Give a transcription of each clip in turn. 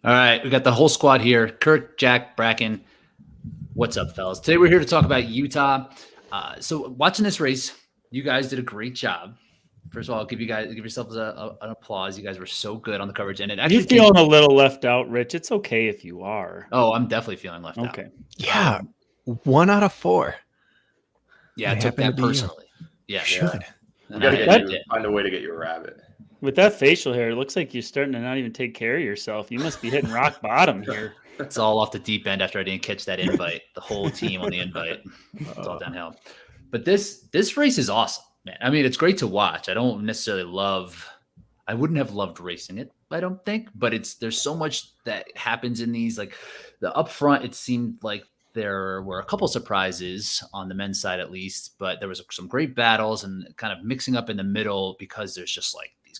All right, we got the whole squad here. Kirk, Jack, Bracken. What's up, fellas? Today we're here to talk about Utah. So watching this race, you guys did a great job. First of all, I'll give yourselves an applause. You guys were so good on the coverage, and it actually You feeling a little left out, Rich? It's okay if you are. Oh, I'm definitely feeling left out. Okay. Yeah, 1 out of 4. Yeah, I took that personally. Yeah, should. We gotta find a way to get you a rabbit. With that facial hair, it looks like you're starting to not even take care of yourself. You must be hitting rock bottom here. It's all off the deep end after I didn't catch that invite. The whole team on the invite. It's all downhill. But this race is awesome, man. I mean, it's great to watch. I don't necessarily I wouldn't have loved racing it, I don't think, but there's so much that happens in these. Like the up front, it seemed like there were a couple surprises on the men's side, at least, but there was some great battles and kind of mixing up in the middle because there's just like these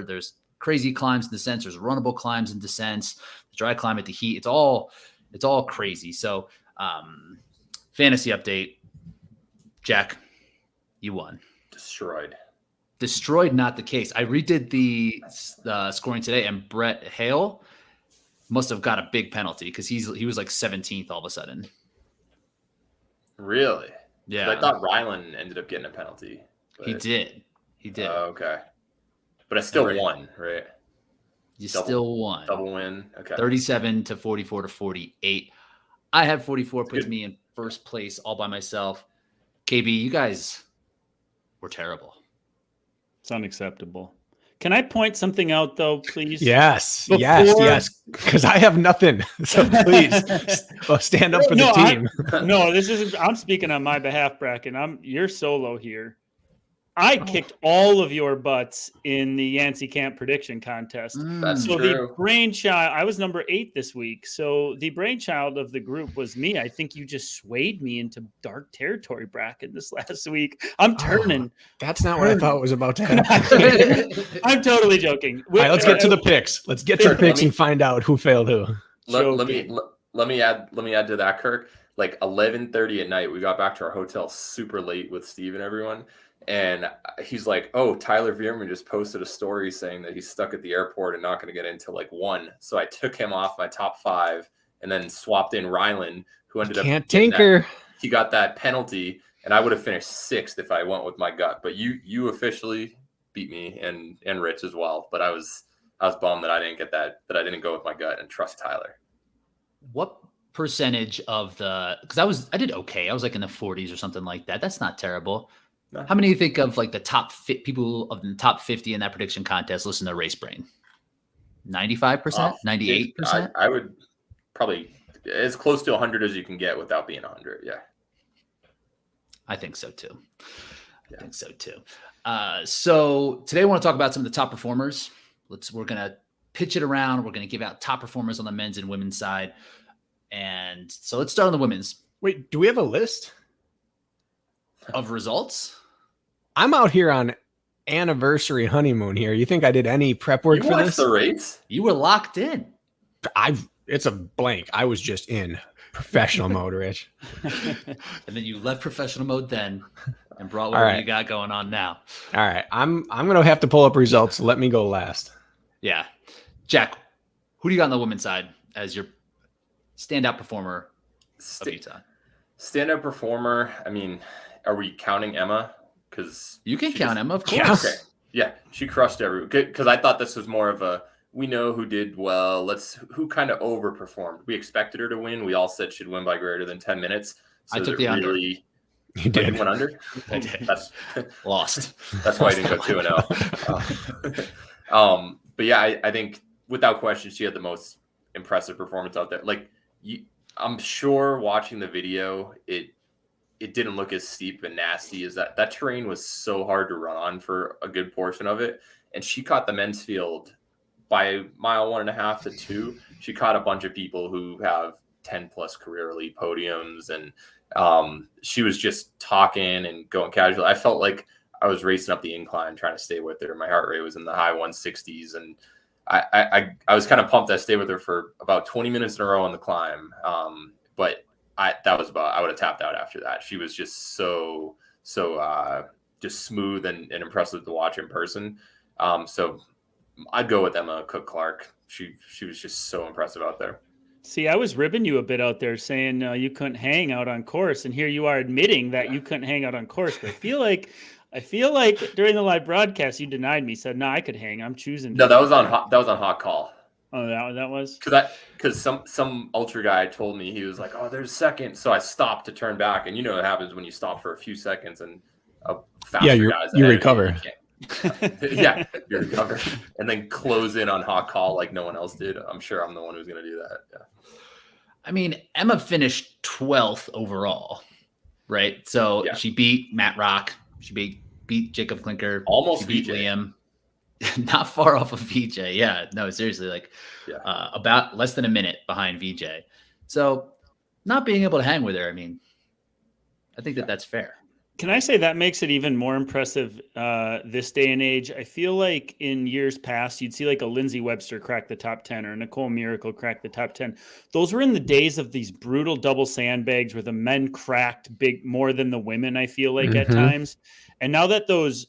there's crazy climbs and descents. There's runnable climbs and descents, the dry climate, the heat. It's all crazy. So fantasy update, Jack, you won. Destroyed, not the case. I redid the scoring today, and Brett Hale must have got a big penalty because he was like 17th all of a sudden. Really? Yeah. I thought Ryland ended up getting a penalty. He did. Okay. But I still won, right? You still won. Double win. Okay. 37 to 44 to 48. I have 44, puts me in first place all by myself. KB, you guys were terrible. It's unacceptable. Can I point something out, though, please? Yes. Because I have nothing. So please stand up for the team. I'm speaking on my behalf, Bracken. You're solo here. I kicked all of your butts in the Yancey Camp prediction contest. That's so true. The brainchild, I was number 8 this week. So the brainchild of the group was me. I think you just swayed me into dark territory, Bracken, this last week. I'm turning. That's not what I thought was about to happen. I'm totally joking. All right, let's get to the picks. Let's get to the picks and find out who failed who. Let me add to that, Kirk. Like 11:30 at night, we got back to our hotel super late with Steve and everyone. And he's like, "Oh, Tyler Veerman just posted a story saying that he's stuck at the airport and not going to get into like 1." So I took him off my top 5 and then swapped in Ryland, who ended up can't tinker. He got that penalty, and I would have finished 6th if I went with my gut. But you officially beat me and Rich as well. But I was bummed that I didn't get that I didn't go with my gut and trust Tyler. What percentage of because I did okay. I was like in the 40s or something like that. That's not terrible. No. How many do you think of like the top people of the top 50 in that prediction contest listen to Race Brain? 95%? 98%? I would probably as close to 100 as you can get without being 100. Yeah. I think so too. So today I want to talk about some of the top performers. We're going to pitch it around. We're going to give out top performers on the men's and women's side. And so let's start on the women's. Wait, do we have a list of results? I'm out here on anniversary honeymoon here. You think I did any prep work for this? The race? You were locked in. It's a blank. I was just in professional mode, Rich. And then you left professional mode then and brought what you got going on now. All right. I'm going to have to pull up results. Let me go last. Yeah. Jack, who do you got on the women's side as your standout performer of Utah? Standout performer. I mean, are we counting Emma? Because you can count Emma, of course. Okay. Yeah, she crushed because I thought this was more of a we know who did well. Who kind of overperformed. We expected her to win. We all said she'd win by greater than 10 minutes. So I took the under. You did. You went under? I did. That's lost. That's why I didn't go 2-0. But yeah, I think without question she had the most impressive performance out there. Like I'm sure watching the video, it didn't look as steep and nasty as that. That terrain was so hard to run on for a good portion of it. And she caught the men's field by mile 1.5 to 2. She caught a bunch of people who have 10 plus career elite podiums. And she was just talking and going casual. I felt like I was racing up the incline, trying to stay with her. My heart rate was in the high 160s. And I was kind of pumped that I stayed with her for about 20 minutes in a row on the climb. But I would have tapped out after that. She was just so just smooth and impressive to watch in person. So I'd go with Emma Cook Clark. She was just so impressive out there. See, I was ribbing you a bit out there saying you couldn't hang out on course, and here you are admitting that you couldn't hang out on course. But I feel like during the live broadcast you denied me, said, "No, I could hang. I'm choosing." No, that was on hot call. Oh, that was because some ultra guy told me, he was like, "Oh, there's second," so I stopped to turn back, and you know what happens when you stop for a few seconds and faster you recover. Yeah, you recover, and then close in on hot call like no one else did. I'm sure I'm the one who's going to do that. Yeah. I mean, Emma finished 12th overall, right? So she beat Matt Rock. She beat Jacob Klinker. Almost she beat VJ. Liam. Not far off of VJ. Yeah, no, seriously, about less than a minute behind VJ. So not being able to hang with her, I mean, I think that's fair. Can I say that makes it even more impressive this day and age? I feel like in years past, you'd see like a Lindsay Webster crack the top 10 or Nicole Miracle crack the top 10. Those were in the days of these brutal double sandbags where the men cracked more than the women, I feel like at times. And now that those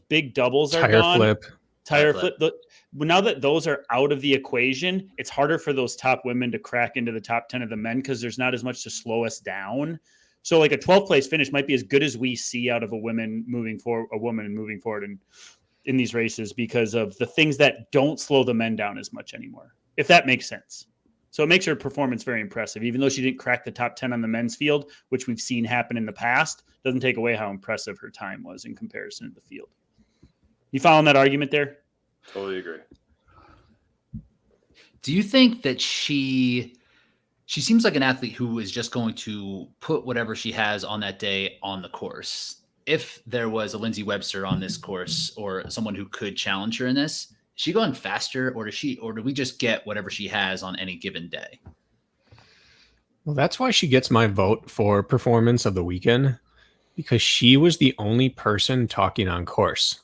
big doubles are gone, tire flip. Now that those are out of the equation, it's harder for those top women to crack into the top 10 of the men because there's not as much to slow us down. So like a 12th place finish might be as good as we see out of a woman moving forward in these races because of the things that don't slow the men down as much anymore, if that makes sense. So it makes her performance very impressive. Even though she didn't crack the top 10 on the men's field, which we've seen happen in the past, doesn't take away how impressive her time was in comparison to the field. You following that argument there? Totally agree. Do you think that she seems like an athlete who is just going to put whatever she has on that day on the course? If there was a Lindsay Webster on this course or someone who could challenge her in this, is she going faster or do we just get whatever she has on any given day? Well, that's why she gets my vote for performance of the weekend, because she was the only person talking on course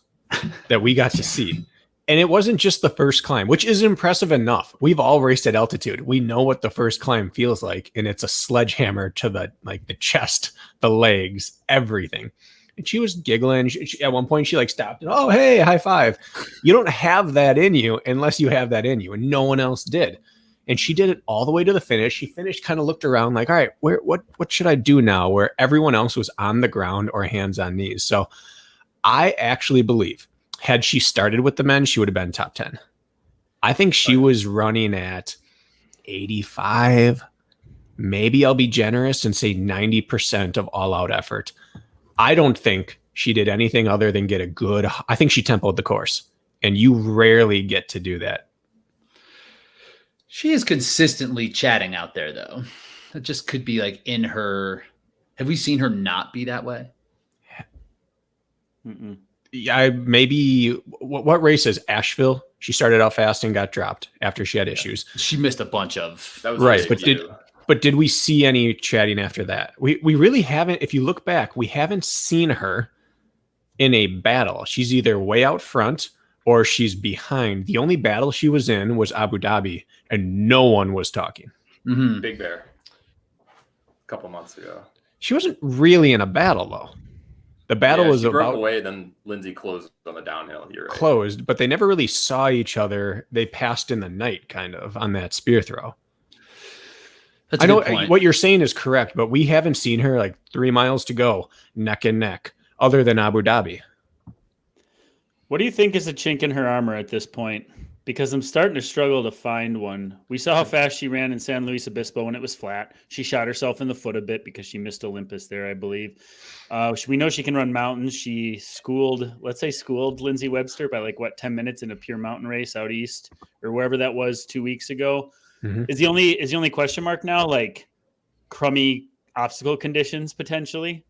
that we got to see. And it wasn't just the first climb, which is impressive enough. We've all raced at altitude. We know what the first climb feels like. And it's a sledgehammer to the chest, the legs, everything. And she was giggling. At one point, she stopped. And, oh, hey, high five. You don't have that in you unless you have that in you. And no one else did. And she did it all the way to the finish. She finished, kind of looked around like, all right, what should I do now? Where everyone else was on the ground or hands on knees. So I actually believe, had she started with the men, she would have been top 10. I think she was running at 85. Maybe I'll be generous and say 90% of all out effort. I don't think she did anything other than get I think she tempoed the course, and you rarely get to do that. She is consistently chatting out there, though. That just could be in her. Have we seen her not be that way? Mm-mm. Yeah, maybe what race is Asheville? She started out fast and got dropped after she had issues. She missed a bunch of right, but did we see any chatting after that? We really haven't. If you look back, we haven't seen her in a battle. She's either way out front or she's behind. The only battle she was in was Abu Dhabi, and no one was talking. Mm-hmm. Big Bear, a couple months ago. She wasn't really in a battle though. The battle was she broke about away, then Lindsay closed on the downhill. You're right. Closed, but they never really saw each other. They passed in the night, kind of, on that spear throw. That's I know good point. What you're saying is correct, but we haven't seen her 3 miles to go, neck and neck, other than Abu Dhabi. What do you think is a chink in her armor at this point? Because I'm starting to struggle to find one. We saw how fast she ran in San Luis Obispo when it was flat. She shot herself in the foot a bit because she missed Olympus there, I believe. We know she can run mountains. She schooled Lindsay Webster by 10 minutes in a pure mountain race out east or wherever that was 2 weeks ago. Mm-hmm. Is the only question mark now crummy obstacle conditions potentially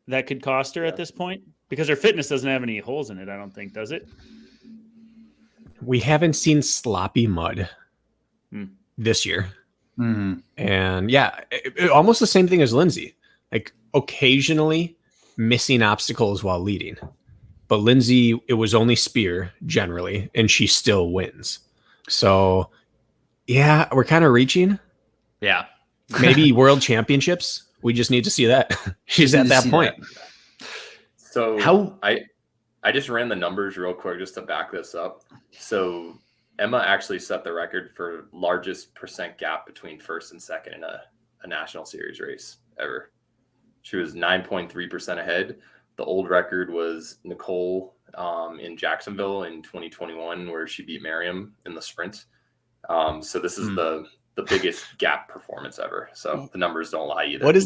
that could cost her at this point? Because her fitness doesn't have any holes in it, I don't think, does it? We haven't seen sloppy mud this year. Mm-hmm. And almost the same thing as Lindsay. Occasionally missing obstacles while leading. But Lindsay, it was only spear generally, and she still wins. So, yeah, we're kind of reaching. Yeah. Maybe world championships. We just need to see that. She's at that point. So I just ran the numbers real quick just to back this up. So Emma actually set the record for largest percent gap between first and second in a national series race ever. She was 9.3% ahead. The old record was Nicole in Jacksonville in 2021, where she beat Miriam in the sprint. So this is the biggest gap performance ever. So the numbers don't lie either. What does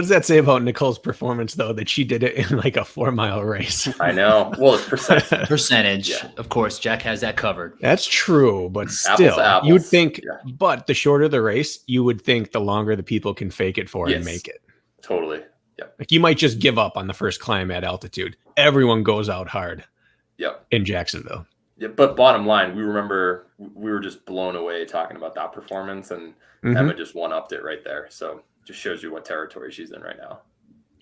that say about Nicole's performance, though, that she did it in like a 4-mile race? I know. Well, it's percentage. Yeah. Of course, Jack has that covered. That's true, but Apples still, to apples. you would think, Yeah. but the shorter the race, you would think the longer the people can fake it for Yes. and make it. Totally. Yep. Like you might just give up on the first climb at altitude. Everyone goes out hard. Yep. In Jacksonville. Yeah, but bottom line, we were just blown away talking about that performance, and Emma just one-upped it right there. So just shows you what territory she's in right now.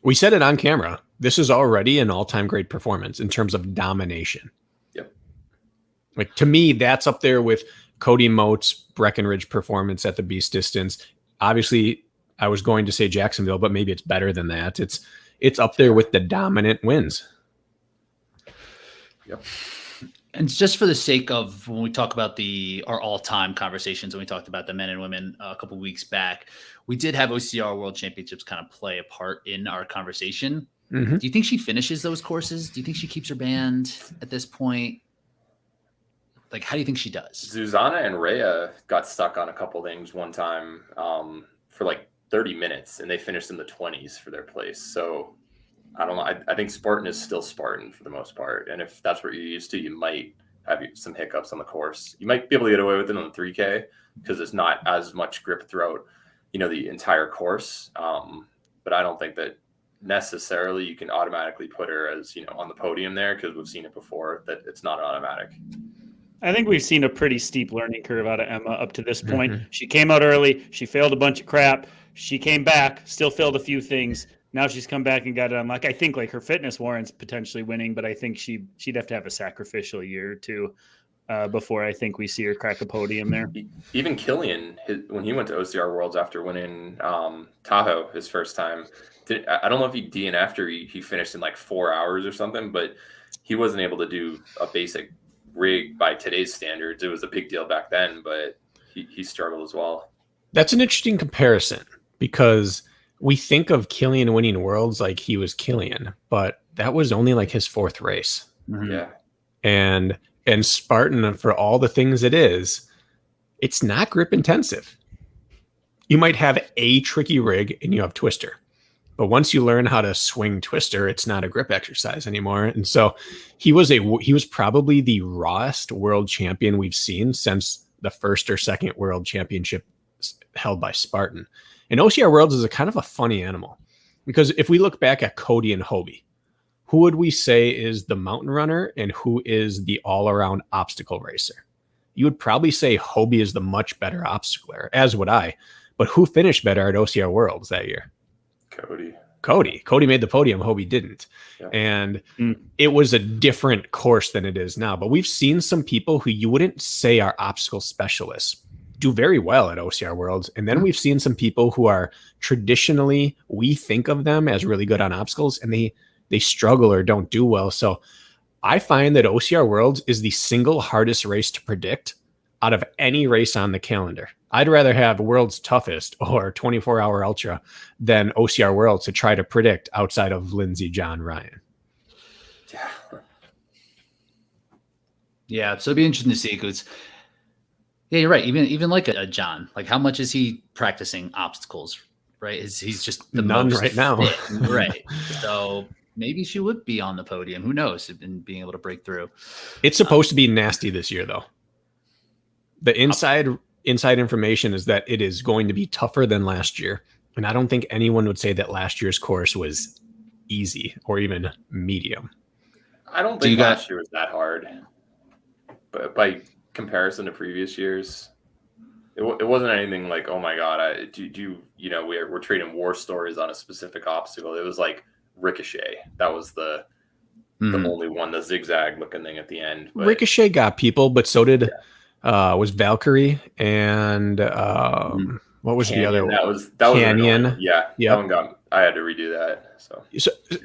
We said it on camera. This is already an all-time great performance in terms of domination. Yep. Like to me, that's up there with Cody Mote's Breckenridge performance at the Beast Distance. Obviously, I was going to say Jacksonville, but maybe it's better than that. It's up there with the dominant wins. Yep. And just for the sake of when we talk about our all-time conversations, when we talked about the men and women a couple weeks back, we did have OCR World Championships kind of play a part in our conversation. Do you think she finishes those courses? Do you think she keeps her band at this point? Like, how do you think she does? Zuzana and Rhea got stuck on a couple things one time for like 30 minutes, and they finished in the 20s for their place. So I don't know. I think Spartan is still Spartan for the most part. And if that's what you're used to, you might have some hiccups on the course. You might be able to get away with it on the 3K because it's not as much grip throughout, the entire course. But I don't think that necessarily you can automatically put her as, on the podium there, because we've seen it before that it's not automatic. I think we've seen a pretty steep learning curve out of Emma up to this point. She came out early. She failed a bunch of crap. She came back, still failed a few things. Now she's come back and got it unlocked. I think like her fitness warrants potentially winning, but I think she'd have to have a sacrificial year or two before I think we see her crack a podium there. Even Killian, when he went to OCR Worlds after winning Tahoe his first time, I don't know if he DNF'd or he finished in like 4 hours or something, but he wasn't able to do a basic rig by today's standards. It was a big deal back then, but he struggled as well. That's an interesting comparison because we think of Killian winning Worlds like he was Killian, but that was only like his 4th race. Yeah. And Spartan, for all the things it is, it's not grip intensive. You might have a tricky rig and you have twister, but once you learn how to swing twister, it's not a grip exercise anymore. And so he was probably the rawest world champion we've seen since the first or second world championship held by Spartan. And OCR Worlds is a kind of a funny animal because if we look back at Cody and Hobie, who would we say is the mountain runner and who is the all-around obstacle racer? You would probably say Hobie is the much better obstacler, as would I. But who finished better at OCR Worlds that year? Cody made the podium. Hobie didn't. Yeah. And it was a different course than it is now. But we've seen some people who you wouldn't say are obstacle specialists do very well at OCR Worlds. And then we've seen some people who are traditionally, we think of them as really good on obstacles, and they struggle or don't do well. So I find that OCR Worlds is the single hardest race to predict out of any race on the calendar. I'd rather have World's Toughest or 24-Hour Ultra than OCR Worlds to try to predict outside of Lindsay, John, Ryan. Yeah, so it'd be interesting to see because, yeah, you're right. Even like a John, like how much is he practicing obstacles? Right, he's just the none most right now. Fit, right, so maybe she would be on the podium. Who knows? In being able to break through. It's supposed to be nasty this year, though. The inside information is that it is going to be tougher than last year, and I don't think anyone would say that last year's course was easy or even medium. I don't think last year was that hard, but by comparison to previous years, it wasn't anything like, oh my god, we're trading war stories on a specific obstacle. It was like Ricochet. That was the only one, the zigzag looking thing at the end. But Ricochet got people, but so did was Valkyrie and What was the other Canyon, one? that was Canyon. annoying. Yeah, Yep. that one I had to redo that. So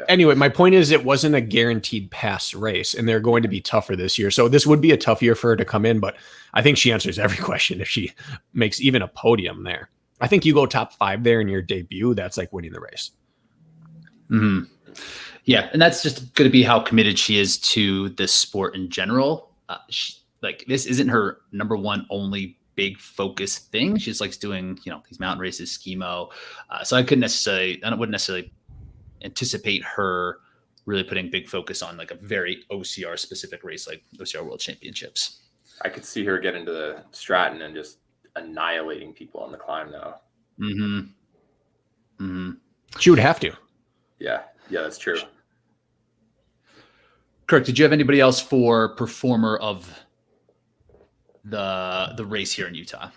Anyway, my point is it wasn't a guaranteed pass race, and they're going to be tougher this year. So this would be a tough year for her to come in, but I think she answers every question if she makes even a podium there. I think you go top 5 there in your debut, that's like winning the race. Mm-hmm. Yeah, and that's just going to be how committed she is to this sport in general. This isn't her number one only big focus thing. She just likes doing, these mountain races, skimo. So I wouldn't necessarily anticipate her really putting big focus on like a very OCR specific race like OCR World Championships. I could see her get into the Stratton and just annihilating people on the climb now. Mm-hmm. Mm-hmm. She would have to. Yeah, that's true. Kirk, did you have anybody else for performer of the race here in Utah?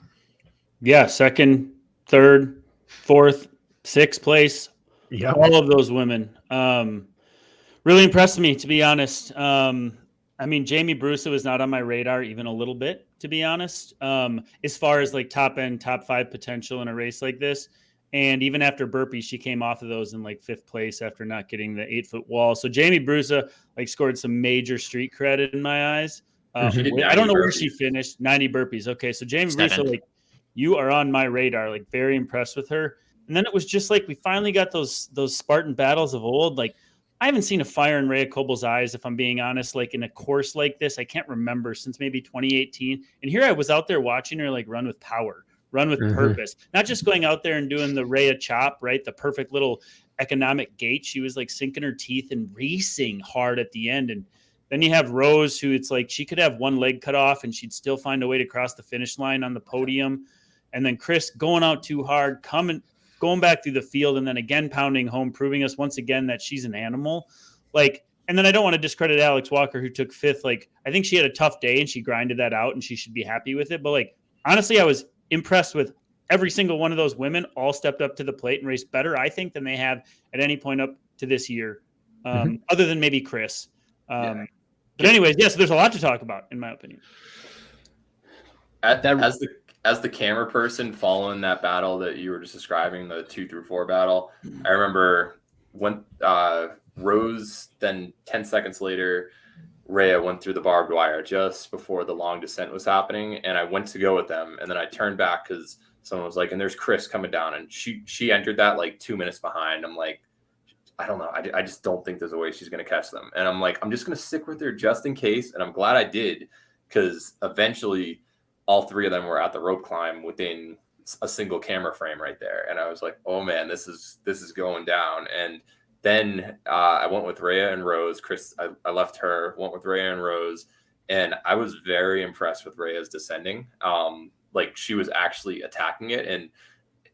Yeah, 2nd, 3rd, 4th, 6th place. Yeah, all of those women really impressed me, to be honest. I mean, Jamie Brusa was not on my radar even a little bit, to be honest, as far as like top 5 potential in a race like this. And even after burpees, she came off of those in like 5th place after not getting the 8-foot wall. So Jamie Brusa like scored some major street credit in my eyes. I don't know where she finished. 90 burpees. Okay, so Jamie Brusa, like, you are on my radar. Like, very impressed with her. And then it was just like we finally got those Spartan battles of old. Like, I haven't seen a fire in Rhea Kobel's eyes, if I'm being honest, like in a course like this. I can't remember since maybe 2018. And here I was out there watching her like run with power, run with purpose, not just going out there and doing the Rhea chop, right? The perfect little economic gait. She was like sinking her teeth and racing hard at the end. And then you have Rose, who it's like she could have one leg cut off and she'd still find a way to cross the finish line on the podium. And then Chris going out too hard, going back through the field, and then again pounding home, proving us once again that she's an animal. Like, and then I don't want to discredit Alex Walker, who took 5th. Like, I think she had a tough day and she grinded that out and she should be happy with it. But like, honestly, I was impressed with every single one of those women. All stepped up to the plate and raced better, I think, than they have at any point up to this year, other than maybe Chris. But anyways, yes, there's a lot to talk about, in my opinion. As the camera person following that battle that you were just describing, the 2 through 4 battle, I remember when Rose, then 10 seconds later, Rhea went through the barbed wire just before the long descent was happening, and I went to go with them, and then I turned back because someone was like, and there's Chris coming down, and she entered that like 2 minutes behind. I'm like, I don't know. I just don't think there's a way she's going to catch them. And I'm like, I'm just going to stick with her just in case. And I'm glad I did, because eventually all 3 of them were at the rope climb within a single camera frame right there. And I was like, oh man, this is going down. And then I went with Rhea and Rose. Chris, I left her, went with Rhea and Rose. And I was very impressed with Rhea's descending. Like, she was actually attacking it. And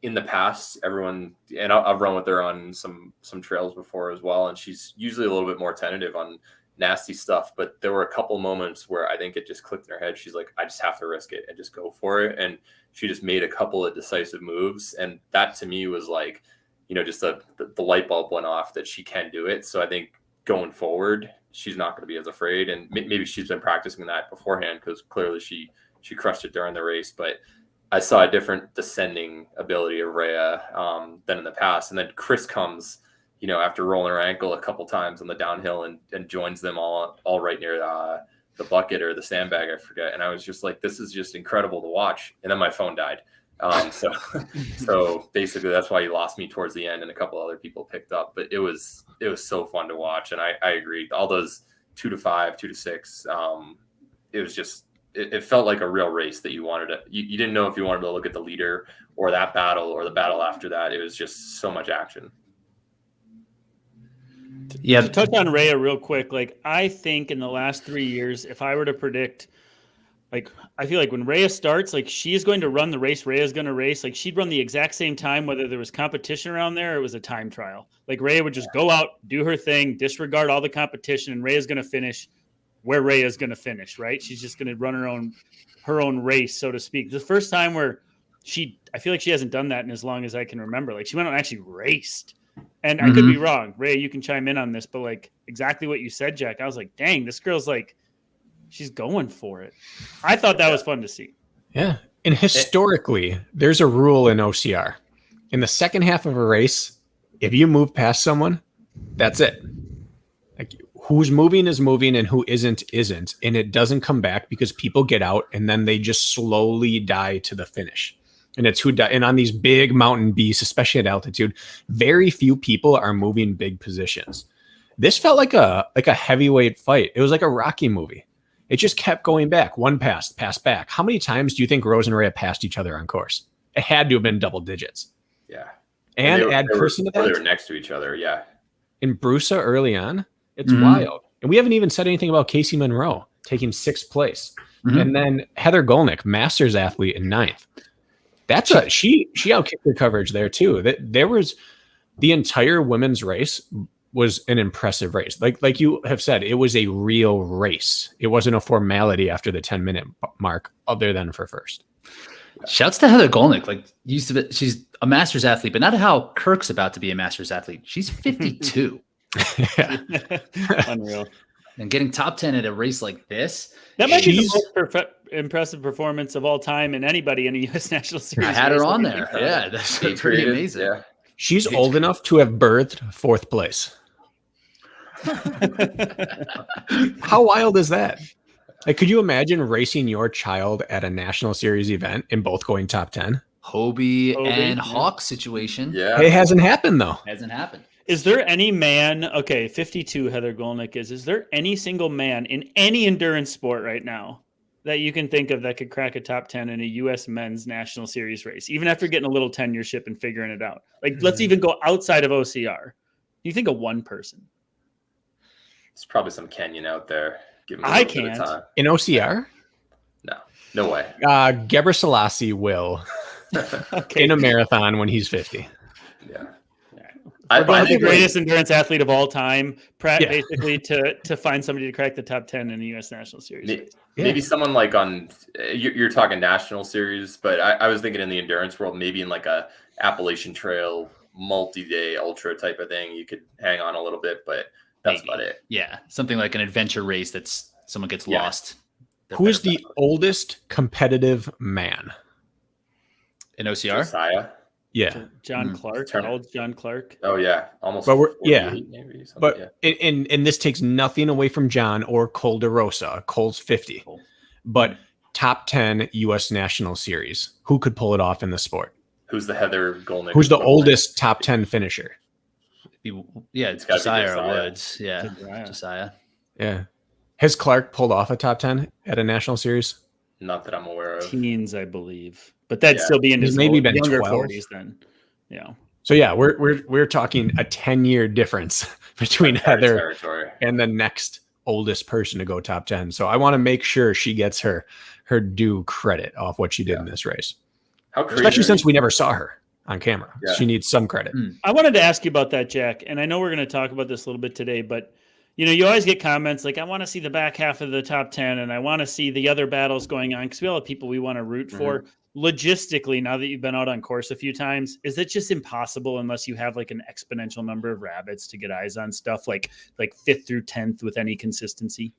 in the past, everyone, and I've run with her on some trails before as well, and she's usually a little bit more tentative on nasty stuff, but there were a couple moments where I think it just clicked in her head. She's like, I just have to risk it and just go for it. And she just made a couple of decisive moves, and that to me was like, just the light bulb went off that she can do it. So I think going forward, she's not going to be as afraid, and maybe she's been practicing that beforehand, because clearly she crushed it during the race. But I saw a different descending ability of Rhea than in the past. And then Chris comes, after rolling her ankle a couple times on the downhill and joins them all right near the bucket or the sandbag, I forget. And I was just like, this is just incredible to watch. And then my phone died. So basically that's why he lost me towards the end, and a couple other people picked up. But it was so fun to watch. And I agree. All those 2 to 5, 2 to 6, it was just, it felt like a real race that you wanted to, you didn't know if you wanted to look at the leader or that battle or the battle after that. It was just so much action. Yeah. To touch on Rhea real quick, like, I think in the last 3 years, if I were to predict, like, I feel like when Rhea starts, like, she is going to run the race. Rhea's going to race. Like, she'd run the exact same time, whether there was competition around there or it was a time trial. Like, Rhea would just go out, do her thing, disregard all the competition, and Rhea's going to finish where Rhea's going to finish, right? She's just going to run her own race, so to speak. The first time where I feel like she hasn't done that in as long as I can remember. Like, she went out and actually raced. And I could be wrong. Rhea, you can chime in on this, but like exactly what you said, Jack, I was like, dang, this girl's like, she's going for it. I thought that was fun to see. Yeah. And historically, there's a rule in OCR. In the second half of a race, if you move past someone, that's it. Like who's moving is moving and who isn't. And it doesn't come back because people get out and then they just slowly die to the finish. And it's who die. And on these big mountain beasts, especially at altitude, very few people are moving big positions. This felt like a heavyweight fight. It was like a Rocky movie. It just kept going back. One pass back. How many times do you think Rose and Rhea passed each other on course? It had to have been double digits. Yeah. And add Kirsten to that. They were next to each other. Yeah. In Brusa early on, it's wild. And we haven't even said anything about Casey Monroe taking 6th place. And then Heather Golnick, Masters athlete, in 9th. That's she outkicked her coverage there too. There was the entire women's race was an impressive race. Like you have said, it was a real race. It wasn't a formality after the 10-minute mark, other than for first. Shouts to Heather Golnick. Like she's a Masters athlete, but not how Kirk's about to be a Masters athlete. She's 52. Unreal. And getting top 10 at a race like this. That might be the most impressive performance of all time in anybody in a U.S. National Series. I had her on there. Yeah, that's pretty amazing. Yeah. She's old enough to have birthed 4th place. How wild is that? Like, could you imagine racing your child at a National Series event and both going top 10? Hobie and Hawk situation. Yeah. It hasn't happened though. Hasn't happened. Is there any man, 52 Heather Golnick is there any single man in any endurance sport right now that you can think of that could crack a top 10 in a U.S. men's National Series race, even after getting a little tenureship and figuring it out? Like, let's even go outside of OCR. You think of one person? There's probably some Kenyan out there. I can't. In OCR? No way. Gebre Selassie will in a marathon when he's 50. Yeah. I find the greatest endurance athlete of all time, basically to find somebody to crack the top 10 in the U.S. National Series. Maybe someone like you're talking National Series, but I was thinking in the endurance world, maybe in like a Appalachian Trail multi-day ultra type of thing, you could hang on a little bit, but that's about it. Yeah, something like an adventure race that's someone gets lost. Who is the oldest competitive man in OCR? Josiah. Yeah, John Clark. How old's John Clark? Oh yeah, almost. But we're maybe, but and this takes nothing away from John or Cole DeRosa. Cole's 50, but top 10 U.S. National Series. Who could pull it off in the sport? Who's the Heather Golnick? Who's the oldest top 10 finisher? It's Josiah or Woods. Yeah, Josiah. Yeah, has Clark pulled off a top 10 at a National Series? Not that I'm aware of. Teens, I believe. But that'd still be in his maybe been younger 12. 40s then. Yeah. So yeah, we're talking a 10-year difference between Heather and the next oldest person to go top 10. So I want to make sure she gets her due credit off what she did in this race. How crazy. Especially since we never saw her on camera. Yeah. She needs some credit. I wanted to ask you about that, Jack, and I know we're going to talk about this a little bit today, but you always get comments like, I want to see the back half of the top 10 and I want to see the other battles going on because we all have people we want to root for. Logistically, now that you've been out on course a few times, is it just impossible unless you have like an exponential number of rabbits to get eyes on stuff like 5th through 10th with any consistency?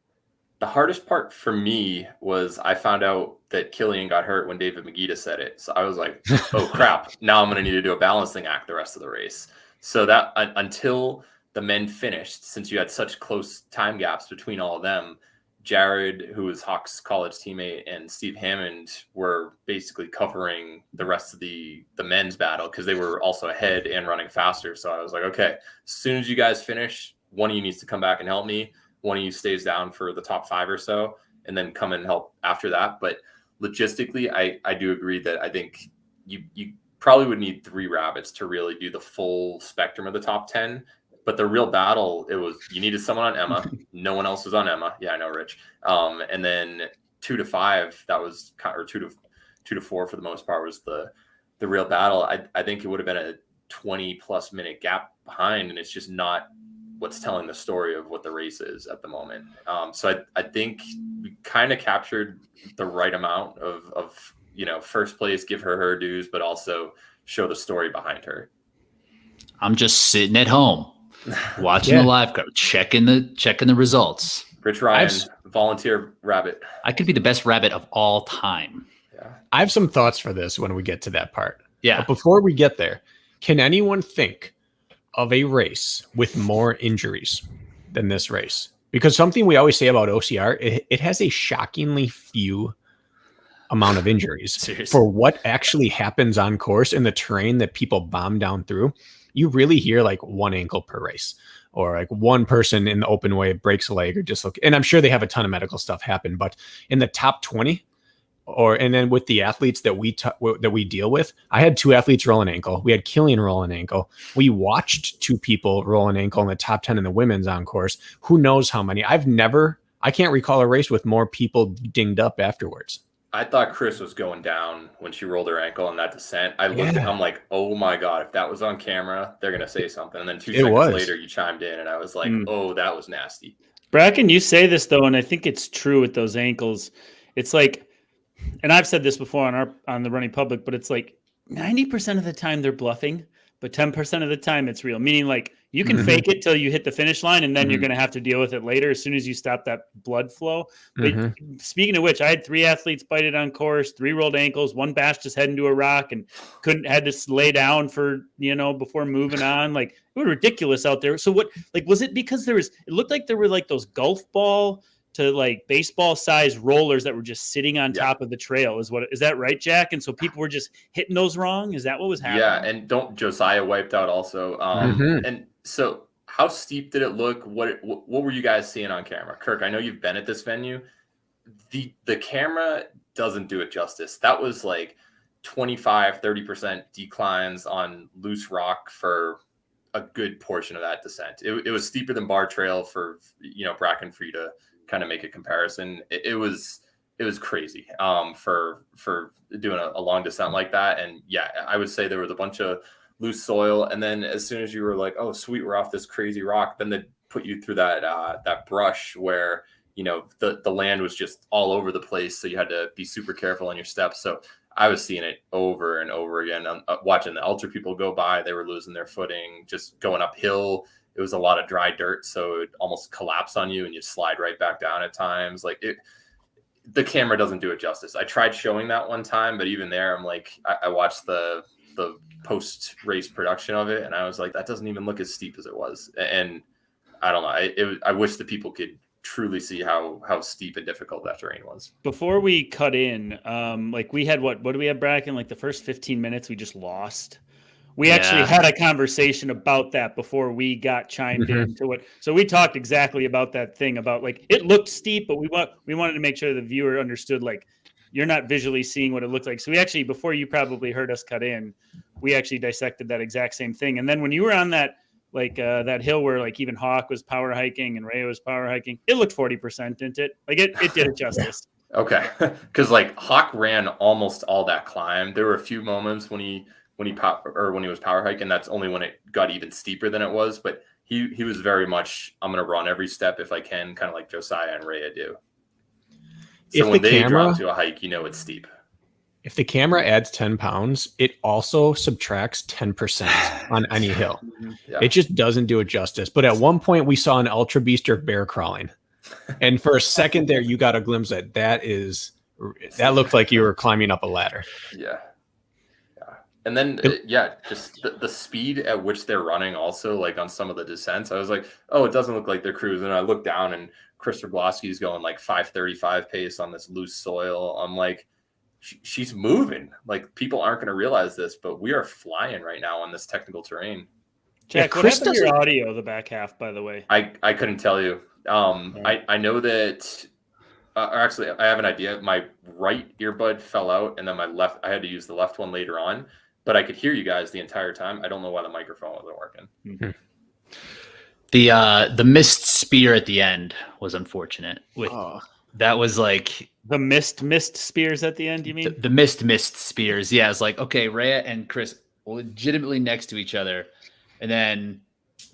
The hardest part for me was I found out that Killian got hurt when David Magida said it. So I was like, oh crap, now I'm going to need to do a balancing act the rest of the race. So that until the men finished, since you had such close time gaps between all of them, Jared, who was Hawk's college teammate, and Steve Hammond were basically covering the rest of the men's battle because they were also ahead and running faster. So I was like, okay, as soon as you guys finish, one of you needs to come back and help me. One of you stays down for the top 5 or so, and then come and help after that. But logistically, I do agree that I think you probably would need 3 rabbits to really do the full spectrum of the top 10. But the real battle, you needed someone on Emma. No one else was on Emma. Yeah, I know, Rich. And then 2 to 5, that was or 2 to 4 for the most part was the real battle. I think it would have been a 20+ minute gap behind, and it's just not what's telling the story of what the race is at the moment. So I think we kind of captured the right amount of first place, give her dues, but also show the story behind her. I'm just sitting at home. Watching the live card, checking the results. Rich Ryan, volunteer rabbit. I could be the best rabbit of all time. Yeah. I have some thoughts for this when we get to that part. Yeah. But before we get there, can anyone think of a race with more injuries than this race? Because something we always say about OCR, it has a shockingly few amount of injuries. Seriously. For what actually happens on course in the terrain that people bomb down through. You really hear like one ankle per race, or like one person in the open way breaks a leg or dislocate. And I'm sure they have a ton of medical stuff happen, but in the top 20, and then with the athletes that we deal with, I had 2 athletes roll an ankle. We had Killian roll an ankle. We watched 2 people roll an ankle in the top 10 in the women's on course. Who knows how many? I can't recall a race with more people dinged up afterwards. I thought Chris was going down when she rolled her ankle in that descent. I looked at, I'm like, oh my God, if that was on camera, they're going to say something. And then 2 seconds later, you chimed in and I was like, oh, that was nasty. Bracken, you say this though, and I think it's true with those ankles. It's like, and I've said this before on the Running Public, but it's like 90% of the time they're bluffing, but 10% of the time it's real. Meaning like you can fake it till you hit the finish line, and then you're going to have to deal with it later as soon as you stop that blood flow. But speaking of which, I had 3 athletes bited on course, 3 rolled ankles, 1 bashed his head into a rock and had to lay down for, before moving on. Like it was ridiculous out there. So what, like, was it because it looked like there were like those golf ball to like baseball size rollers that were just sitting on top of the trail is that right, Jack? And so people were just hitting those wrong. Is that what was happening? Yeah. And Josiah wiped out also. And so how steep did it look? What were you guys seeing on camera? Kirk, I know you've been at this venue. The camera doesn't do it justice. That was like 25-30% declines on loose rock for a good portion of that descent. It was steeper than bar trail for, Bracken, for you to kind of make a comparison. It was crazy for doing a long descent like that. And yeah, I would say there was a bunch of loose soil. And then as soon as you were like, oh sweet, we're off this crazy rock, then they put you through that brush where, the land was just all over the place. So you had to be super careful on your steps. So I was seeing it over and over again. Watching the ultra people go by, they were losing their footing, just going uphill. It was a lot of dry dirt, so it almost collapsed on you and you slide right back down at times. Like the camera doesn't do it justice. I tried showing that one time, but even there, I'm like, I watched the post-race production of it, and I was like, that doesn't even look as steep as it was. And I don't know. I wish the people could truly see how steep and difficult that terrain was. Before we cut in, like we had what do we have, Bracken? Like the first 15 minutes, we just lost. We actually had a conversation about that before we got chimed into it. So we talked exactly about that thing about like it looked steep, but we wanted to make sure the viewer understood like you're not visually seeing what it looked like. So we actually, before you probably heard us cut in, we actually dissected that exact same thing. And then when you were on that like that hill where like even Hawk was power hiking and Ray was power hiking, it looked 40%, didn't it? Like it did it justice. Okay, because like Hawk ran almost all that climb. There were a few moments when he was power hiking, that's only when it got even steeper than it was. But he was very much, I'm going to run every step if I can, kind of like Josiah and Rhea do. So when they drop to a hike, it's steep. If the camera adds 10 pounds, it also subtracts 10% on any hill. Yeah. It just doesn't do it justice. But at one point we saw an ultra beaster bear crawling. And for a second there, you got a glimpse at that looked like you were climbing up a ladder. Yeah. And then, just the speed at which they're running also, like on some of the descents, I was like, oh, it doesn't look like they're cruising. And I look down and Chris Roblowski's going like 5:35 pace on this loose soil. I'm like, she's moving. Like people aren't going to realize this, but we are flying right now on this technical terrain. Jack, what happened to your audio the back half, by the way? I couldn't tell you. I know that, or actually I have an idea. My right earbud fell out and then my left, I had to use the left one later on. But I could hear you guys the entire time. I don't know why the microphone wasn't working. Mm-hmm. The missed spear at the end was unfortunate. That was like the missed spears at the end. You mean the missed spears? Yeah, it's like okay, Rhea and Chris legitimately next to each other, and then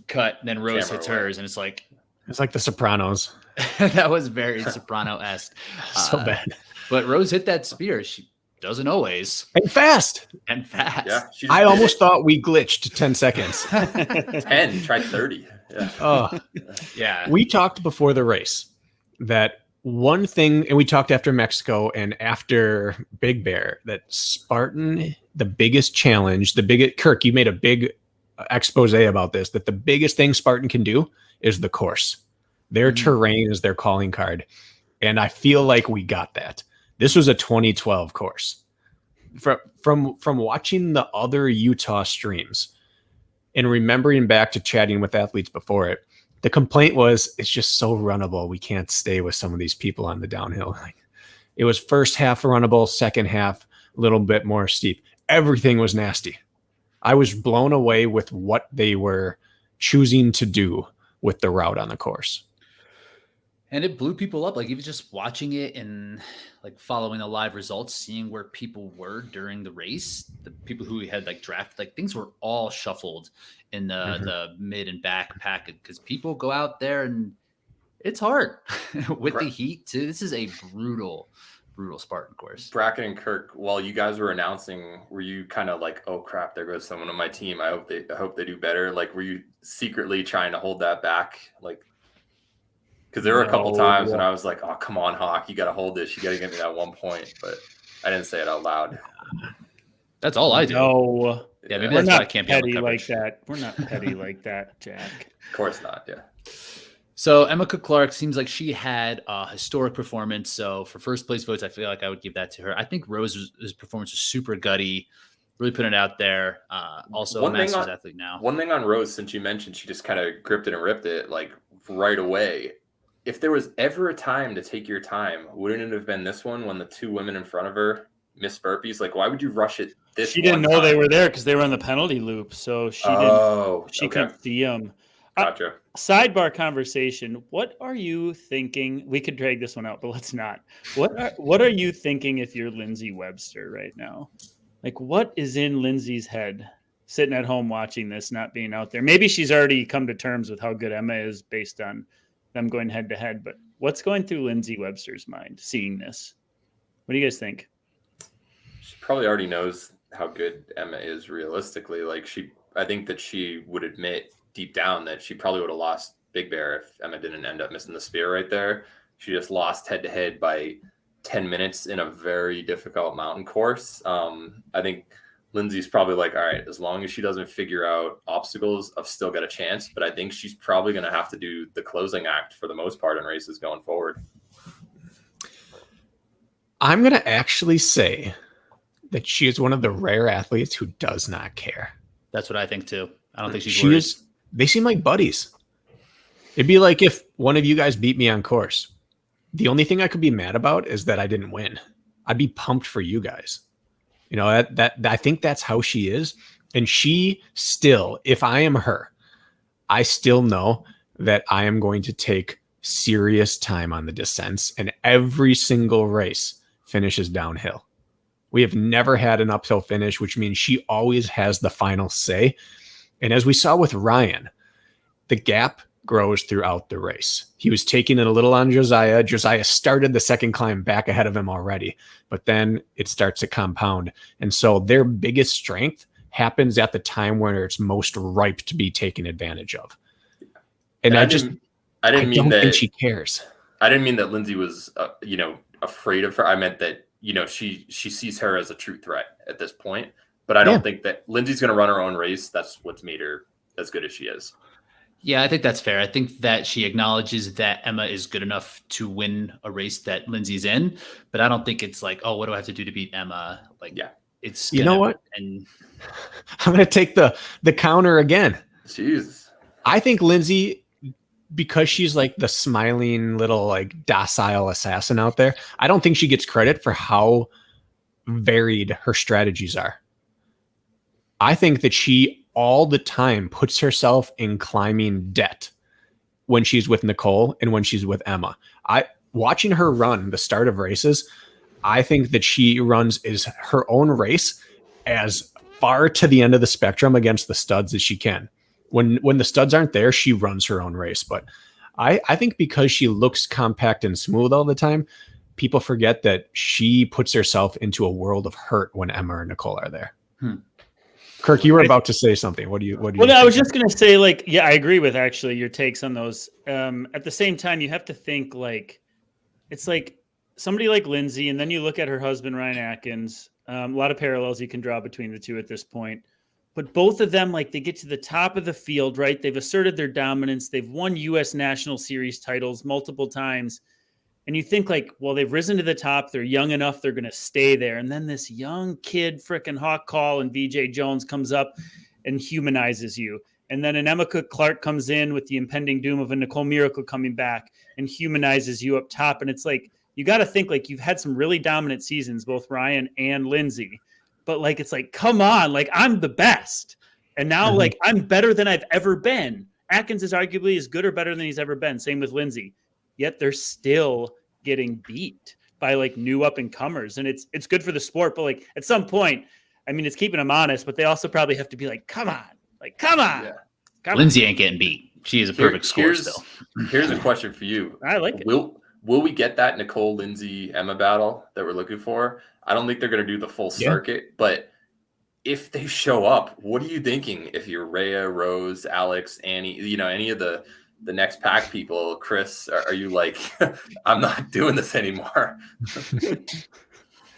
cut. And then Rose hits hers, and it's like the Sopranos. That was very Soprano-esque. So bad. But Rose hit that spear. She doesn't always. And fast. Yeah, I almost thought we glitched 10 seconds. 10, try 30. Yeah. Oh, yeah. We talked before the race that one thing, and we talked after Mexico and after Big Bear, that Spartan, the biggest challenge, Kirk, you made a big expose about this, that the biggest thing Spartan can do is the course. Their terrain is their calling card. And I feel like we got that. This was a 2012 course. From watching the other Utah streams and remembering back to chatting with athletes before it, the complaint was it's just so runnable. We can't stay with some of these people on the downhill. It was first half runnable, second half a little bit more steep. Everything was nasty. I was blown away with what they were choosing to do with the route on the course. And it blew people up. Like even just watching it and like following the live results, seeing where people were during the race, the people who we had like drafted, like things were all shuffled in the mid and back packet because people go out there and it's hard with the heat too. This is a brutal Spartan course. Bracken and Kirk, while you guys were announcing, were you kind of like, oh crap, there goes someone on my team. I hope they do better. Like, were you secretly trying to hold that back? Like, because there were a couple times when I was like, oh, come on, Hawk, you got to hold this. You got to get me that 1 point. But I didn't say it out loud. That's all I do. No. Yeah, maybe we're that's not why I can't be petty on like that. We're not petty like that, Jack. Of course not, yeah. So Emma Cook-Clark seems like she had a historic performance. So for first place votes, I feel like I would give that to her. I think Rose's performance was super gutty, really putting it out there. Also a Masters athlete now. One thing on Rose, since you mentioned she just kind of gripped it and ripped it like right away. If there was ever a time to take your time, wouldn't it have been this one when the two women in front of her missed burpees? Like, why would you rush it this She didn't know they were there because they were on the penalty loop. So she couldn't see them. Gotcha. Sidebar conversation. What are you thinking? We could drag this one out, but let's not. What are you thinking if you're Lindsay Webster right now? Like, what is in Lindsay's head sitting at home watching this, not being out there? Maybe she's already come to terms with how good Emma is based on them going head to head, but what's going through Lindsay Webster's mind seeing this? What do you guys think? She probably already knows how good Emma is realistically. Like I think that she would admit deep down that she probably would have lost Big Bear if Emma didn't end up missing the spear right there. She just lost head to head by 10 minutes in a very difficult mountain course. I think Lindsay's probably like, all right, as long as she doesn't figure out obstacles, I've still got a chance. But I think she's probably going to have to do the closing act for the most part in races going forward. I'm going to actually say that she is one of the rare athletes who does not care. That's what I think too. I don't think she's worried. They seem like buddies. It'd be like if one of you guys beat me on course. The only thing I could be mad about is that I didn't win. I'd be pumped for you guys. You know, that I think that's how she is. And she still, if I am her, I still know that I am going to take serious time on the descents, and every single race finishes downhill. We have never had an uphill finish, which means she always has the final say. And as we saw with Ryan, the gap grows throughout the race. He was taking it a little on Josiah. Josiah started the second climb back ahead of him already, but then it starts to compound. And so their biggest strength happens at the time where it's most ripe to be taken advantage of. And I don't think she cares. I didn't mean that Lindsay was, afraid of her. I meant that, she sees her as a true threat at this point, but I don't think that Lindsay's going to run her own race. That's what's made her as good as she is. Yeah, I think that's fair. I think that she acknowledges that Emma is good enough to win a race that Lindsay's in, but I don't think it's like, oh, what do I have to do to beat Emma? Like, yeah, it's you know what? And I'm going to take the counter again. Jeez, I think Lindsay, because she's like the smiling little like docile assassin out there, I don't think she gets credit for how varied her strategies are. I think that she all the time puts herself in climbing debt when she's with Nicole and when she's with Emma. Watching her run the start of races, I think that she runs is her own race as far to the end of the spectrum against the studs as she can. When the studs aren't there, she runs her own race. But I think because she looks compact and smooth all the time, people forget that she puts herself into a world of hurt when Emma and Nicole are there. Kirk, you were about to say something. What do you? Well, I was just going to say, I agree with actually your takes on those. At the same time, you have to think it's like somebody like Lindsay, and then you look at her husband, Ryan Atkins. A lot of parallels you can draw between the two at this point. But both of them, like, they get to the top of the field, right? They've asserted their dominance. They've won U.S. National Series titles multiple times. And you think, like, well, they've risen to the top. They're young enough. They're going to stay there. And then this young kid, frickin' Hawk Call and VJ Jones comes up and humanizes you. And then an Emma Cook Clark comes in with the impending doom of a Nicole Miracle coming back and humanizes you up top. And it's like, you got to think, like, you've had some really dominant seasons, both Ryan and Lindsay. But, like, it's like, come on, like, I'm the best. And now, like, I'm better than I've ever been. Atkins is arguably as good or better than he's ever been. Same with Lindsay. Yet they're still getting beat by, like, new up and comers. And it's good for the sport. But, like, at some point, I mean, it's keeping them honest, but they also probably have to be like, come on. Like, come on. Yeah. Come Lindsay on. ain't getting beat. She is a perfect score still. Here's a question for you. I like it. Will we get that Nicole, Lindsay, Emma battle that we're looking for? I don't think they're going to do the full circuit, but if they show up, what are you thinking? If you're Rhea, Rose, Alex, Annie, you know, any of the next pack people, Chris, are you like, I'm not doing this anymore?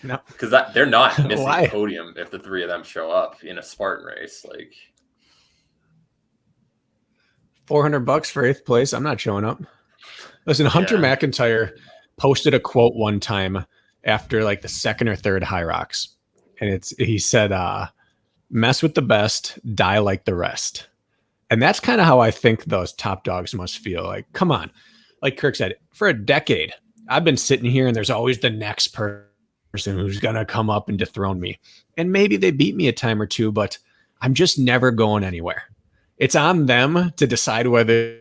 No, because they're not missing Why? the podium if the three of them show up in a Spartan race. Like, $400 for 8th place. I'm not showing up. Listen, Hunter McIntyre posted a quote one time after like the second or third High Rocks. And he said, mess with the best, die like the rest. And that's kind of how I think those top dogs must feel. Like, come on. Like Kirk said, for a decade, I've been sitting here and there's always the next person who's going to come up and dethrone me. And maybe they beat me a time or two, but I'm just never going anywhere. It's on them to decide whether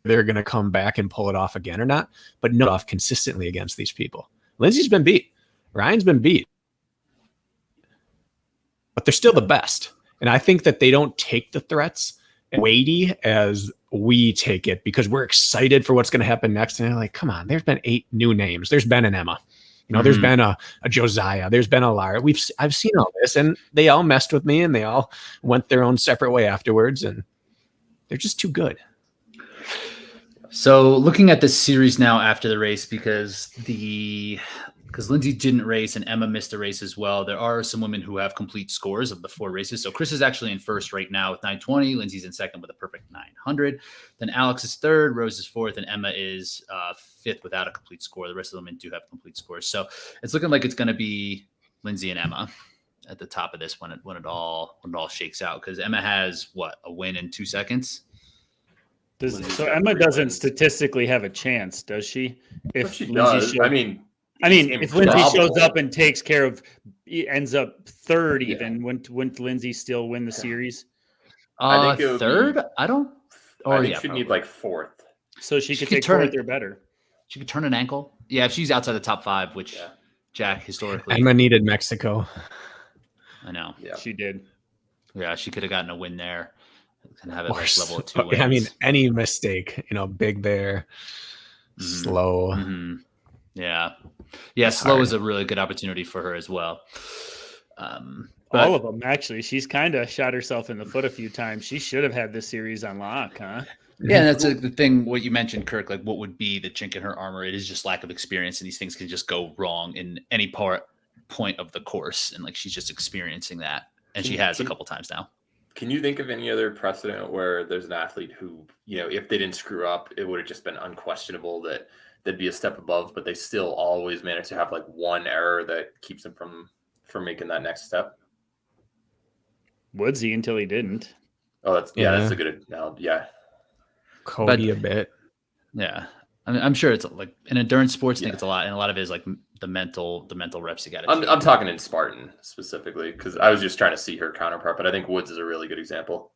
they're going to come back and pull it off again or not, but no off consistently against these people. Lindsay's been beat. Ryan's been beat. But they're still the best. And I think that they don't take the threats weighty as we take it because we're excited for what's going to happen next. And they're like, come on, there's been 8 new names. There's been an Emma. You know, there's been a Josiah. There's been a Lara. I've seen all this, and they all messed with me, and they all went their own separate way afterwards, and they're just too good. So looking at this series now after the race, because Lindsay didn't race and Emma missed a race as well, there are some women who have complete scores of the 4 races. So Chris is actually in first right now with 920. Lindsay's in second with a perfect 900. Then Alex is third, Rose is fourth, and Emma is fifth without a complete score. The rest of them do have complete scores. So it's looking like it's going to be Lindsay and Emma at the top of this when it all shakes out. Because Emma has a win in 2 seconds. So Emma doesn't statistically have a chance, does she? If she Lindsay does. I mean, if Lindsay shows up and takes care of, ends up third, even wouldn't Lindsay still win the series? I think it would third. I think she'd need like 4th. So she could take 4th or better. She could turn an ankle. Yeah, if she's outside the top 5, which Jack historically. Emma needed Mexico. I know. Yeah, she did. Yeah, she could have gotten a win there and have it like level of 2 wins. I mean, any mistake, Big Bear, slow. Mm-hmm. Yeah, slow is a really good opportunity for her as well. All of them, actually. She's kind of shot herself in the foot a few times. She should have had this series on lock, huh? Yeah, and that's the thing, what you mentioned, Kirk, like what would be the chink in her armor? It is just lack of experience, and these things can just go wrong in any point of the course, and like she's just experiencing that, and she has a couple times now. Can you think of any other precedent where there's an athlete who, if they didn't screw up, it would have just been unquestionable that they'd be a step above, but they still always manage to have like one error that keeps them from making that next step? Woodsy until he didn't. Oh, that's a good analogy. Yeah. Cody a bit. Yeah. I mean, I'm sure it's like in endurance sports, I think it's a lot, and a lot of it is like the mental reps you got to. I'm talking in Spartan specifically because I was just trying to see her counterpart, but I think Woods is a really good example.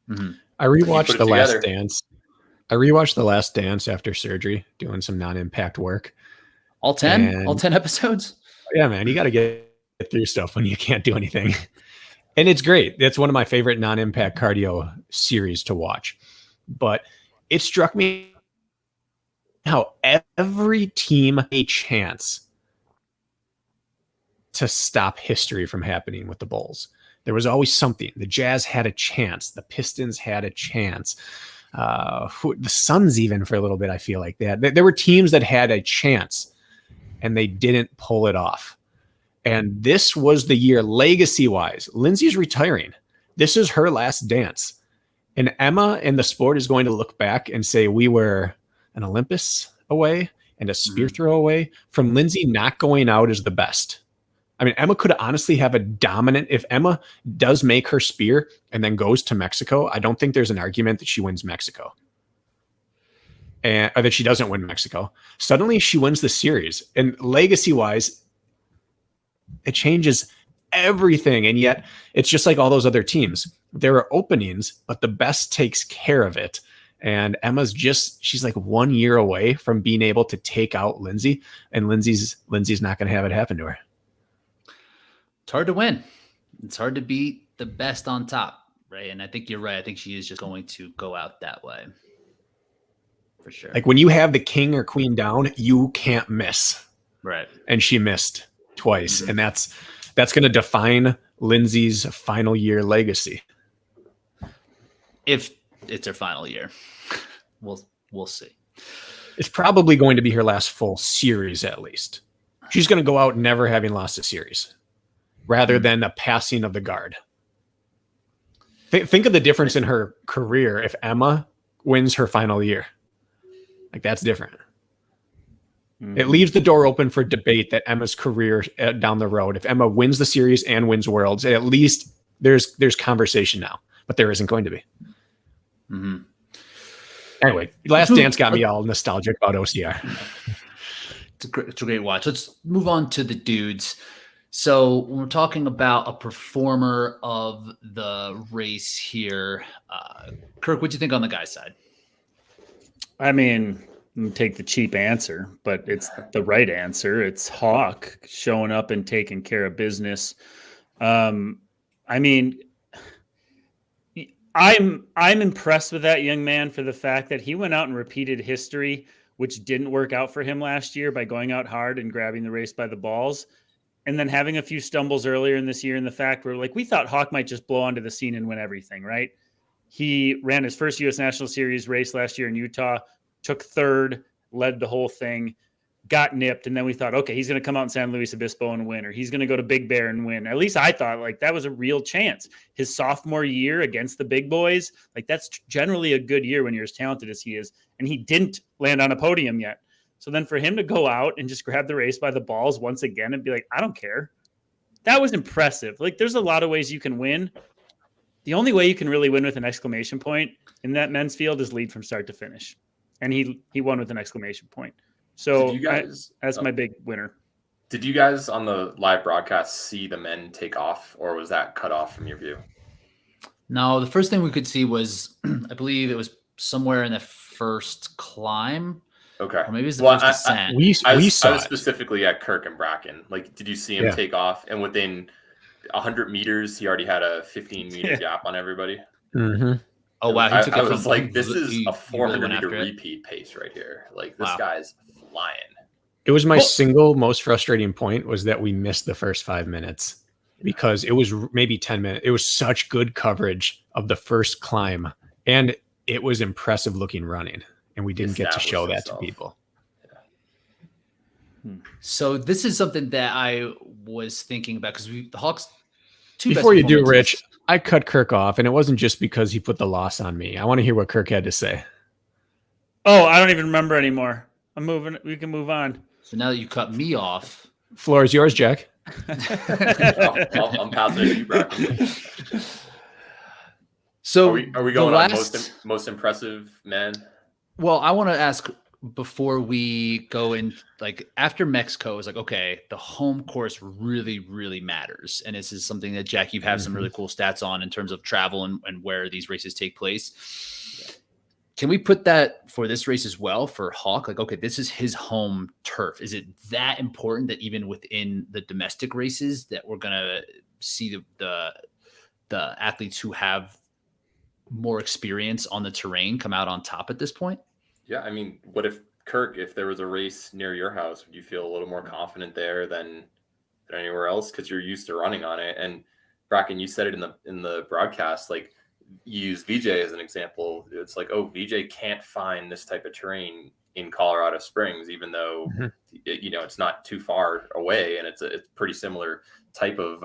Mm-hmm. I rewatched The Last Dance. I rewatched The Last Dance after surgery, doing some non-impact work. All 10 episodes. Yeah, man, you got to get through stuff when you can't do anything, and it's great. That's one of my favorite non-impact cardio series to watch. But it struck me how every team had a chance to stop history from happening with the Bulls. There was always something. The Jazz had a chance. The Pistons had a chance. the Suns even for a little bit. I feel like there were teams that had a chance and they didn't pull it off. And this was the year, legacy-wise. Lindsay's retiring. This is her last dance. And Emma and the sport is going to look back and say, we were an Olympus away and a spear throw away from Lindsay not going out as the best. I mean, Emma could honestly have a dominant, if Emma does make her spear and then goes to Mexico, I don't think there's an argument that she wins Mexico. Or that she doesn't win Mexico. Suddenly she wins the series. And legacy-wise, it changes everything. And yet it's just like all those other teams. There are openings, but the best takes care of it. And Emma's she's like 1 year away from being able to take out Lindsay. And Lindsay's not going to have it happen to her. It's hard to win. It's hard to beat the best on top, right? And I think you're right. I think she is just going to go out that way. For sure. Like when you have the king or queen down, you can't miss. Right. And she missed twice. And that's going to define Lindsay's final year legacy. If it's her final year, we'll see. It's probably going to be her last full series, at least. She's going to go out never having lost a series rather than a passing of the guard. Think of the difference in her career if Emma wins her final year. Like, that's different. It leaves the door open for debate that Emma's career down the road, if Emma wins the series and wins Worlds, at least there's conversation now, but there isn't going to be. Mm-hmm. Anyway, Last Dance got me all nostalgic about OCR. It's a great watch. Let's move on to the dudes. So when we're talking about a performer of the race here, Kirk, what'd you think on the guy's side? I mean, I'm gonna take the cheap answer, but it's the right answer. It's Hawk showing up and taking care of business. I mean, I'm impressed with that young man for the fact that he went out and repeated history, which didn't work out for him last year by going out hard and grabbing the race by the balls, and then having a few stumbles earlier in this year. In the fact where we thought Hawk might just blow onto the scene and win everything, right? He ran his first U.S. National Series race last year in Utah, took third, led the whole thing, got nipped, and then we thought, okay, he's going to come out in San Luis Obispo and win, or he's going to go to Big Bear and win. At least I thought like that was a real chance. His sophomore year against the big boys, like that's generally a good year when you're as talented as he is, and he didn't land on a podium yet. So then for him to go out and just grab the race by the balls once again and be like, I don't care. That was impressive. Like there's a lot of ways you can win. The only way you can really win with an exclamation point in that men's field is lead from start to finish. And he won with an exclamation point. So that's my big winner. Did you guys on the live broadcast see the men take off, or was that cut off from your view? No, the first thing we could see was, I believe it was somewhere in the first climb. Okay. Or maybe it was the first descent. I was specifically at Kirk and Bracken. Like, did you see him take off? And within 100 meters, he already had a 15-meter gap on everybody. Mm-hmm. Oh, wow. He took I it was like, this is a 400-meter really repeat pace right here. Like, this guy's flying. It was my single most frustrating point was that we missed the first 5 minutes because it was maybe 10 minutes. It was such good coverage of the first climb, and it was impressive looking running, and we didn't get to show that to people. So this is something that I was thinking about because the Hawks. Before you do, Rich, I cut Kirk off, and it wasn't just because he put the loss on me. I want to hear what Kirk had to say. Oh, I don't even remember anymore. I'm moving. We can move on. So now that you cut me off, floor is yours, Jack. I'm passing it to you, Bracken. So are we going on most impressive man? Well, I want to ask before we go in, like after Mexico, is like, okay, the home course really, really matters. And this is something that Jack, you've had some really cool stats on in terms of travel and where these races take place. Can we put that for this race as well for Hawk? Like, okay, this is his home turf. Is it that important that even within the domestic races that we're going to see the athletes who have more experience on the terrain come out on top at this point? Yeah, I mean, what if Kirk, if there was a race near your house, would you feel a little more confident there than anywhere else because you're used to running on it? And Bracken, you said it in the broadcast, like use VJ as an example. It's like, oh, VJ can't find this type of terrain in Colorado Springs, even though it's not too far away, and it's a pretty similar type of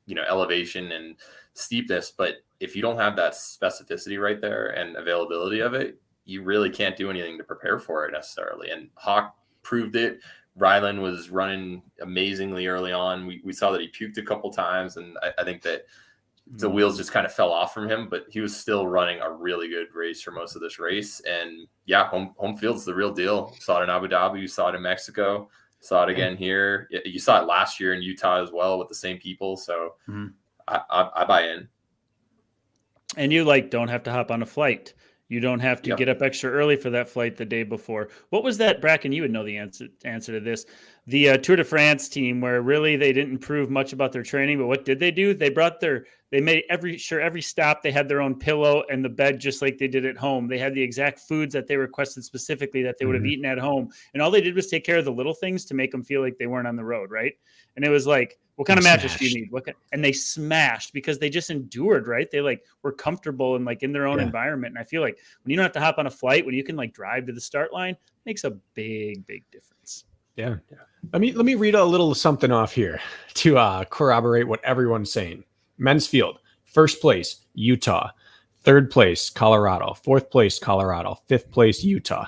elevation and steepness. But if you don't have that specificity right there and availability of it, you really can't do anything to prepare for it necessarily. And Hawk proved it. Rylan was running amazingly early on. We saw that he puked a couple times, and I think that the wheels just kind of fell off from him, but he was still running a really good race for most of this race. And yeah, home field's the real deal. Saw it in Abu Dhabi, you saw it in Mexico, saw it again here. You saw it last year in Utah as well with the same people. So I buy in. And you don't have to hop on a flight. You don't have to get up extra early for that flight the day before. What was that, Bracken? You would know the answer to this. The Tour de France team, where really they didn't improve much about their training, but what did they do? They made every stop they had their own pillow and the bed, just like they did at home. They had the exact foods that they requested specifically that they would have eaten at home, and all they did was take care of the little things to make them feel like they weren't on the road, right? And it was like, what kind of mattress do you need? And they smashed because they just endured, right? They were comfortable and in their own environment. And I feel like when you don't have to hop on a flight, when you can drive to the start line, makes a big, big difference. Yeah. Let me read a little something off here to corroborate what everyone's saying. Men's field, first place, Utah. Third place, Colorado. Fourth place, Colorado. Fifth place, Utah.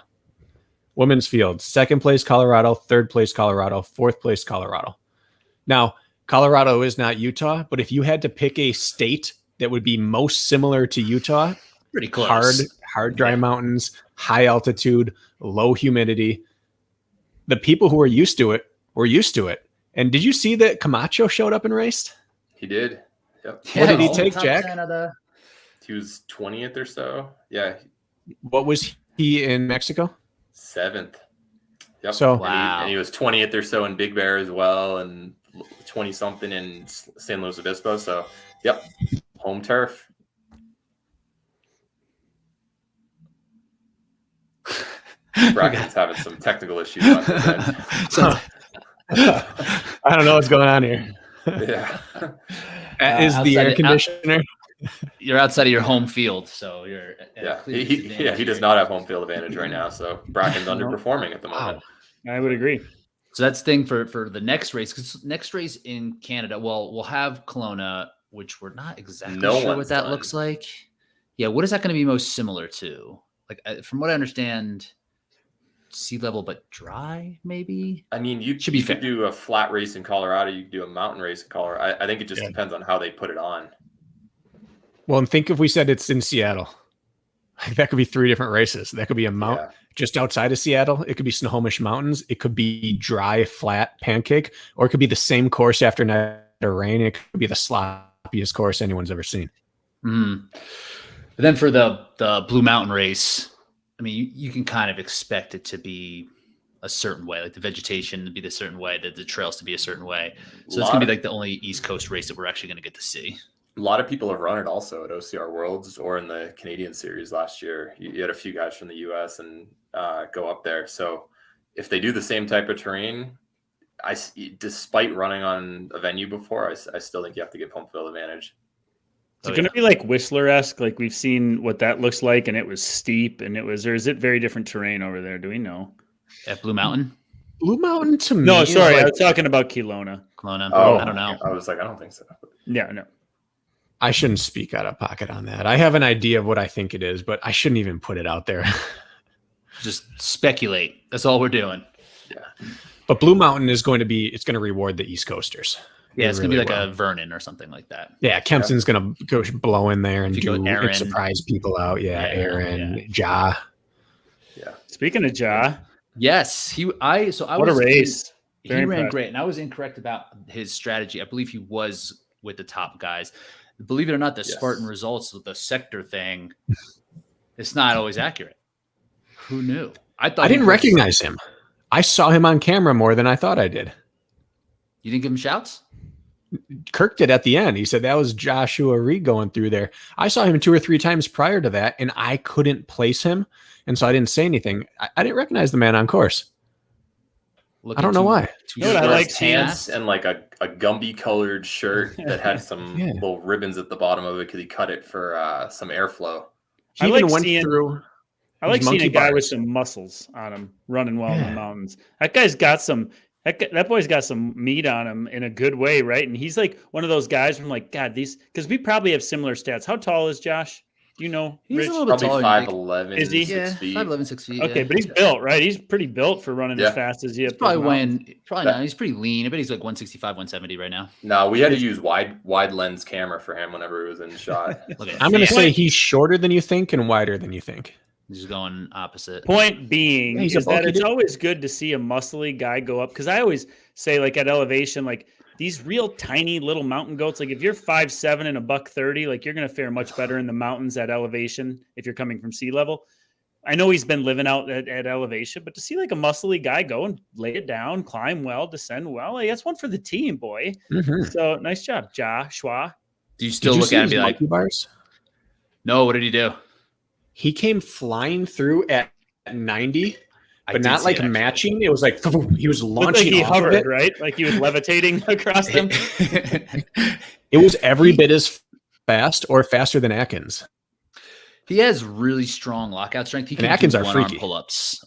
Women's field, second place, Colorado. Third place, Colorado. Fourth place, Colorado. Now, Colorado is not Utah, but if you had to pick a state that would be most similar to Utah, pretty close. Hard dry mountains, high altitude, low humidity. The people who were used to it were used to it. And did you see that Camacho showed up and raced? He did. Yep. What did he take, Jack? He was 20th or so. Yeah. What was he in Mexico? 7th. Yep. So and he was 20th or so in Big Bear as well, and 20 something in San Luis Obispo. So, yep, home turf. Bracken's having some technical issues on his end. I don't know what's going on here. Yeah. Is the air conditioner? You're outside of your home field, so you're he does not have home field advantage right now. So Bracken's underperforming at the moment. I would agree. So that's the thing for the next race, because next race in Canada, well, we'll have Kelowna, which we're not exactly sure what that looks like. Yeah, what is that going to be most similar to? From what I understand, sea level but dry, maybe. I mean, you could do a flat race in Colorado. You could do a mountain race in Colorado. I think it just depends on how they put it on. Well, and think if we said it's in Seattle, that could be 3 different races. That could be a mountain just outside of Seattle. It could be Snohomish Mountains. It could be dry, flat pancake, or it could be the same course after night or rain. It could be the sloppiest course anyone's ever seen. But then for the Blue Mountain race, I mean, you can kind of expect it to be a certain way, like the vegetation to be the certain way, the trails to be a certain way. So it's going to be the only East Coast race that we're actually going to get to see. A lot of people have run it also at OCR Worlds or in the Canadian Series last year. You had a few guys from the U.S. and go up there. So if they do the same type of terrain, despite running on a venue before, I still think you have to give home field advantage. Is it going to be like Whistler-esque? Like we've seen what that looks like, and it was steep, and or is it very different terrain over there? Do we know? At Blue Mountain? Blue Mountain to me. No, sorry. I was talking about Kelowna. Oh, I don't know. I was like, I don't think so. Yeah, no. I shouldn't speak out of pocket on that. I have an idea of what I think it is, but I shouldn't even put it out there. Just speculate. That's all we're doing. Yeah. But Blue Mountain is going to reward the East Coasters. Yeah, it's going to be like a Vernon or something like that. Yeah, Kempson's going to go blow in there and surprise people out. Yeah, Aaron, Ja. Yeah. Speaking of Ja. Yes. What a race. He ran great, and I was incorrect about his strategy. I believe he was with the top guys. Believe it or not, the Spartan results with the sector thing, it's not always accurate. Who knew? I didn't recognize him. I saw him on camera more than I thought I did. You didn't give him shouts? Kirk did at the end. He said that was Joshua Reed going through there. I saw him 2 or 3 times prior to that, and I couldn't place him, and so I didn't say anything. I didn't recognize the man on course. I don't know why. You know what I like seeing? Pants and like a Gumby colored shirt that had some Yeah. little ribbons at the bottom of it because he cut it for some airflow. He I even like went seeing- through. I like these seeing a monkey guy with bars. some muscles on him running well in the Yeah. mountains. That guy's got some. That boy's got some meat on him in a good way, right? And he's like one of those guys from like, God, these, because we probably have similar stats. How tall is Josh? Do you know? He's Rich? a little bit Probably taller. than 5'11", Is he? 6 feet. 5'11", 6 feet. Okay, yeah. but he's built, right? He's pretty built for running Yeah. as fast as he. He's probably not. He's pretty lean. I bet he's like 165, 170 right now. No, we had to use wide lens camera for him whenever he was in the shot. Look at I'm going to him. say he's shorter than you think and wider than you think. He's just going opposite. Point being Yeah, he's a is that bulky it's dude. always good to see a muscly guy go up, because I always say, like, at elevation, like these real tiny little mountain goats, like if you're 5'7" and $130, like you're going to fare much better in the mountains at elevation if you're coming from sea level. I know he's been living out at elevation, but to see like a muscly guy go and lay it down, climb well, descend well, like, that's one for the team, boy. Mhm. So nice job, Joshua. Do you still Did you look see at him and his be like, monkey bars? no, what did he do? He came flying through at 90, I but did not see like it, actually. matching. It was like he was Looked like launching he off hovered, of it. right? Like he was levitating across them. It was every bit as fast or faster than Atkins. He has really strong lockout strength. He And can Atkins do are one-arm freaky. pull-ups.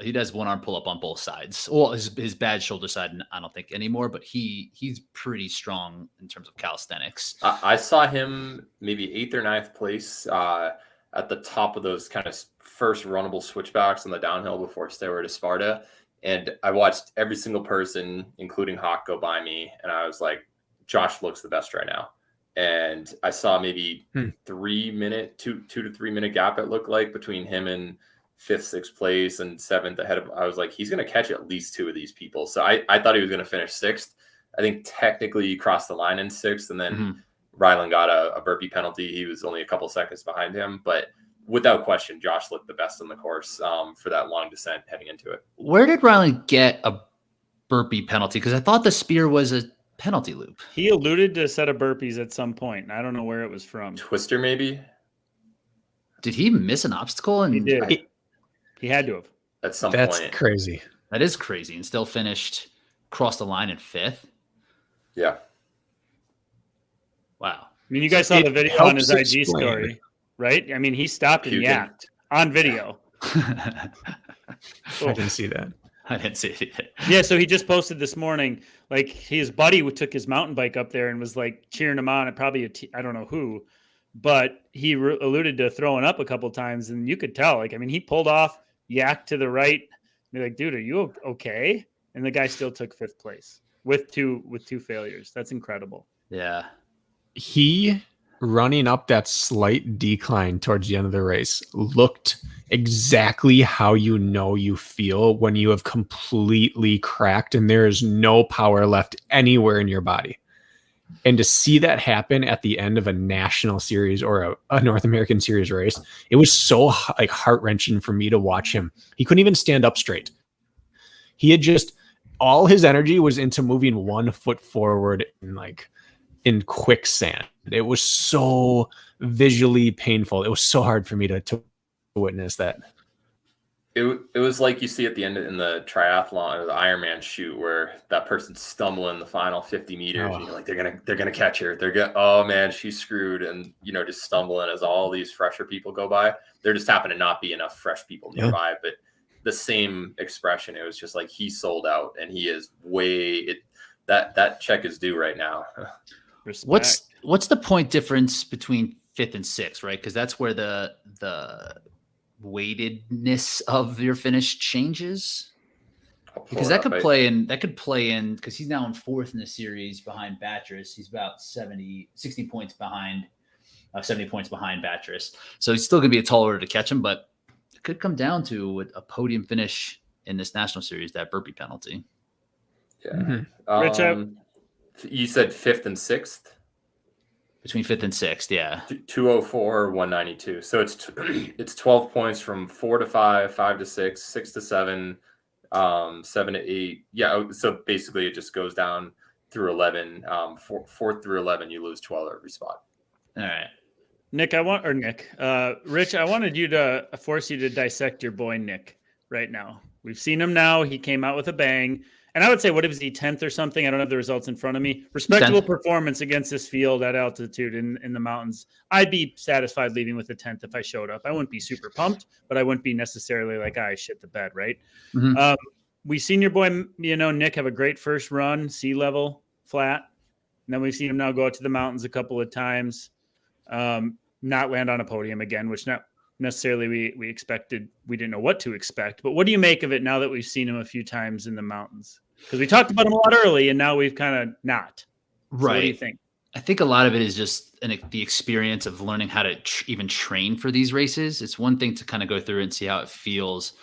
He does one-arm pull-up on both sides. Well, his bad shoulder side, I don't think anymore, but he's pretty strong in terms of calisthenics. I saw him maybe 8th or 9th place at the top of those kind of first runnable switchbacks on the downhill before Stairway to Sparta. And I watched every single person, including Hawk, go by me. And I was like, Josh looks the best right now. And I saw maybe 3 minute, 2 to 3 minute gap, it looked like, between him and 5th, 6th place and 7th ahead of. I was like, he's going to catch at least 2 of these people. So I thought he was going to finish 6th. I think technically he crossed the line in 6th, and then Rylan got a burpee penalty. He was only a couple seconds behind him, but without question, Josh looked the best on the course for that long descent heading into it. Where did Rylan get a burpee penalty? Because I thought the spear was a penalty loop. He alluded to a set of burpees at some point, and I don't know where it was from. Twister, maybe? Did he miss an obstacle? And He did. He had to have. At some That's point. crazy. That is crazy. And still finished, crossed the line in 5th. Yeah. Wow. I mean, you guys saw It the video on his helps IG explain. story, right? I mean, he stopped and Puking. yacked on video. I didn't see that. I didn't see it either. Yeah, so he just posted this morning, like his buddy took his mountain bike up there and was like cheering him on at probably I don't know who, but he alluded to throwing up a couple times, and you could tell, like, I mean, he pulled off, yacked to the right. They're like, dude, are you okay? And the guy still took 5th place with two failures. That's incredible. Yeah. He running up that slight decline towards the end of the race looked exactly how you feel when you have completely cracked and there is no power left anywhere in your body. And to see that happen at the end of a national series or a North American series race, it was so like heart-wrenching for me to watch him. He couldn't even stand up straight. He had just all his energy was into moving 1 foot forward and like in quicksand. It was so visually painful. It was so hard for me to witness that. It was like you see at the end in the triathlon or the Ironman shoot where that person's stumbling the final 50 meters. Oh. And you're like, they're gonna catch her. Oh man, she's screwed, and just stumbling as all these fresher people go by. There just happen to not be enough fresh people nearby, but the same expression. It was just like he sold out, and he is that check is due right now. Respect. What's the point difference between 5th and 6th, right? Because that's where the weightedness of your finish changes. Because that could play in because he's now in 4th in the series behind Batrus. He's about 60 points behind, 70 points behind Batrus. So he's still going to be a tall order to catch him, but it could come down to a podium finish in this national series, that burpee penalty. Yeah. Rich, You said 5th and 6th? Between 5th and 6th, yeah. 204, 192. So it's 12 points from 4 to 5, 5 to 6, 6 to 7, 7 to 8. Yeah, so basically it just goes down through 11. 4th through 11, you lose 12 every spot. All right. Rich, I wanted you to force you to dissect your boy Nick right now. We've seen him now. He came out with a bang. And I would say, what was he, 10th or something? I don't have the results in front of me. Respectable 10th. performance against this field at altitude in the mountains. I'd be satisfied leaving with a 10th if I showed up. I wouldn't be super pumped, but I wouldn't be necessarily like, I shit the bed, right? Mhm. We seen your boy, Nick, have a great first run, sea level, flat. And then we've seen him now go out to the mountains a couple of times, not land on a podium again, which not necessarily we expected. We didn't know what to expect. But what do you make of it now that we've seen him a few times in the mountains? Because we talked about him a lot early, and now we've kind of not. Right. So what do you think? I think a lot of it is just the experience of learning how to even train for these races. It's one thing to kind of go through it and see how it feels,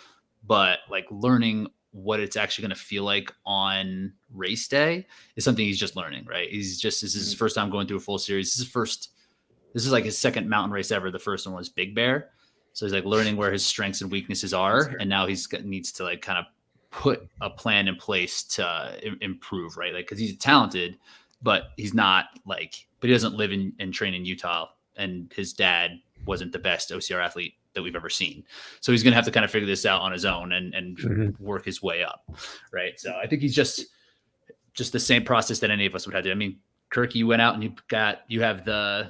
but like learning what it's actually going to feel like on race day is something he's just learning, right? This is his first time going through a full series. This is like his second mountain race ever. The first one was Big Bear. So he's like learning where his strengths and weaknesses are. And now needs to like kind of put a plan in place to improve, right? Like, cause he's talented, but he's not like, but he doesn't live and train in Utah, and his dad wasn't the best OCR athlete that we've ever seen. So he's going to have to kind of figure this out on his own and work his way up. Right. So I think he's just the same process that any of us would have to. I mean, Kirk, you went out and you have the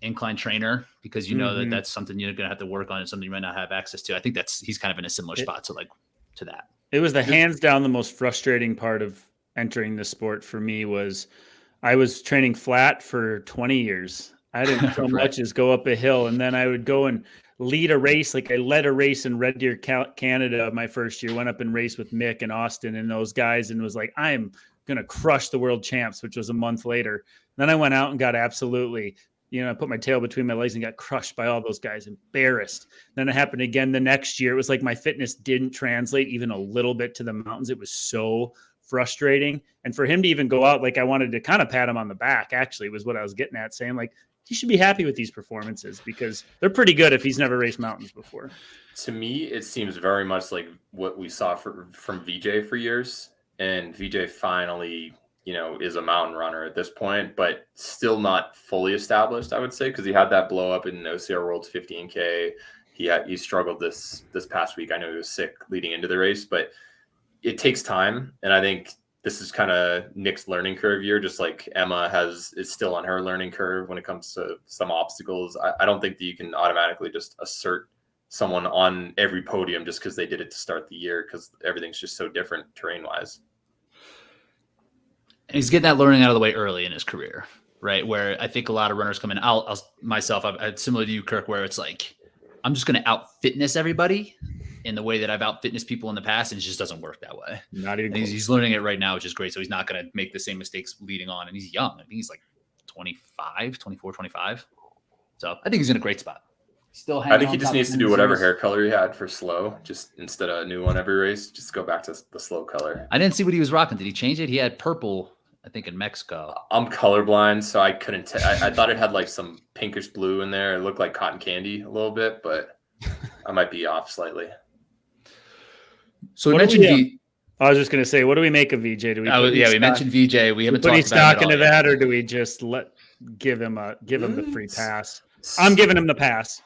incline trainer because you know that that's something you're going to have to work on and something you might not have access to. I think he's kind of in a similar spot to that. It was hands down the most frustrating part of entering the sport for me was I was training flat for 20 years. I didn't so much as go up a hill, and then I would go and lead a race. Like I led a race in Red Deer, Canada my first year, went up and raced with Mick and Austin and those guys and was like, I'm going to crush the world champs, which was a month later. Then I went out and got absolutely, I put my tail between my legs and got crushed by all those guys, embarrassed. Then it happened again the next year. It was like my fitness didn't translate even a little bit to the mountains. It was so frustrating. And for him to even go out, like I wanted to kind of pat him on the back, actually, was what I was getting at, saying like, he should be happy with these performances because they're pretty good if he's never raced mountains before. To me, it seems very much like what we saw from VJ for years. And VJ finally, is a mountain runner at this point, but still not fully established, I would say, because he had that blow up in OCR World's 15K. He struggled this past week. I know he was sick leading into the race, but it takes time. And I think this is kind of Nick's learning curve year, just like Emma is still on her learning curve when it comes to some obstacles. I don't think that you can automatically just assert someone on every podium just because they did it to start the year, because everything's just so different terrain-wise. And he's getting that learning out of the way early in his career, right? Where I think a lot of runners come in. I'm similar to you, Kirk, where it's like, I'm just going to out-fitness everybody in the way that I've out-fitnessed people in the past, and it just doesn't work that way. Not even he's learning it right now, which is great. So he's not going to make the same mistakes leading on, and he's young. I think he's like 24, 25. So I think he's in a great spot. I think he just needs to do whatever hair color he had for slow, just instead of a new one every race, just go back to the slow color. I didn't see what he was rocking. Did he change it? He had purple, I think, in Mexico. I'm colorblind, so I couldn't I thought it had like some pinkish blue in there. It looked like cotton candy a little bit, but I might be off slightly. So we mentioned I was just going to say, what do we make of VJ? Do we we mentioned VJ. We haven't put any talked about stock into that, or do we just give him the free pass? I'm giving him the pass.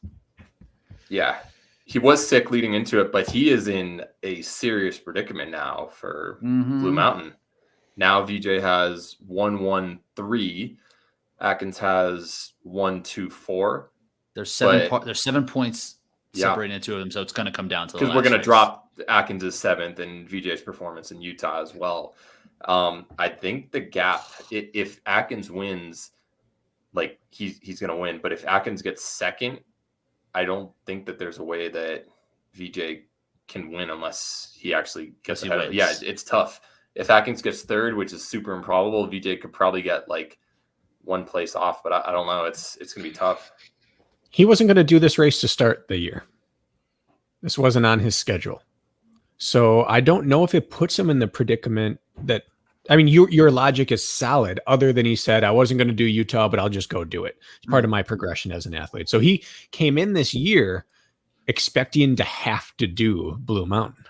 Yeah, he was sick leading into it, but he is in a serious predicament now for Blue Mountain. Now VJ has 1-1-3. Atkins has 1-2-4. There's 7 points separating the two of them, so it's going to come down to because we're going to drop Atkins' 7th and VJ's performance in Utah as well. I think the gap, if Atkins wins, like he's going to win, but if Atkins gets second, I don't think that there's a way that VJ can win unless he actually gets ahead. Yeah, it's tough. If Atkins gets third, which is super improbable, VJ could probably get like one place off, but I don't know. It's going to be tough. He wasn't going to do this race to start the year. This wasn't on his schedule. So I don't know if it puts him in the predicament that, I mean, your logic is solid, other than he said, I wasn't going to do Utah, but I'll just go do it. It's part of my progression as an athlete. So he came in this year expecting to have to do Blue Mountain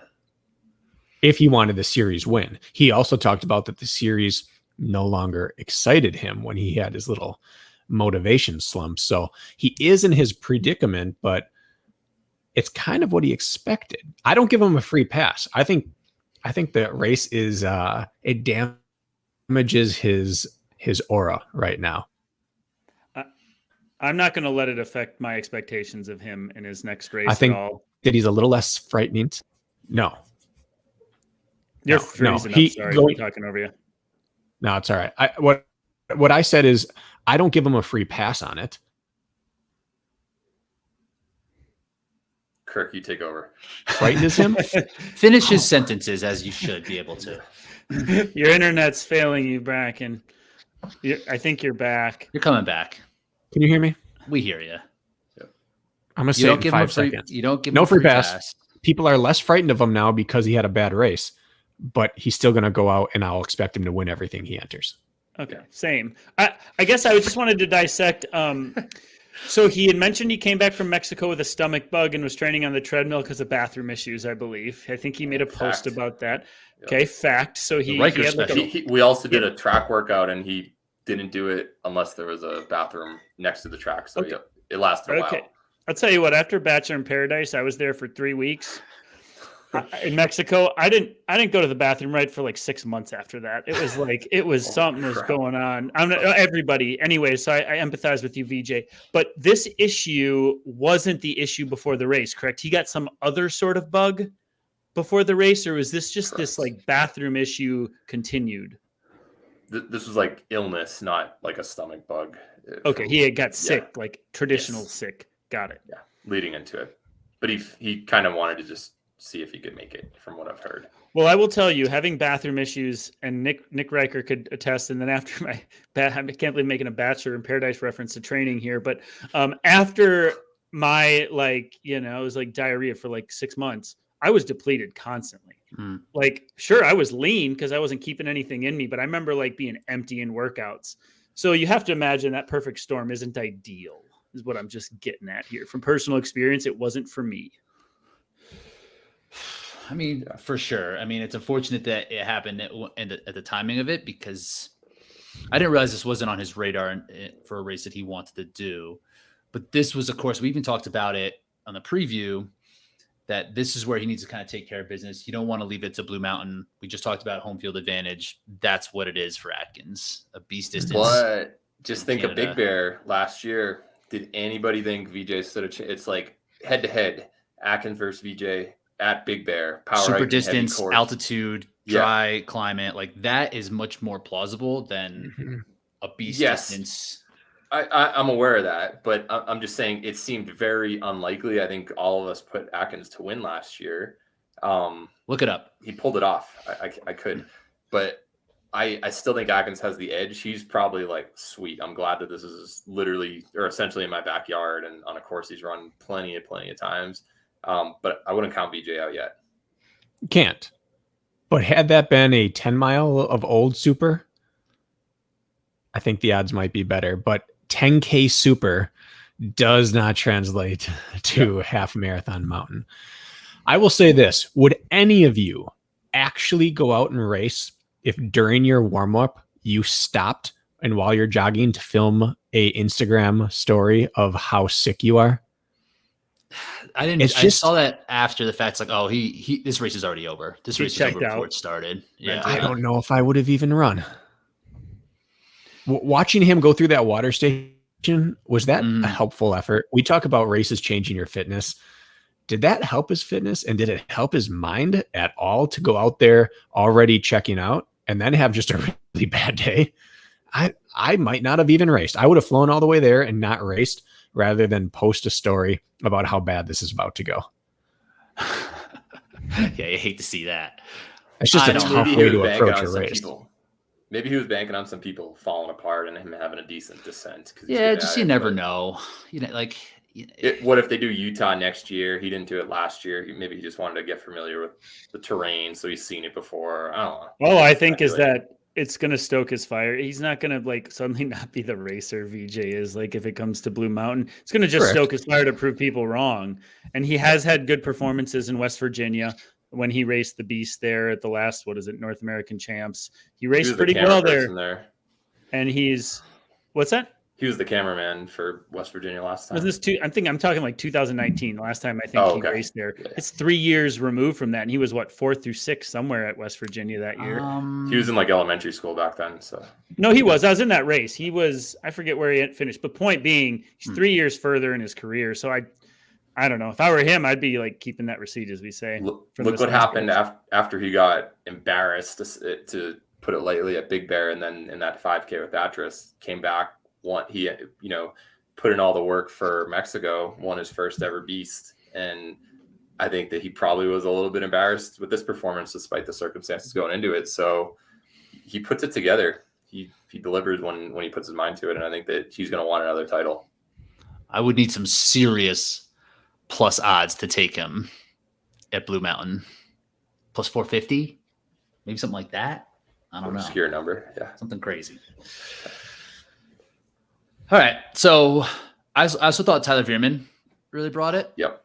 if he wanted the series win. He also talked about that the series no longer excited him when he had his little motivation slump. So he is in his predicament, but it's kind of what he expected. I don't give him a free pass. I think I think the race is it damages his aura right now. I'm not going to let it affect my expectations of him in his next race I think at all. that he's a little less frightening. No. You're No, freezing he up. Sorry, going- I'm talking over you. No, it's all right. What I said is I don't give him a free pass on it. Kirk, you take over. Frightens him. Finish his sentences as you should be able to. Your internet's failing you, Bracken. I think you're back. You're coming back. Can you hear me? We hear you. I'm gonna You say it don't in give him a 5 free. seconds. You don't give No him a free free pass. pass. People are less frightened of him now because he had a bad race, but he's still going to go out, and I'll expect him to win everything he enters. Okay, same. I guess I just wanted to dissect. So he had mentioned he came back from Mexico with a stomach bug and was training on the treadmill because of bathroom issues, I believe. I think he made a post Fact. about that. Yep. Okay, fact. So he Riker had like special. We also did a track workout, and he didn't do it unless there was a bathroom next to the track. So Okay. it lasted a while. Okay. I'll tell you what, after Bachelor in Paradise, I was there for 3 weeks. In Mexico, I didn't go to the bathroom right for like 6 months after that. It was like something was crap. going on. I'm not everybody anyway, so I empathize with you, VJ. But this issue wasn't the issue before the race, correct? He got some other sort of bug before the race, or was this just this Correct. like bathroom issue continued? This was like illness, not like a stomach bug. Okay, he had got sick, like traditional Yes. sick. Got it. Yeah, leading into it, but he kind of wanted to just see if he could make it, from what I've heard. Well, I will tell you, having bathroom issues, and Nick Riker could attest. And then after I can't believe making a Bachelor in Paradise reference to training here, but after my it was like diarrhea for like 6 months, I was depleted constantly. Like, sure, I was lean because I wasn't keeping anything in me, but I remember like being empty in workouts. So you have to imagine that perfect storm isn't ideal, is what I'm just getting at here. From personal experience, it wasn't for me. I mean, for sure. I mean, it's unfortunate that it happened at the timing of it, because I didn't realize this wasn't on his radar for a race that he wanted to do. But this was, of course, we even talked about it on the preview, that this is where he needs to kind of take care of business. You don't want to leave it to Blue Mountain. We just talked about home field advantage. That's what it is for Atkins, a beast distance. But just think Canada. of Big Bear last year. Did anybody think VJ stood a chance? It's like head to head, Atkins versus VJ at Big Bear. Power Super hiking, heavy distance, course. altitude, dry climate. Like, that is much more plausible than a beast distance. I'm aware of that, but I'm just saying it seemed very unlikely. I think all of us put Atkins to win last year. Look it up. He pulled it off. I could, but I still think Atkins has the edge. He's probably like, sweet, I'm glad that this is literally or essentially in my backyard and on a course he's run plenty of times. But I wouldn't count VJ out yet. Can't. But had that been a 10-mile of old super, I think the odds might be better. But 10K super does not translate to half marathon mountain. I will say this. Would any of you actually go out and race if during your warm-up you stopped and while you're jogging to film a Instagram story of how sick you are? I didn't. It's I just- saw that after the fact. It's like, oh, he this race is already over. This He race is checked over before out. it started. Yeah, I don't know if I would have even run. Watching him go through that water station, was that a helpful effort? We talk about races changing your fitness. Did that help his fitness, and did it help his mind at all to go out there already checking out and then have just a really bad day? I might not have even raced. I would have flown all the way there and not raced rather than post a story about how bad this is about to go. Yeah, you hate to see that. It's just I a don't tough Maybe he way was to banking approach on a some race. people. Maybe he was banking on some people falling apart and him having a decent descent. 'Cause he's Yeah, good just at you it, never but know. You know, like what if they do Utah next year? He didn't do it last year. Maybe he just wanted to get familiar with the terrain, so he's seen it before. I don't know. All I think is Speculate. that it's going to stoke his fire. He's not going to like suddenly not be the racer VJ is. Like, if it comes to Blue Mountain, it's going to just Correct. stoke his fire to prove people wrong. And he has had good performances in West Virginia when he raced the beast there at the last, North American champs. He He raced was the pretty camera well person there. there. And what's that? He was the cameraman for West Virginia last time. Was this I'm talking like 2019. Last time I think he raced there. Yeah. It's 3 years removed from that, and he was what, 4th through 6th somewhere at West Virginia that year. He was in like elementary school back then. So no, he was. I was in that race. He was. I forget where he finished. But point being, he's 3 years further in his career. So I don't know. If I were him, I'd be like keeping that receipt, as we say. Look what happened after he got embarrassed, to put it lightly, at Big Bear, and then in that 5K with Atras, came back. He put in all the work for Mexico, won his first ever beast, and I think that he probably was a little bit embarrassed with this performance despite the circumstances going into it. So he puts it together. He delivers when he puts his mind to it, and I think that he's going to want another title. I would need some serious plus odds to take him at Blue Mountain. Plus 450, maybe something like that. I don't know. Obscure number, yeah, something crazy. All right, so I also thought Tyler Veerman really brought it. Yep.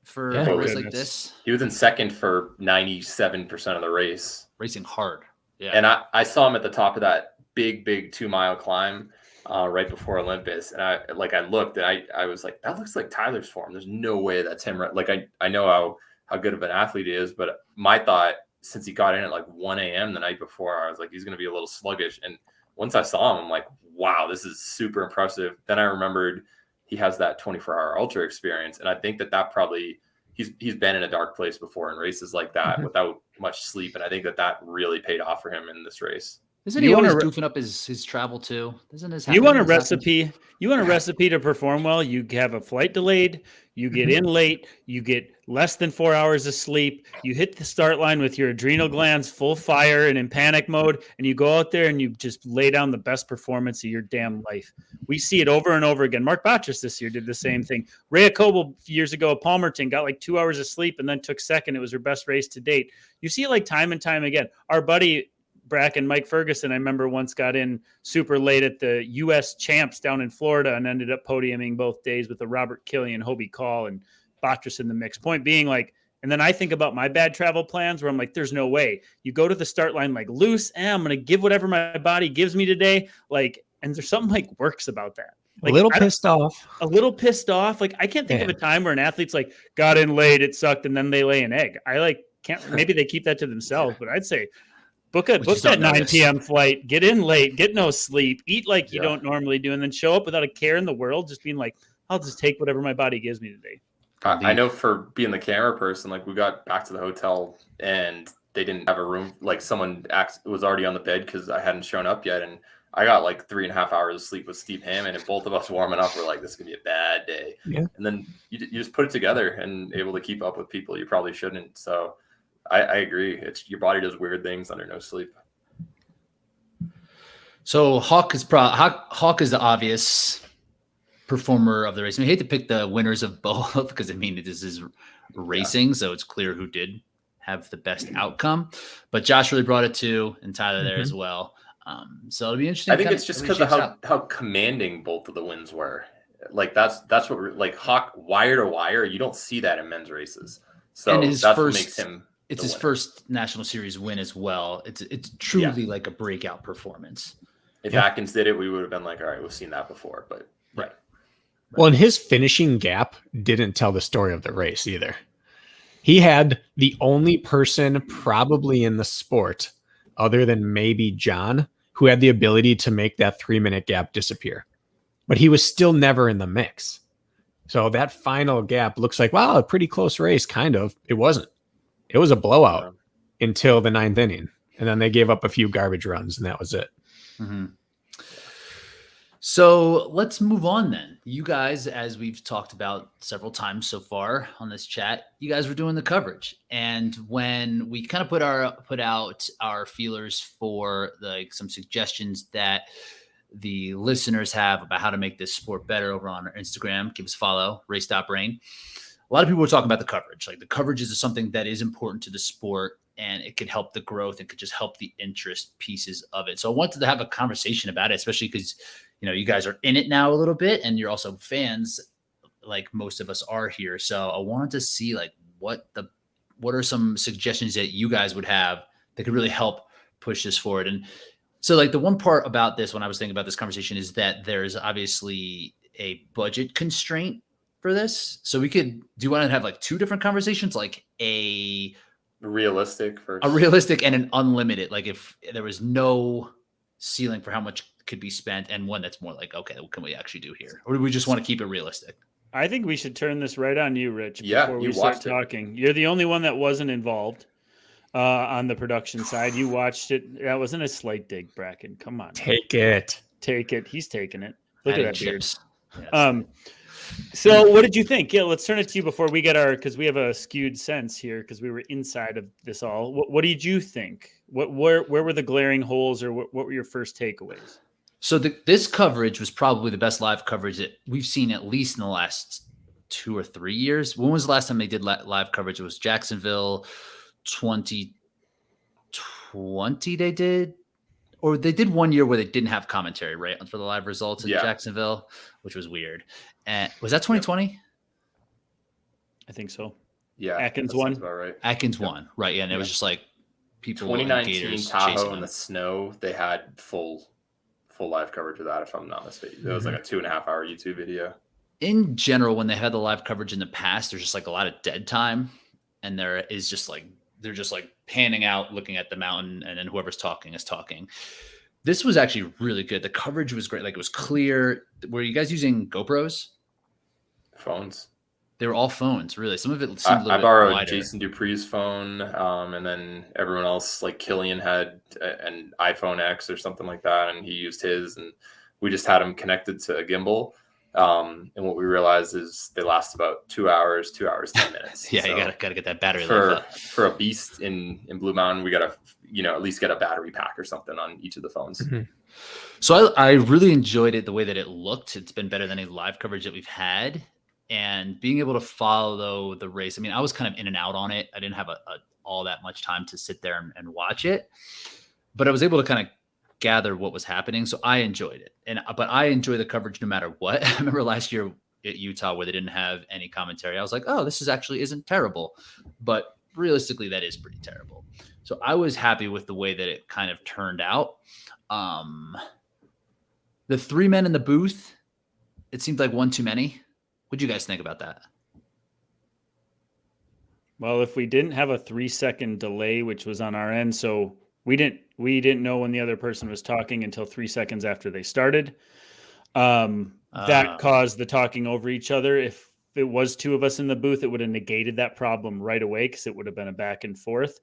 For a race like this, he was in second for 97% of the race, racing hard. Yeah, and I saw him at the top of that big 2-mile climb right before Olympus, and I looked and I was like, that looks like Tyler's form. There's no way that's him. Like I know how good of an athlete he is, but my thought, since he got in at like 1 a.m. the night before, I was like, he's going to be a little sluggish. And once I saw him, I'm like, wow, this is super impressive. Then I remembered he has that 24-hour ultra experience. And I think that probably he's been in a dark place before in races like that without much sleep. And I think that really paid off for him in this race. Isn't he always goofing up his travel too? Doesn't his you want a recipe? You want a recipe to perform well? You have a flight delayed. You get in late. You get less than 4 hours of sleep. You hit the start line with your adrenal glands full fire and in panic mode, and you go out there and you just lay down the best performance of your damn life. We see it over and over again. Mark Botras this year did the same thing. Rhea Coble years ago at Palmerton got like 2 hours of sleep and then took second. It was her best race to date. You see it like time and time again. Our buddy Bracken, Mike Ferguson, I remember once got in super late at the U.S. Champs down in Florida and ended up podiuming both days with a Robert Killian, Hobie Call, and Botras in the mix. Point being, like, and then I think about my bad travel plans where I'm like, there's no way. You go to the start line like loose, I'm going to give whatever my body gives me today. Like, and there's something like works about that. Like, a little pissed off. Like, I can't think of a time where an athlete's like, got in late, it sucked, and then they lay an egg. I like can't. Maybe they keep that to themselves, but I'd say book that 9 p.m. flight, get in late, get no sleep, eat like you don't normally do, and then show up without a care in the world, just being like, I'll just take whatever my body gives me today. I know for being the camera person, like we got back to the hotel and they didn't have a room. Like someone was already on the bed because I hadn't shown up yet. And I got like 3.5 hours of sleep with Steve Hammond, and both of us warming up. We're like, this is going to be a bad day. Yeah. And then you just put it together and able to keep up with people you probably shouldn't. So I agree. Your body does weird things under no sleep. So Hawk is the obvious performer of the race. I mean, I hate to pick the winners of both because I mean this is racing, so it's clear who did have the best outcome. But Josh really brought it too, and Tyler there as well. So it'll be interesting. I think it's just because of how commanding both of the wins were. Like that's what we're like. Hawk wire to wire. You don't see that in men's races. So that's what makes him. It's his first National Series win as well. It's truly like a breakout performance. If Atkins did it, we would have been like, all right, we've seen that before. But right. Well, and his finishing gap didn't tell the story of the race either. He had the only person probably in the sport, other than maybe John, who had the ability to make that 3-minute gap disappear. But he was still never in the mix. So that final gap looks like, wow, a pretty close race, kind of. It wasn't. It was a blowout until the 9th inning. And then they gave up a few garbage runs, and that was it. Mm-hmm. So let's move on then. You guys, as we've talked about several times so far on this chat, you guys were doing the coverage. And when we kind of put out our feelers for some suggestions that the listeners have about how to make this sport better over on our Instagram, give us a follow, Race.Brain. A lot of people were talking about the coverage. Like the coverage is something that is important to the sport, and it could help the growth. It could just help the interest pieces of it. So I wanted to have a conversation about it, especially because, you guys are in it now a little bit and you're also fans like most of us are here. So I wanted to see like what are some suggestions that you guys would have that could really help push this forward. And So like the one part about this when I was thinking about this conversation is that there's obviously a budget constraint for this. So do you want to have like two different conversations, like a realistic first, a realistic and an unlimited, like if there was no ceiling for how much could be spent, and one that's more like, okay, what can we actually do here? Or do we just want to keep it realistic? I think we should turn this right on you, Rich, Yeah, before you we start watched it. talking. You're the only one that wasn't involved on the production side. You watched it. That wasn't a slight dig, Bracken. Come on. Take it. Take it. He's taking it. Look at Adding that beard. chips. Yes. So what did you think? Yeah, let's turn it to you before we get because we have a skewed sense here because we were inside of this all. What did you think? Where were the glaring holes, or what were your first takeaways? So this coverage was probably the best live coverage that we've seen at least in the last 2 or 3 years. When was the last time they did live coverage? It was Jacksonville 2020 they did. Or they did 1 year where they didn't have commentary, right, for the live results in Jacksonville, which was weird. And was that 2020? I think so. Yeah. Atkins won. Right. Atkins won. Right. Yeah. And it was just like people 2019 Tahoe in the snow, they had full live coverage of that, if I'm not mistaken. It was like a 2.5 hour YouTube video. In general, when they had the live coverage in the past, there's just like a lot of dead time. And there is just like, they're just like panning out, looking at the mountain, and then whoever's talking is talking. This was actually really good. The coverage was great. Like it was clear. Were you guys using GoPros? Phones. They were all phones, really. Some of it seemed a little I borrowed wider. Jason Dupree's phone, and then everyone else, like Killian, had an iPhone X or something like that, and he used his, and we just had him connected to a gimbal. And what we realized is they last about 2 hours, 2 hours, 10 minutes. Yeah, so you gotta get that battery for a beast in Blue Mountain. We gotta at least get a battery pack or something on each of the phones. Mm-hmm. So I really enjoyed it, the way that it looked. It's been better than any live coverage that we've had, and being able to follow the race. I mean, I was kind of in and out on it. I didn't have all that much time to sit there and watch it, but I was able to kind of gather what was happening. So I enjoyed it. But I enjoy the coverage no matter what. I remember last year at Utah where they didn't have any commentary. I was like, oh, this isn't terrible. But realistically, that is pretty terrible. So I was happy with the way that it kind of turned out. The 3 men in the booth, it seemed like one too many. What do you guys think about that? Well, if we didn't have a 3-second delay, which was on our end, so we didn't know when the other person was talking until 3 seconds after they started. That caused the talking over each other. If it was two of us in the booth, it would have negated that problem right away because it would have been a back and forth.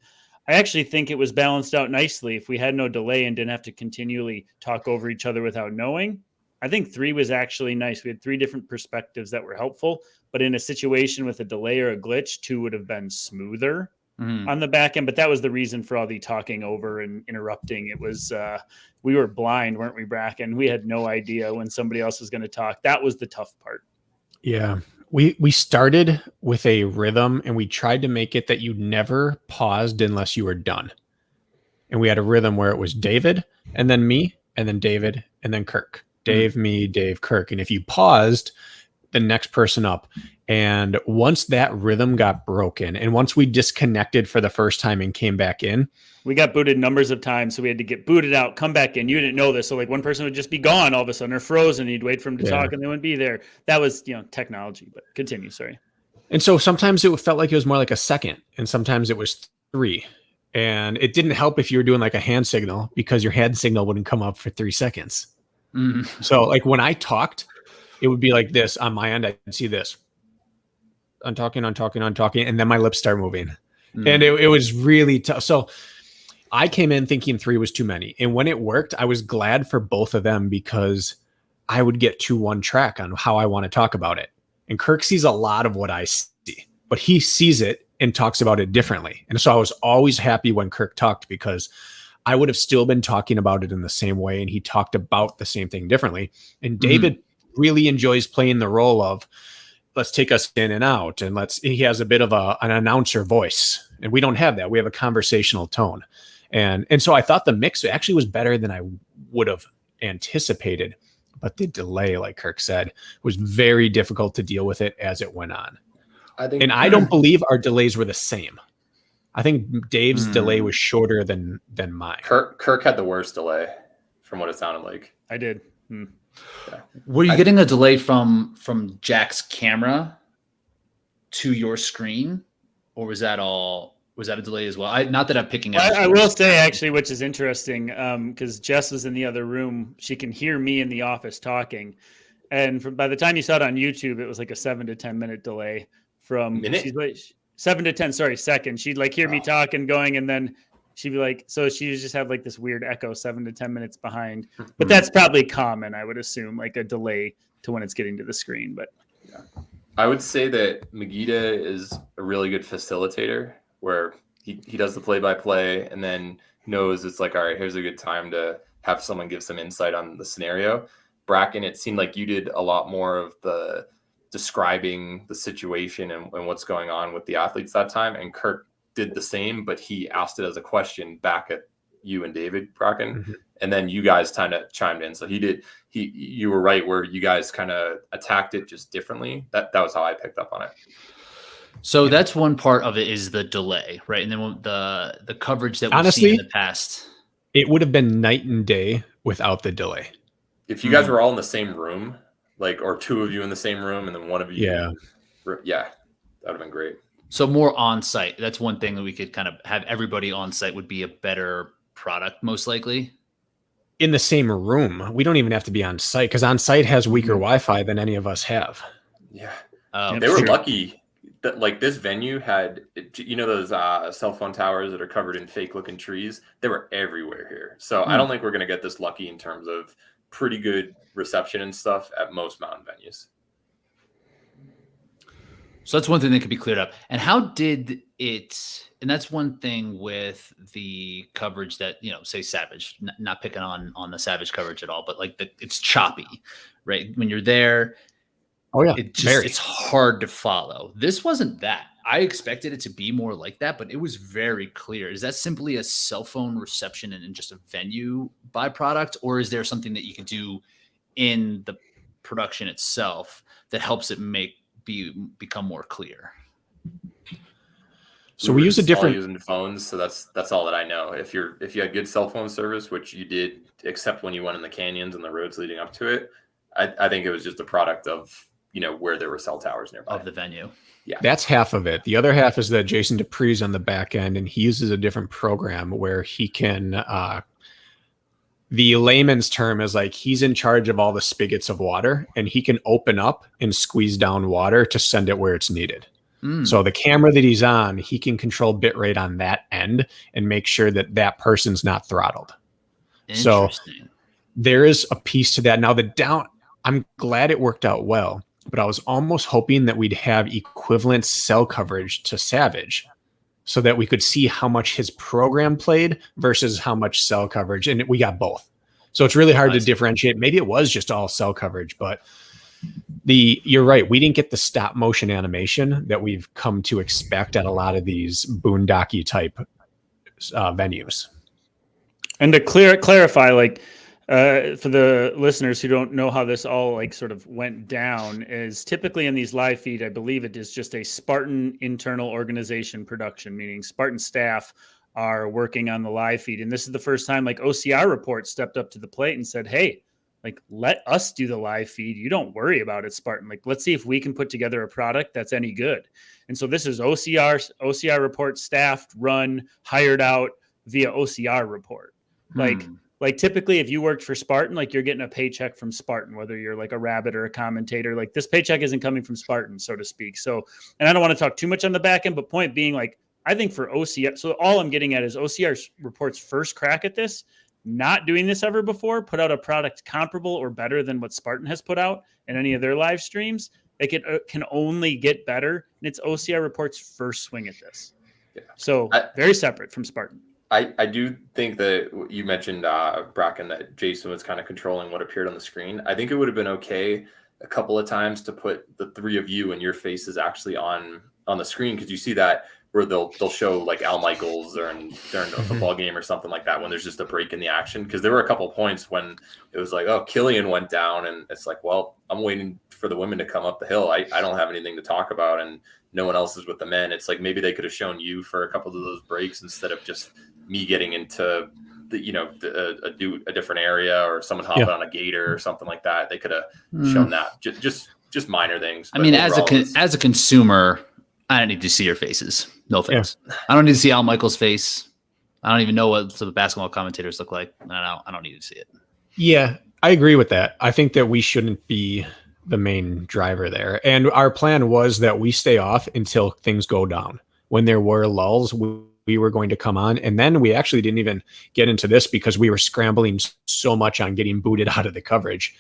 I actually think it was balanced out nicely. If we had no delay and didn't have to continually talk over each other without knowing, I think 3 was actually nice. We had 3 different perspectives that were helpful, but in a situation with a delay or a glitch, 2 would have been smoother on the back end. But that was the reason for all the talking over and interrupting. It was, we were blind, weren't we, Bracken? We had no idea when somebody else was going to talk. That was the tough part. Yeah. We started with a rhythm, and we tried to make it that you never paused unless you were done. And we had a rhythm where it was David and then me and then David and then Kirk. Dave, me, Dave, Kirk. And if you paused, the next person up. And once that rhythm got broken, and once we disconnected for the first time and came back in, we got booted numbers of times. So we had to get booted out, come back in. You didn't know this. So like one person would just be gone all of a sudden or frozen. You'd wait for them to talk and they wouldn't be there. That was, technology, but continue. Sorry. And so sometimes it felt like it was more like a second, and sometimes it was 3. And it didn't help if you were doing like a hand signal, because your hand signal wouldn't come up for 3 seconds. So like when I talked, it would be like this on my end. I'd see this. I'm talking. And then my lips start moving. And it was really tough. So I came in thinking 3 was too many. And when it worked, I was glad for both of them, because I would get to one track on how I want to talk about it. And Kirk sees a lot of what I see, but he sees it and talks about it differently. And so I was always happy when Kirk talked, because I would have still been talking about it in the same way, and he talked about the same thing differently. And David really enjoys playing the role of, let's take us in and out, and he has a bit of an announcer voice, and we don't have that. We have a conversational tone. And so I thought the mix actually was better than I would have anticipated, but the delay, like Kirk said, was very difficult to deal with it as it went on. I don't believe our delays were the same. I think Dave's delay was shorter than mine. Kirk had the worst delay. from what it sounded like. I did. Yeah. Were you getting a delay from Jack's camera to your screen, or was that a delay as well? Not that I'm picking up. I will say actually, which is interesting, because Jess was in the other room. She can hear me in the office talking, and by the time you saw it on YouTube, it was like a 7 to 10 minute delay from she's like 7 to 10 seconds. She'd like hear me talking, going, and then she'd be like, so she just have like this weird echo 7 to 10 minutes behind. But that's probably common, I would assume, like a delay to when it's getting to the screen. But yeah, I would say that Megiddo is a really good facilitator, where he does the play-by-play and then knows it's like, all right, here's a good time to have someone give some insight on the scenario. Bracken, it seemed like you did a lot more of the describing the situation and what's going on with the athletes that time. And Kurt did the same, but he asked it as a question back at you and David Bracken. Mm-hmm. And then you guys kind of chimed in. So you were right where you guys kind of attacked it just differently. That was how I picked up on it. So that's one part of it, is the delay, right? And then the coverage that we've seen in the past. It would have been night and day without the delay. If you guys were all in the same room, like, or two of you in the same room and then one of you. Yeah, that would have been great. So more on site. That's one thing that we could kind of have everybody on site would be a better product, most likely. In the same room. We don't even have to be on site, because on site has weaker Wi-Fi than any of us have. Yeah. They were lucky that like this venue had, those cell phone towers that are covered in fake looking trees. They were everywhere here. So I don't think we're going to get this lucky in terms of pretty good reception and stuff at most mountain venues. So that's one thing that could be cleared up. And how did it, and that's one thing with the coverage that, say Savage, not picking on the Savage coverage at all, but like it's choppy, right? When you're there, it's hard to follow. This wasn't that. I expected it to be more like that, but it was very clear. Is that simply a cell phone reception and just a venue byproduct, or is there something that you can do in the production itself that helps it become more clear? So we use a different using phones, so that's all that I know. If you had good cell phone service, which you did, except when you went in the canyons and the roads leading up to it, I think it was just a product of where there were cell towers nearby of the venue. Yeah, that's half of it. The other half is that Jason Dupree's on the back end, and he uses a different program where he can. The layman's term is like he's in charge of all the spigots of water, and he can open up and squeeze down water to send it where it's needed. So the camera that he's on, he can control bit rate on that end and make sure that person's not throttled. So there is a piece to that. Now I'm glad it worked out well, but I was almost hoping that we'd have equivalent cell coverage to Savage so that we could see how much his program played versus how much cell coverage. And we got both. So it's really hard to differentiate. Maybe it was just all cell coverage, but you're right. We didn't get the stop motion animation that we've come to expect at a lot of these boondocky type venues. And to clarify, like for the listeners who don't know how this all like sort of went down, is typically in these live feed, I believe it is just a Spartan internal organization production, meaning Spartan staff are working on the live feed. And this is the first time like OCR Report stepped up to the plate and said, hey, like, let us do the live feed. You don't worry about it, Spartan. Like, let's see if we can put together a product that's any good. And so this is OCR Report staffed, run, hired out via OCR Report. Like typically if you worked for Spartan, like you're getting a paycheck from Spartan, whether you're like a rabbit or a commentator, like this paycheck isn't coming from Spartan, so to speak. So, and I don't want to talk too much on the back end, but point being, like, I think for OCR, so all I'm getting at is OCR Report's first crack at this, not doing this ever before, put out a product comparable or better than what Spartan has put out in any of their live streams. It can only get better. And it's OCR Report's first swing at this. Yeah. So very separate from Spartan. I do think that you mentioned, Bracken, that Jason was kind of controlling what appeared on the screen. I think it would have been okay a couple of times to put the three of you and your faces actually on the screen, because you see that where they'll show like Al Michaels during a football game or something like that when there's just a break in the action. Because there were a couple of points when it was like, oh, Killian went down, and it's like, well, I'm waiting for the women to come up the hill. I don't have anything to talk about, and no one else is with the men. It's like maybe they could have shown you for a couple of those breaks instead of just me getting into a different area or someone hopping on a gator or something like that. They could have shown that. Just minor things. I mean, as a consumer, I don't need to see your faces. No thanks. Yeah. I don't need to see Al Michaels' face. I don't even know what the basketball commentators look like. I don't need to see it. Yeah, I agree with that. I think that we shouldn't be the main driver there. And our plan was that we stay off until things go down. When there were lulls, we were going to come on. And then we actually didn't even get into this because we were scrambling so much on getting booted out of the coverage.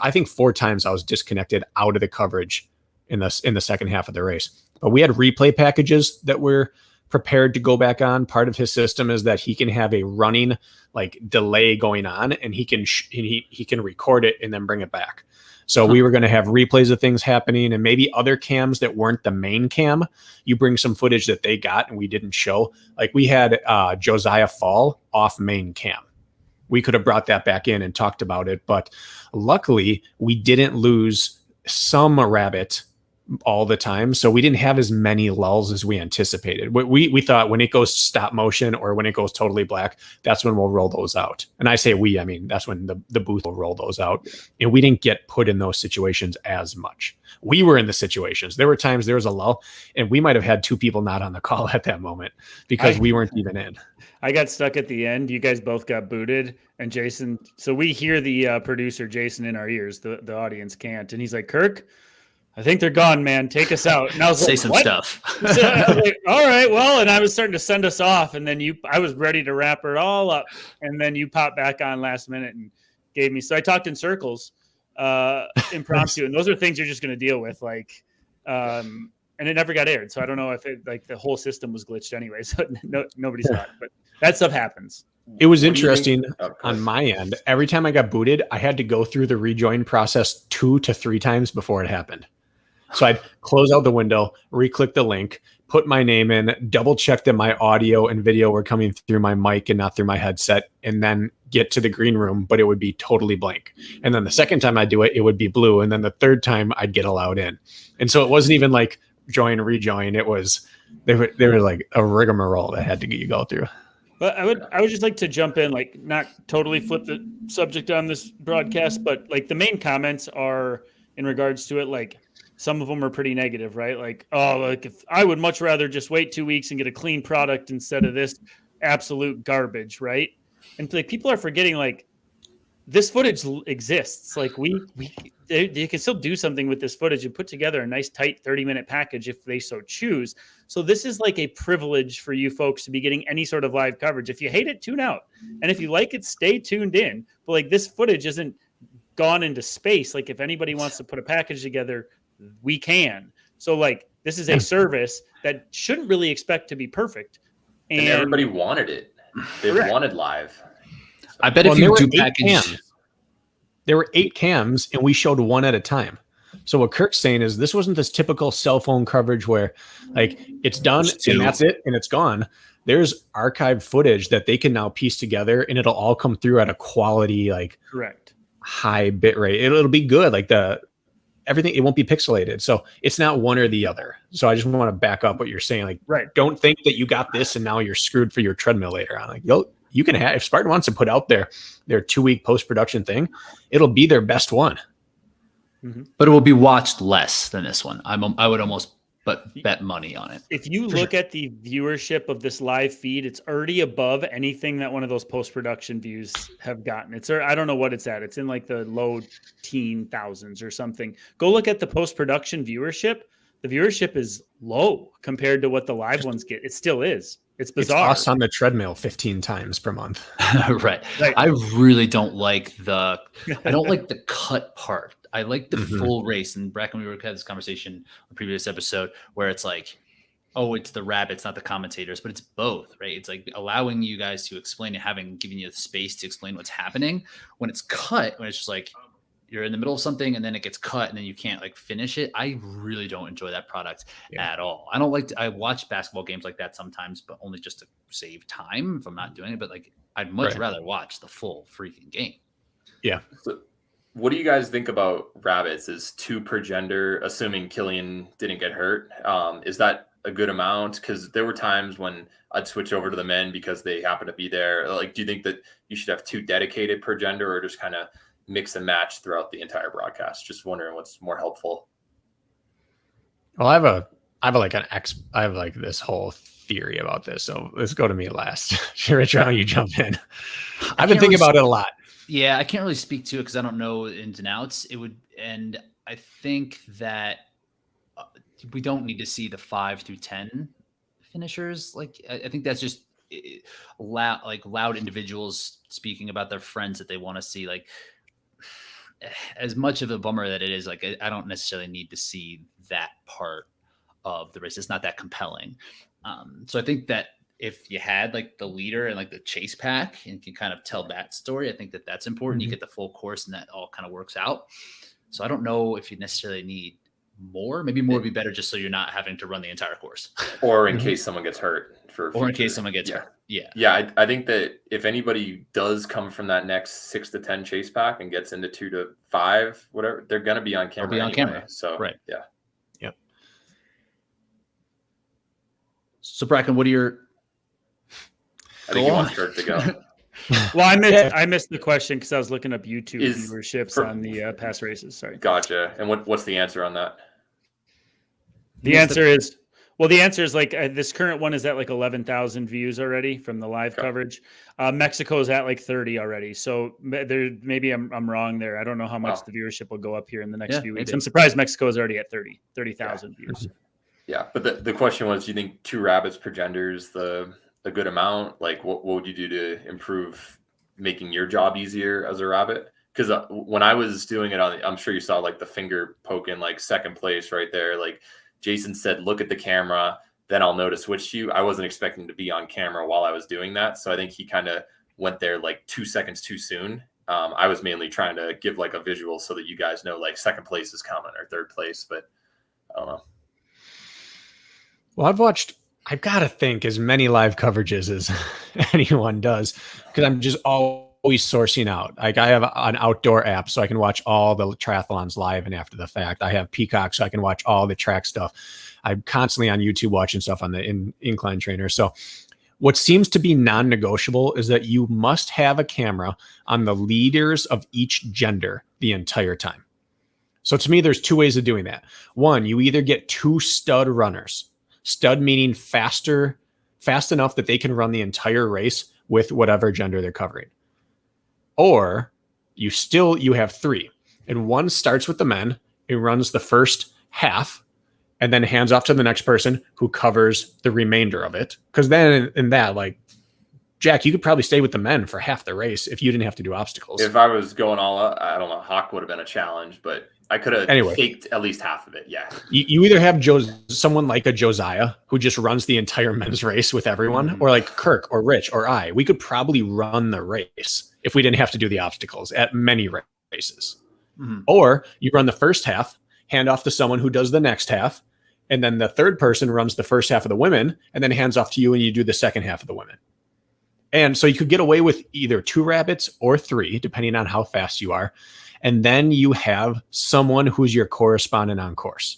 I think 4 times I was disconnected out of the coverage in the second half of the race. But we had replay packages that were prepared to go back on. Part of his system is that he can have a running like delay going on, and he can record it and then bring it back. So we were going to have replays of things happening, and maybe other cams that weren't the main cam. You bring some footage that they got and we didn't show. Like we had Josiah fall off main cam. We could have brought that back in and talked about it, but luckily we didn't lose some rabbit all the time. So we didn't have as many lulls as we anticipated. We thought when it goes stop motion or when it goes totally black, that's when we'll roll those out. And I say I mean, that's when the booth will roll those out. And we didn't get put in those situations as much. We were in the situations. There were times there was a lull and we might've had 2 people not on the call at that moment because we weren't even in. I got stuck at the end. You guys both got booted, and Jason. So we hear the producer, Jason, in our ears. The audience can't. And he's like, Kirk, I think they're gone, man. Take us out. And I was say some what? stuff. So I was like, all right, well, and I was starting to send us off, and then I was ready to wrap it all up, and then you popped back on last minute and gave me. So I talked in circles, impromptu, and those are things you're just going to deal with, like, and it never got aired. So I don't know if the whole system was glitched anyway. So nobody saw it, but that stuff happens. It was interesting on my end. Every time I got booted, I had to go through the rejoin process 2 to 3 times before it happened. So I'd close out the window, re-click the link, put my name in, double check that my audio and video were coming through my mic and not through my headset, and then get to the green room, but it would be totally blank. And then the second time I do it, it would be blue. And then the third time I'd get allowed in. And so it wasn't even like join, rejoin. It was, they were like a rigmarole that had to go through. But I would just like to jump in, like not totally flip the subject on this broadcast, but like the main comments are in regards to it, like some of them are pretty negative, right? Like, oh, like if I would much rather just wait 2 weeks and get a clean product instead of this absolute garbage, right? And like people are forgetting, like this footage exists. Like they can still do something with this footage and put together a nice tight 30-minute package if they so choose. So this is like a privilege for you folks to be getting any sort of live coverage. If you hate it, tune out. And if you like it, stay tuned in. But like this footage isn't gone into space. Like if anybody wants to put a package together, we can. So like this is a service that shouldn't really expect to be perfect. And everybody wanted it. They wanted live. So, I bet if you do package, there were 8 cams and we showed 1 at a time. So what Kirk's saying is this wasn't this typical cell phone coverage where like it's done and that's it and it's gone. There's archived footage that they can now piece together and it'll all come through at a quality, like correct high bit rate. It'll be good. Like everything, it won't be pixelated. So it's not one or the other. So I just want to back up what you're saying. Like, right. Don't think that you got this and now you're screwed for your treadmill later on. Like you can have, if Spartan wants to put out their 2-week post-production thing, it'll be their best one. Mm-hmm. But it will be watched less than this one. I would almost bet money on it. If you look at the viewership of this live feed, it's already above anything that one of those post-production views have gotten. I don't know what it's at. It's in like the low teen thousands or something. Go look at the post-production viewership. The viewership is low compared to what the live ones get. It still is. It's bizarre. It's us on the treadmill 15 times per month. Right. I really don't like the cut part. I like the full race. And Bracken, we had this conversation on the previous episode where it's like, oh, it's the rabbits, not the commentators, but it's both, right? It's like allowing you guys to explain and giving you the space to explain what's happening. When it's cut, when it's just like you're in the middle of something and then it gets cut and then you can't like finish it. I really don't enjoy that product at all. I don't like I watch basketball games like that sometimes, but only just to save time if I'm not doing it. But like, I'd much rather watch the full freaking game. Yeah. So what do you guys think about rabbits? Is 2 per gender, assuming Killian didn't get hurt? Is that a good amount? Because there were times when I'd switch over to the men because they happen to be there. Like, do you think that you should have 2 dedicated per gender, or just kind of mix and match throughout the entire broadcast? Just wondering what's more helpful. Well, I have like this whole theory about this. So let's go to me last. Rich, why don't you jump in? I've been thinking about it a lot. Yeah, I can't really speak to it because I don't know ins and outs. And I think that we don't need to see the 5 through 10 finishers. Like, I think that's just loud individuals speaking about their friends that they want to see. Like, as much of a bummer that it is, like, I don't necessarily need to see that part of the race. It's not that compelling. So I think that if you had like the leader and like the chase pack and can kind of tell that story, I think that that's important. You get the full course and that all kind of works out. So I don't know if you necessarily need more. Maybe more would be better, just so you're not having to run the entire course. Or in case someone gets hurt. Or in case someone gets hurt. Yeah. Yeah, I think that if anybody does come from that next 6 to 10 chase pack and gets into 2 to 5, whatever, they're going to be on camera. Be on camera. So, right. Yeah. Yep. So, Bracken, what are your... I think he wants Kirk to go. Well, I missed the question because I was looking up YouTube viewerships on the past races. Sorry. Gotcha. And what's the answer on that? The answer is like this current one is at like 11,000 views already from the live coverage. Mexico's at like 30 already. So maybe I'm wrong there. I don't know how much the viewership will go up here in the next few weeks. I'm surprised Mexico is already at 30,000 views. Yeah, but the question was, do you think 2 rabbits per gender is a good amount? Like, what would you do to improve making your job easier as a rabbit? Because when I was doing it I'm sure you saw like the finger poking like second place right there. Like Jason said, look at the camera, then I'll know to switch to you. I wasn't expecting to be on camera while I was doing that. So I think he kind of went there like 2 seconds too soon. I was mainly trying to give like a visual so that you guys know like second place is coming or third place, but I don't know. Well, I've got to think as many live coverages as anyone does, because I'm just always sourcing out. Like, I have an outdoor app so I can watch all the triathlons live and after the fact. I have Peacock so I can watch all the track stuff. I'm constantly on YouTube watching stuff on the incline trainer. So what seems to be non-negotiable is that you must have a camera on the leaders of each gender the entire time. So to me, there's 2 ways of doing that. One, you either get 2 stud runners. Stud meaning fast enough that they can run the entire race with whatever gender they're covering. Or you have 3. And one starts with the men, who runs the first half, and then hands off to the next person who covers the remainder of it. Because then in that, like, Jack, you could probably stay with the men for half the race if you didn't have to do obstacles. If I was going all out, I don't know, Hawk would have been a challenge, but I could have faked at least half of it. Yeah. You either have someone like a Josiah who just runs the entire men's race with everyone, or like Kirk or Rich or I. We could probably run the race if we didn't have to do the obstacles at many races. Or you run the first half, hand off to someone who does the next half, and then the third person runs the first half of the women and then hands off to you and you do the second half of the women. And so you could get away with either 2 rabbits or 3, depending on how fast you are. And then you have someone who's your correspondent on course.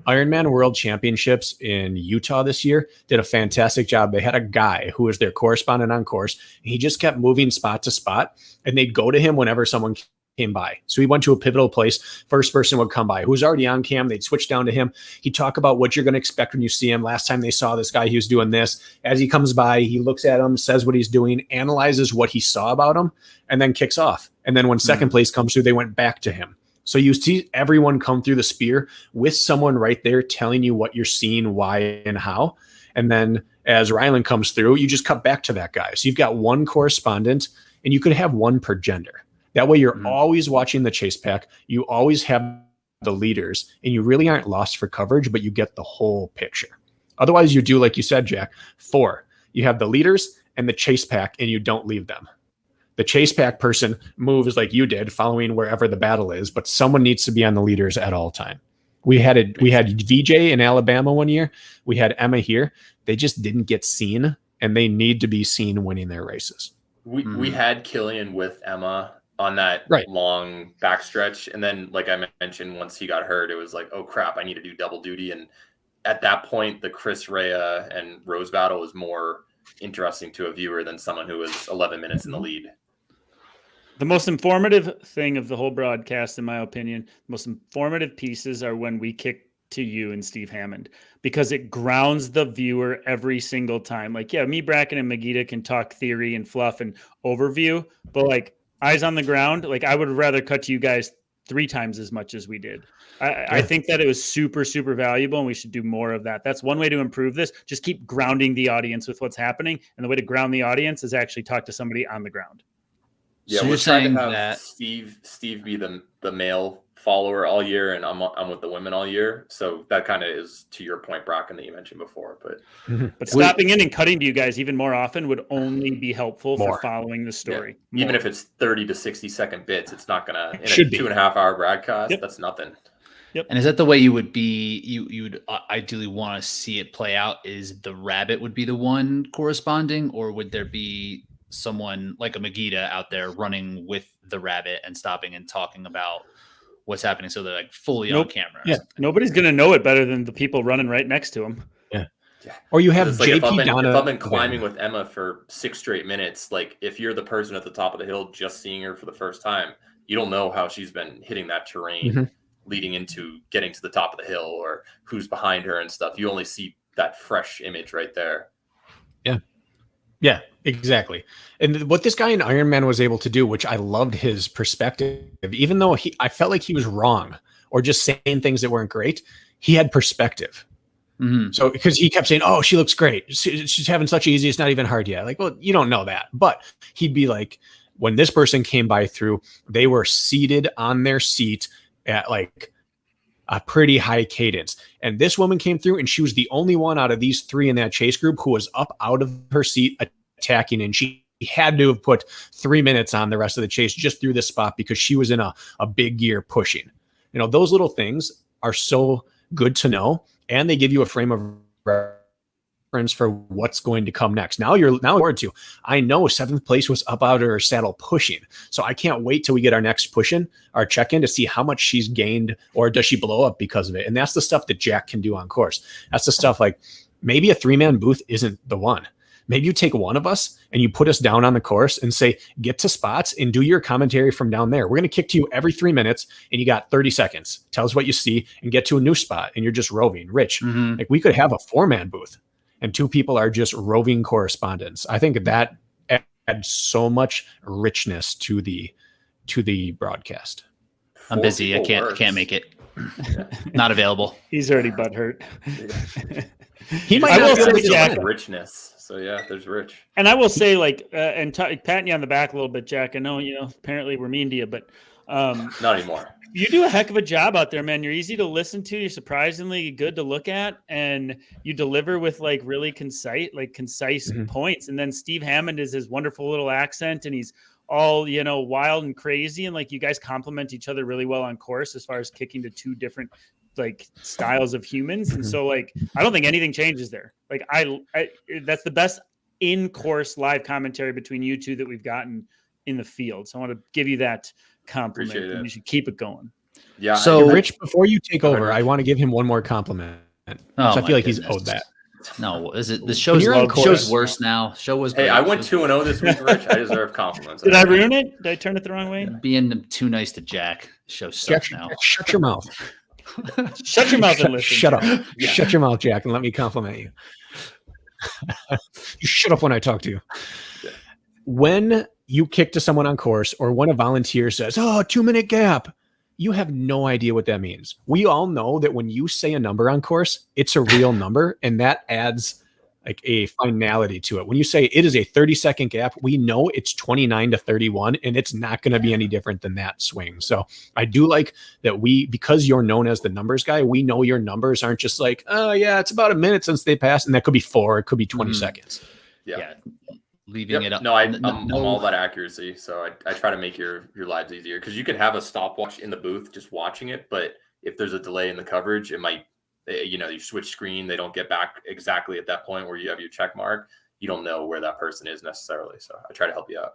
Ironman World Championships in Utah this year did a fantastic job. They had a guy who was their correspondent on course. He just kept moving spot to spot, and they'd go to him whenever someone came by. So he went to a pivotal place. First person would come by who was already on cam. They'd switch down to him. He'd talk about what you're going to expect when you see him. Last time they saw this guy, he was doing this. As he comes by, he looks at him, says what he's doing, analyzes what he saw about him, and then kicks off. And then when second place comes through, they went back to him. So you see everyone come through the spear with someone right there telling you what you're seeing, why, and how. And then as Ryland comes through, you just cut back to that guy. So you've got one correspondent, and you could have 1 per gender. That way you're always watching the chase pack. You always have the leaders, and you really aren't lost for coverage, but you get the whole picture. Otherwise, you do, like you said, Jack, 4. You have the leaders and the chase pack, and you don't leave them. The chase pack person moves like you did, following wherever the battle is, but someone needs to be on the leaders at all time. We had VJ in Alabama one year. We had Emma here. They just didn't get seen, and they need to be seen winning their races. We had Killian with Emma on that long backstretch. And then, like I mentioned, once he got hurt, it was like, oh crap, I need to do double duty. And at that point, the Chris Rea and Rose battle was more interesting to a viewer than someone who was 11 minutes in the lead. The most informative thing of the whole broadcast, in my opinion, the most informative pieces are when we kick to you and Steve Hammond, because it grounds the viewer every single time. Like, yeah, me, Bracken, and Magida can talk theory and fluff and overview, but like eyes on the ground, like I would rather cut to you guys 3 times as much as we did. I think that it was super, super valuable, and we should do more of that. That's one way to improve this. Just keep grounding the audience with what's happening. And the way to ground the audience is actually talk to somebody on the ground. Yeah, So we're you're trying saying to have that Steve be the male follower all year, and I'm with the women all year. So that kind of is to your point, Bracken, that you mentioned before. But stopping in and cutting to you guys even more often would only be helpful for following the story. Yeah. Even if it's 30 to 60-second bits, it's not gonna in a Should be 2.5 hour broadcast. That's nothing. Yep. And is that the way you would be? You would ideally want to see it play out? Is the rabbit would be the one corresponding, or would there be someone like a Magida out there running with the rabbit and stopping and talking about what's happening, so they're like fully on camera? Yeah, nobody's gonna know it better than the people running right next to him. Yeah. Or you have like JP if I've been Donna climbing with Emma for 6 straight minutes, like if you're the person at the top of the hill just seeing her for the first time, you don't know how she's been hitting that terrain leading into getting to the top of the hill, or who's behind her and stuff. You only see that fresh image right there. Yeah, exactly. And what this guy in Iron Man was able to do, which I loved his perspective, even though I felt like he was wrong or just saying things that weren't great, he had perspective. So because he kept saying, oh, she looks great. She's having such easy. It's not even hard yet. Like, well, you don't know that. But he'd be like, when this person came by through, they were seated on their seat at like a pretty high cadence. And this woman came through, and she was the only one out of these 3 in that chase group who was up out of her seat attacking. And she had to have put 3 minutes on the rest of the chase just through this spot because she was in a big gear pushing. You know, those little things are so good to know, and they give you a frame of reference for what's going to come next. Now forward to, I know 7th place was up out of her saddle pushing. So I can't wait till we get our next our check-in to see how much she's gained, or does she blow up because of it? And that's the stuff that Jack can do on course. That's the stuff like maybe a 3-man booth isn't the one. Maybe you take one of us and you put us down on the course and say, get to spots and do your commentary from down there. We're going to kick to you every 3 minutes, and you got 30 seconds. Tell us what you see and get to a new spot, and you're just roving. Rich, like we could have a 4-man booth and 2 people are just roving correspondents. I think that adds so much richness to the broadcast. I'm busy. I can't make it. Not available. He's already butthurt. He might I will not be say, Jack, richness. So yeah, there's Rich. And I will say, like, and patting you on the back a little bit, Jack. I know, apparently we're mean to you, but not anymore. You do a heck of a job out there, man. You're easy to listen to. You're surprisingly good to look at, and you deliver with like really concise points. And then Steve Hammond is his wonderful little accent, and he's all, wild and crazy. And like you guys complement each other really well on course as far as kicking to 2 different like styles of humans. And so like, I don't think anything changes there. Like I that's the best in course live commentary between you 2 that we've gotten in the field. So I want to give you that compliment, and you should keep it going. Yeah. So Rich, before you take over, I want to give him one more compliment. I feel like he's owed that. No, is it the show's worse now? Show was great. Hey, I went 2-0 this week, Rich. I deserve compliments. Did I ruin it? Did I turn it the wrong way? Being too nice to Jack. The show sucks now. Shut your mouth. Shut your mouth and listen. Shut up. Yeah. Shut your mouth, Jack, and let me compliment you. You shut up when I talk to you. Yeah. When you kick to someone on course, or when a volunteer says, 2-minute gap, you have no idea what that means. We all know that when you say a number on course, it's a real number, and that adds like a finality to it. When you say it is a 30-second gap, we know it's 29 to 31, and it's not going to be any different than that swing. So I do like that because you're known as the numbers guy, we know your numbers aren't just like, oh yeah, it's about a minute since they passed, and that could be 4, it could be 20 seconds. Yeah. Leaving it up. No, I'm all about accuracy. So I try to make your lives easier, because you can have a stopwatch in the booth just watching it, but if there's a delay in the coverage, it might, you switch screen, they don't get back exactly at that point where you have your check mark. You don't know where that person is necessarily. So I try to help you out.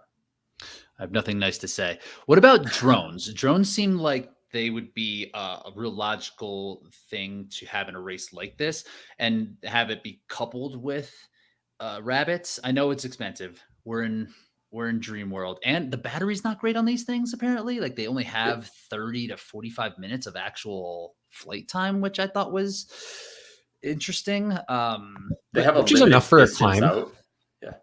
I have nothing nice to say. What about drones? Drones seem like they would be a real logical thing to have in a race like this, and have it be coupled with rabbits. I know it's expensive. We're in dream world, and the battery's not great on these things. Apparently, like they only have 30 to 45 minutes of actual flight time, which I thought was interesting. They have a which is limited enough for a distance climb. out. Yeah,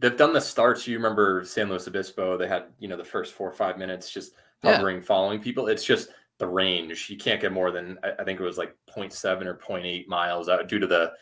they've done the starts. You remember San Luis Obispo? They had the first 4 or 5 minutes just hovering, following people. It's just the range. You can't get more than I think it was like 0.7 or 0.8 miles out due to the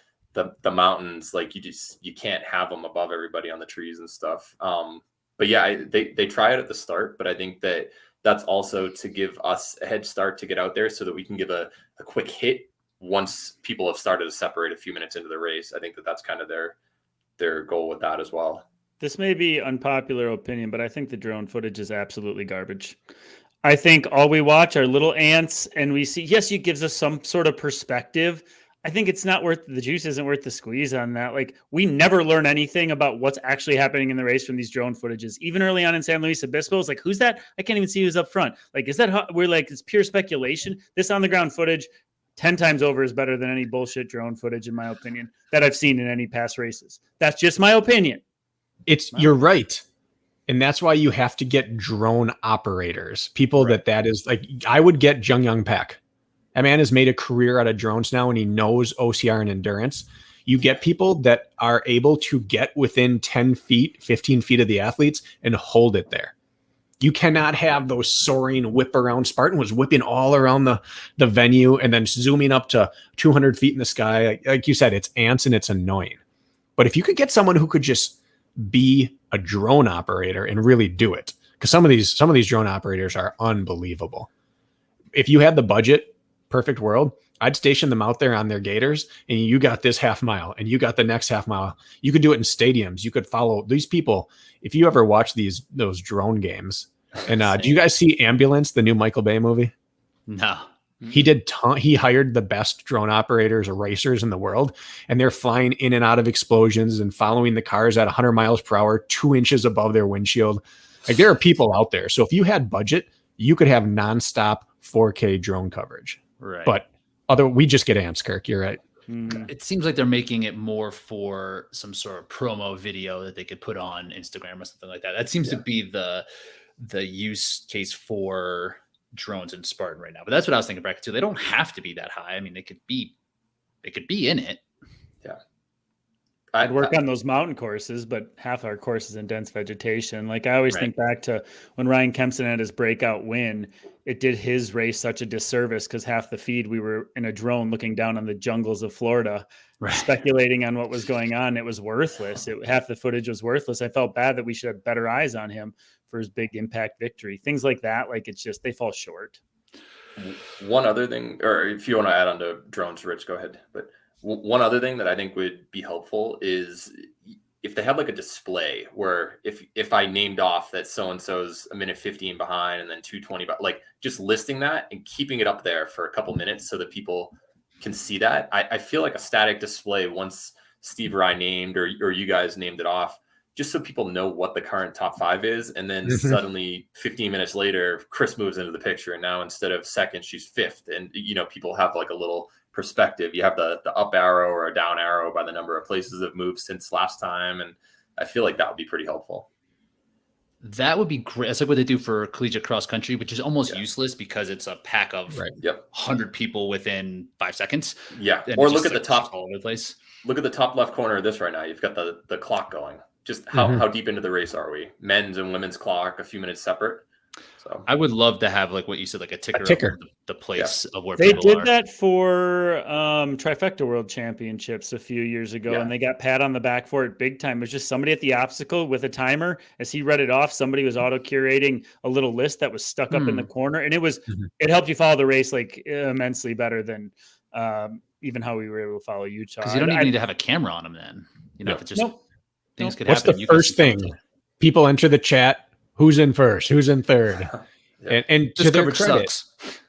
mountains. Like you can't have them above everybody on the trees and stuff. But yeah, they try it at the start, but I think that's also to give us a head start to get out there so that we can give a quick hit once people have started to separate a few minutes into the race. I think that's kind of their goal with that as well. This may be unpopular opinion, but I think the drone footage is absolutely garbage. I think all we watch are little ants, and we see, yes, it gives us some sort of perspective. I think it's not worth, the juice isn't worth the squeeze on that. Like, we never learn anything about what's actually happening in the race from these drone footages. Even early on in San Luis Obispo, it's like, who's that? I can't even see who's up front. Like, is that, we're like, it's pure speculation. This on the ground footage 10 times over is better than any bullshit drone footage, in my opinion, that I've seen in any past races. That's just my opinion. You're right. And that's why you have to get drone operators, people that is like, I would get Jung Young Pak. That man has made a career out of drones now, and he knows OCR and endurance. You get people that are able to get within 10 feet, 15 feet of the athletes and hold it there. You cannot have those soaring whip around. Spartan was whipping all around the venue and then zooming up to 200 feet in the sky. Like you said, it's ants and it's annoying. But if you could get someone who could just be a drone operator and really do it, because some of these drone operators are unbelievable. If you had the budget, perfect world, I'd station them out there on their gators, and you got this half mile and you got the next half mile. You could do it in stadiums. You could follow these people. If you ever watch those drone games, and do you guys see Ambulance, the new Michael Bay movie? No. He hired the best drone operators or racers in the world, and they're flying in and out of explosions and following the cars at 100 miles per hour, 2 inches above their windshield. Like, there are people out there. So if you had budget, you could have nonstop 4K drone coverage. Right. But we just get ants, Kirk. You're right. It seems like they're making it more for some sort of promo video that they could put on Instagram or something like that. That seems to be the use case for drones in Spartan right now. But that's what I was thinking, bracket too. They don't have to be that high. I mean, they could be in it. Yeah. I'd work on those mountain courses, but half our course is in dense vegetation. Like, I always think back to when Ryan Kempson had his breakout win. It did his race such a disservice because half the feed we were in a drone looking down on the jungles of Florida, speculating on what was going on. It was worthless. Half the footage was worthless. I felt bad that we should have better eyes on him for his big impact victory. Things like that, like, it's just, they fall short. One other thing, or if you want to add on to drones, Rich, go ahead. But one other thing that I think would be helpful is if they had like a display where if I named off that so-and-so's a minute 15 behind and then 220, but like just listing that and keeping it up there for a couple minutes so that people can see that. I feel like a static display once Steve or I named, or you guys named it off, just so people know what the current top 5 is. And then suddenly 15 minutes later, Chris moves into the picture. And now instead of second, she's 5th. And, people have like a little perspective. You have the up arrow or a down arrow by the number of places that have moved since last time. And I feel like that would be pretty helpful. That would be great. That's like what they do for collegiate cross country, which is almost useless because it's a pack of 100 people within 5 seconds. Yeah. And or look at the top all over the place. Look at the top left corner of this right now. You've got the clock going. Just how deep into the race are we? Men's and women's clock, a few minutes separate. So I would love to have, like what you said, like a ticker. Of the place of where they people are. did that for Trifecta World Championships a few years ago, and they got pat on the back for it big time. It was just somebody at the obstacle with a timer. As he read it off, somebody was auto curating a little list that was stuck up in the corner, and it helped you follow the race like immensely better than even how we were able to follow Utah. Because you don't even need to have a camera on them then. If it's just things could happen. What's the first thing? People enter the chat. Who's in first? Who's in third? And to their credit,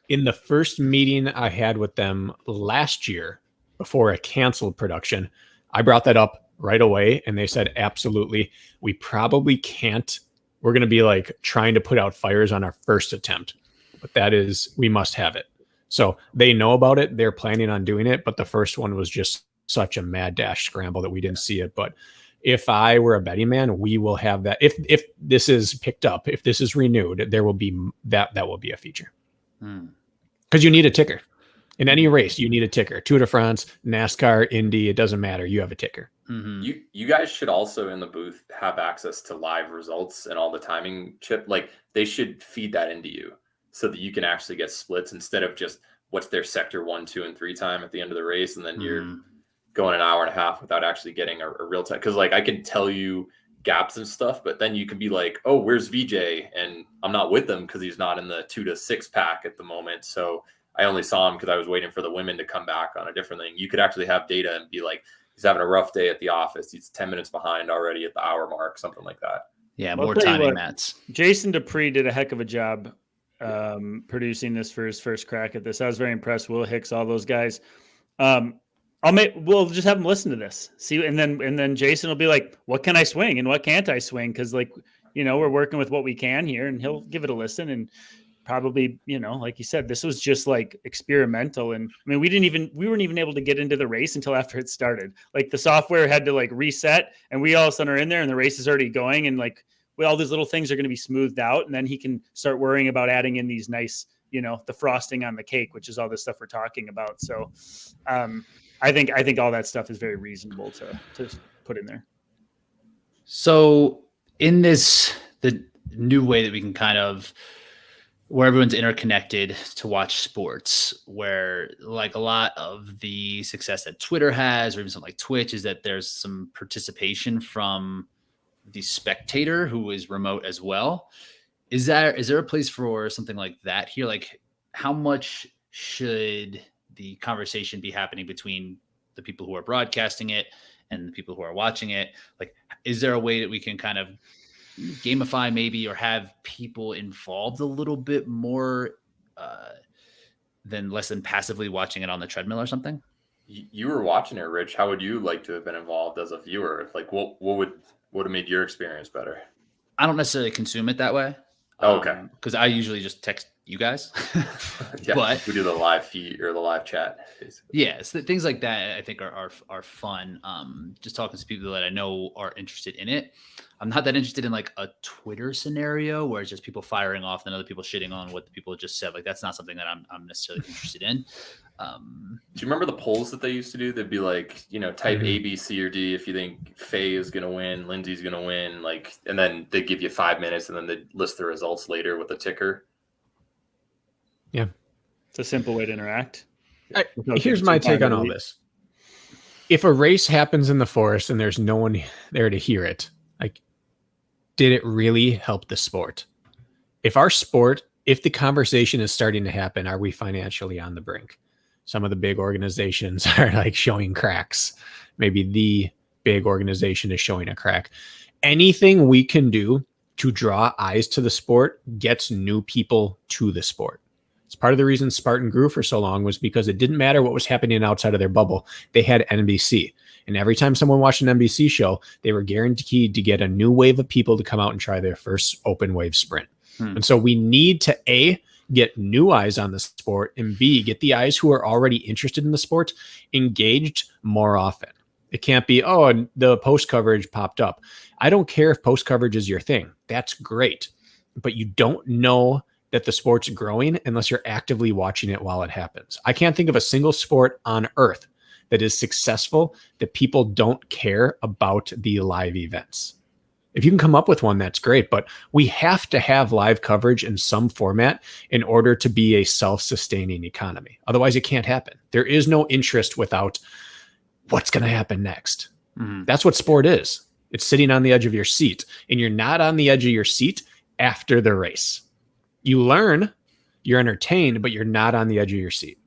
in the first meeting I had with them last year before a canceled production, I brought that up right away. And they said, absolutely. We probably can't. We're going to be like trying to put out fires on our first attempt. but we must have it. So they know about it. They're planning on doing it. But the first one was just such a mad dash scramble that we didn't see it. But if I were a betting man, we will have that. If this is picked up, if this is renewed, there will be that will be a feature. Because you need a ticker. In any race, you need a ticker. Tour de France, NASCAR, Indy, it doesn't matter. You have a ticker. You guys should also in the booth have access to live results and all the timing chip. Like they should feed that into you so that you can actually get splits instead of just what's their sector 1, 2, and 3 time at the end of the race. And then you're going an hour and a half without actually getting a real time. Because like I can tell you gaps and stuff, but then you can be like, oh, where's VJ? And I'm not with him because he's not in the 2 to 6 pack at the moment. So I only saw him because I was waiting for the women to come back on a different thing. You could actually have data and be like, he's having a rough day at the office. He's 10 minutes behind already at the hour mark, something like that. Yeah, more timing, Mats. Jason Dupree did a heck of a job producing this for his first crack at this. I was very impressed. Will Hicks, all those guys. We'll just have them listen to this. See, and then Jason will be like, what can I swing and what can't I swing? Because like, we're working with what we can here, and he'll give it a listen and probably, like you said, this was just like experimental. And I mean, we weren't even able to get into the race until after it started. Like the software had to like reset, and we all of a sudden are in there and the race is already going. And like, all these little things are going to be smoothed out. And then he can start worrying about adding in these nice, the frosting on the cake, which is all the stuff we're talking about. So I think all that stuff is very reasonable to put in there. So in the new way that we can kind of, where everyone's interconnected to watch sports, where like a lot of the success that Twitter has, or even something like Twitch, is that there's some participation from the spectator who is remote as well. Is there a place for something like that here? Like how much should the conversation be happening between the people who are broadcasting it and the people who are watching it? Like, is there a way that we can kind of gamify maybe, or have people involved a little bit more than less than passively watching it on the treadmill or something? You were watching it, Rich. How would you like to have been involved as a viewer? Like what would have made your experience better? I don't necessarily consume it that way. Okay. Because I usually just text you guys. Yeah, but we do the live feed or the live chat, basically. Yeah, so things like that I think are fun. Just talking to people that I know are interested in it. I'm not that interested in like a Twitter scenario where it's just people firing off and other people shitting on what the people just said. Like that's not something that I'm necessarily interested in. Do you remember the polls that they used to do? They'd be like, type A, B, C, or D if you think Faye is going to win, Lindsay's going to win, like, and then they give you 5 minutes and then they list the results later with a ticker. Yeah. It's a simple way to interact. Here's my take on all this. If a race happens in the forest and there's no one there to hear it, like, did it really help the sport? If the conversation is starting to happen, are we financially on the brink? Some of the big organizations are like showing cracks. Maybe the big organization is showing a crack. Anything we can do to draw eyes to the sport gets new people to the sport. It's part of the reason Spartan grew for so long, was because it didn't matter what was happening outside of their bubble. They had NBC. And every time someone watched an NBC show, they were guaranteed to get a new wave of people to come out and try their first open wave sprint. And so we need to A, get new eyes on the sport, and B, get the eyes who are already interested in the sport engaged more often. It can't be, oh, the post coverage popped up. I don't care if post coverage is your thing. That's great. But you don't know that the sport's growing unless you're actively watching it while it happens. I can't think of a single sport on earth that is successful that people don't care about the live events. If you can come up with one, that's great. But we have to have live coverage in some format in order to be a self-sustaining economy. Otherwise, it can't happen. There is no interest without what's going to happen next. That's what sport is. It's sitting on the edge of your seat, and you're not on the edge of your seat after the race. You learn, you're entertained, but you're not on the edge of your seat.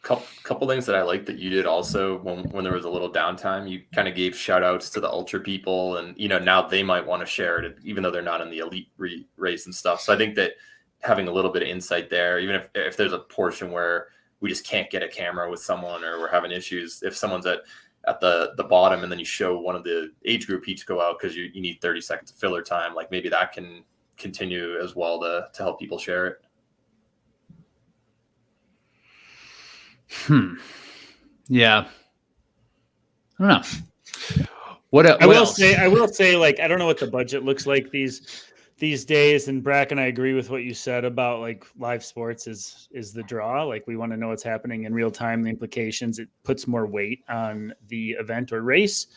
Couple things that I like that you did also when there was a little downtime, you kind of gave shout outs to the ultra people, and now they might want to share it even though they're not in the elite race and stuff. So I think that having a little bit of insight there, even if there's a portion where we just can't get a camera with someone or we're having issues, if someone's at the bottom and then you show one of the age group each go out because you need 30 seconds of filler time, like maybe that can continue as well to help people share it. Yeah. I don't know. What I will else? say, like, I don't know what the budget looks like these days. And Brack and I agree with what you said about like live sports is the draw. Like, we want to know what's happening in real time, the implications. It puts more weight on the event or race.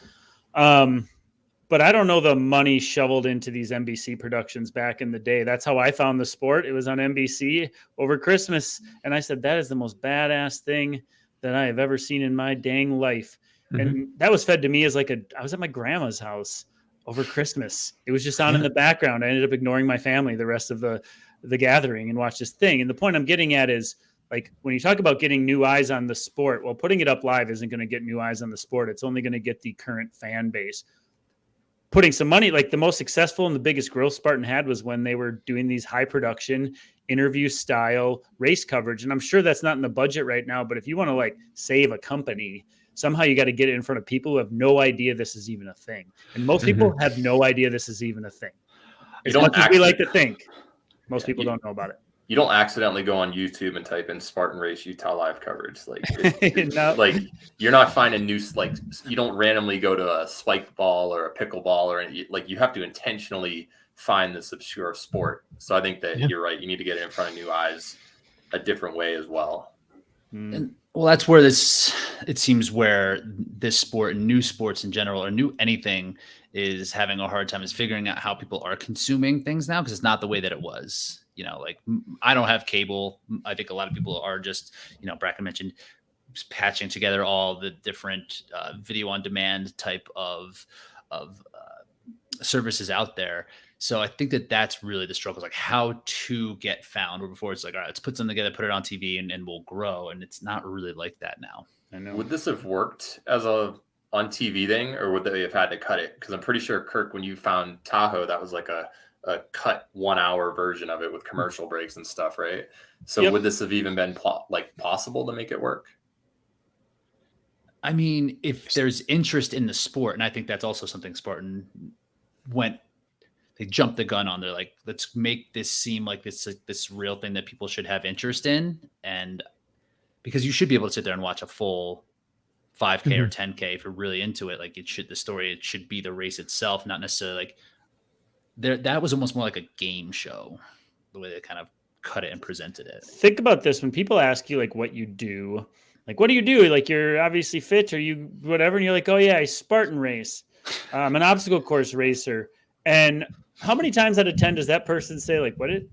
But I don't know the money shoveled into these NBC productions back in the day. That's how I found the sport. It was on NBC over Christmas. And I said, that is the most badass thing that I have ever seen in my dang life. Mm-hmm. And that was fed to me as like I was at my grandma's house over Christmas. It was just on in the background. I ended up ignoring my family the rest of the gathering and watched this thing. And the point I'm getting at is, like, when you talk about getting new eyes on the sport, well, putting it up live isn't going to get new eyes on the sport. It's only going to get the current fan base. Putting some money, like the most successful and the biggest growth Spartan had was when they were doing these high production interview style race coverage. And I'm sure that's not in the budget right now, but if you want to like save a company, somehow you got to get it in front of people who have no idea this is even a thing. And most people have no idea this is even a thing. As much as we like to think, most people don't know about it. You don't accidentally go on YouTube and type in Spartan Race Utah live coverage. Like, no. Like, you're not finding new, like, you don't randomly go to a spiked ball or a pickleball or like, you have to intentionally find this obscure sport. So I think that you're right. You need to get it in front of new eyes a different way as well. And, well, that's where it seems where this sport and new sports in general, or new anything, is having a hard time is figuring out how people are consuming things now, because it's not the way that it was. You know, like, I don't have cable. I think a lot of people are just, Bracken mentioned, patching together all the different video on demand type of services out there. So I think that that's really the struggle, is like how to get found. Where before it's like, all right, let's put something together, put it on TV, and we'll grow. And it's not really like that now. I know. Would this have worked as a on TV thing, or would they have had to cut it? Because I'm pretty sure, Kirk, when you found Tahoe, that was like a cut 1 hour version of it with commercial breaks and stuff, right? So would this have even been possible to make it work? I mean, if there's interest in the sport, and I think that's also something Spartan they jumped the gun on. They're like, let's make this seem like this real thing that people should have interest in. And because you should be able to sit there and watch a full 5K or 10K if you're really into it. Like, it should be the race itself, not necessarily like that was almost more like a game show, the way they kind of cut it and presented it. Think about this. When people ask you like what you do, like, what do you do? Like, you're obviously fit, or you whatever. And you're like, oh yeah, I Spartan race. I'm an obstacle course racer. And how many times out of 10 does that person say, like, what is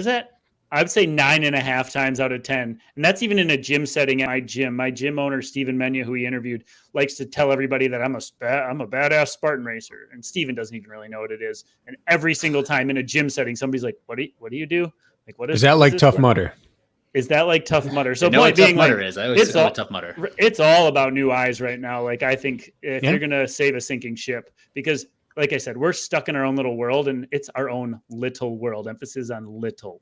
that? I would say 9.5 times out of 10. And that's even in a gym setting at my gym. My gym owner, Steven Menya, who he interviewed, likes to tell everybody that I'm a badass Spartan racer. And Steven doesn't even really know what it is. And every single time in a gym setting, somebody's like, what do you do? Like, is that like Tough Mudder? Is that like Tough Mudder? So point being, like, is. I always say Tough Mudder. It's all about new eyes right now. Like, I think if you're going to save a sinking ship, because like I said, we're stuck in our own little world, and it's our own little world. Emphasis on little.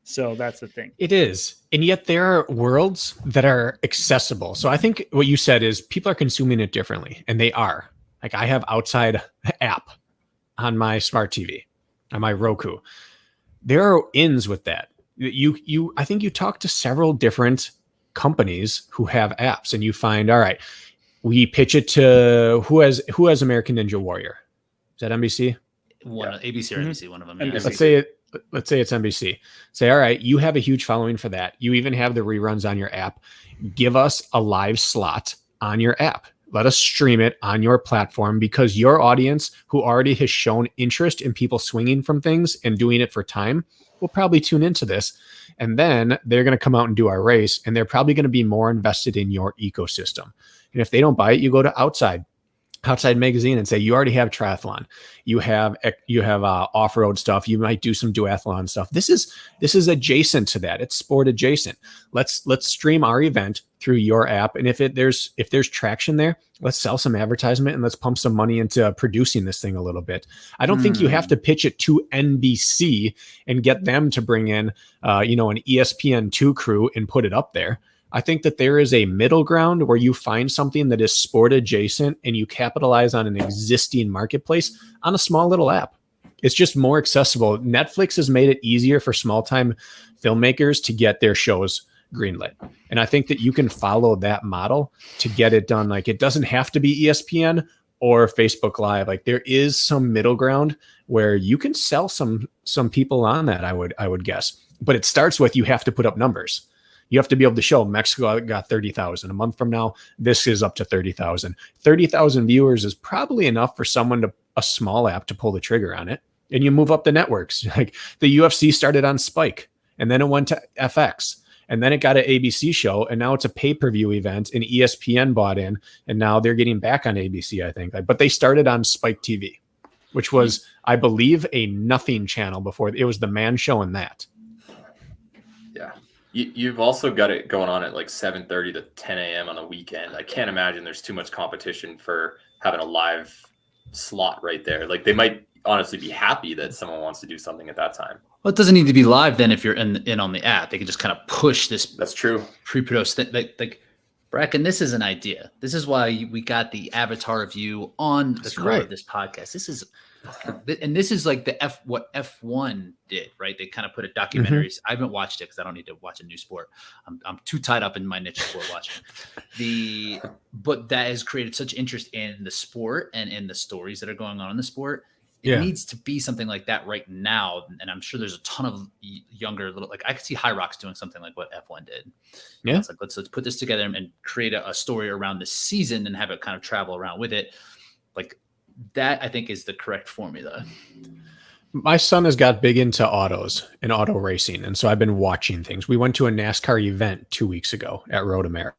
So that's the thing. It is. And yet there are worlds that are accessible. So I think what you said is people are consuming it differently, and they are. Like, I have Outside app on my smart TV, on my Roku. There are ins with that. I think you talk to several different companies who have apps, and you find, all right, we pitch it to who has American Ninja Warrior. Is that NBC? ABC or NBC, one of them. NBC. Let's say it's NBC. Say, all right, you have a huge following for that. You even have the reruns on your app. Give us a live slot on your app. Let us stream it on your platform, because your audience, who already has shown interest in people swinging from things and doing it for time, will probably tune into this. And then they're going to come out and do our race, and they're probably going to be more invested in your ecosystem. And if they don't buy it, you go to Outside Magazine and say, you already have triathlon, you have off-road stuff, you might do some duathlon stuff. This is adjacent to that. It's sport adjacent. Let's stream our event through your app, and if there's traction there, let's sell some advertisement and let's pump some money into producing this thing a little bit. I don't think you have to pitch it to NBC and get them to bring in an ESPN2 crew and put it up there. I think that there is a middle ground where you find something that is sport adjacent and you capitalize on an existing marketplace on a small little app. It's just more accessible. Netflix has made it easier for small time filmmakers to get their shows greenlit. And I think that you can follow that model to get it done. Like, it doesn't have to be ESPN or Facebook Live. Like, there is some middle ground where you can sell some people on that, I would guess. But it starts with, you have to put up numbers. You have to be able to show Mexico got 30,000. A month from now, this is up to 30,000. 30,000 viewers is probably enough for a small app to pull the trigger on it. And you move up the networks. Like, the UFC started on Spike, and then it went to FX, and then it got an ABC show, and now it's a pay-per-view event, and ESPN bought in, and now they're getting back on ABC, I think. But they started on Spike TV, which was, I believe, a nothing channel before. It was the Man Show and that. Yeah. You've also got it going on at like 7:30 to 10 a.m. on the weekend. I can't imagine there's too much competition for having a live slot right there. Like, they might honestly be happy that someone wants to do something at that time. Well, it doesn't need to be live then if you're in on the app. They can just kind of push this. That's true. Pre-produce thing. Like, Bracken, this is an idea. This is why we got the avatar review on the cover of this podcast. This is, and this is like what F1 did, right? They kind of put a documentary. I haven't watched it because I don't need to watch a new sport. I'm too tied up in my niche sport watching. But that has created such interest in the sport and in the stories that are going on in the sport. It needs to be something like that right now. And I'm sure there's a ton of younger like, I could see High Rocks doing something like what F1 did. Yeah. It's like, let's put this together and create a story around this season and have it kind of travel around with it. Like, that, I think, is the correct formula. My son has got big into autos and auto racing. And so I've been watching things. We went to a NASCAR event 2 weeks ago at Road America.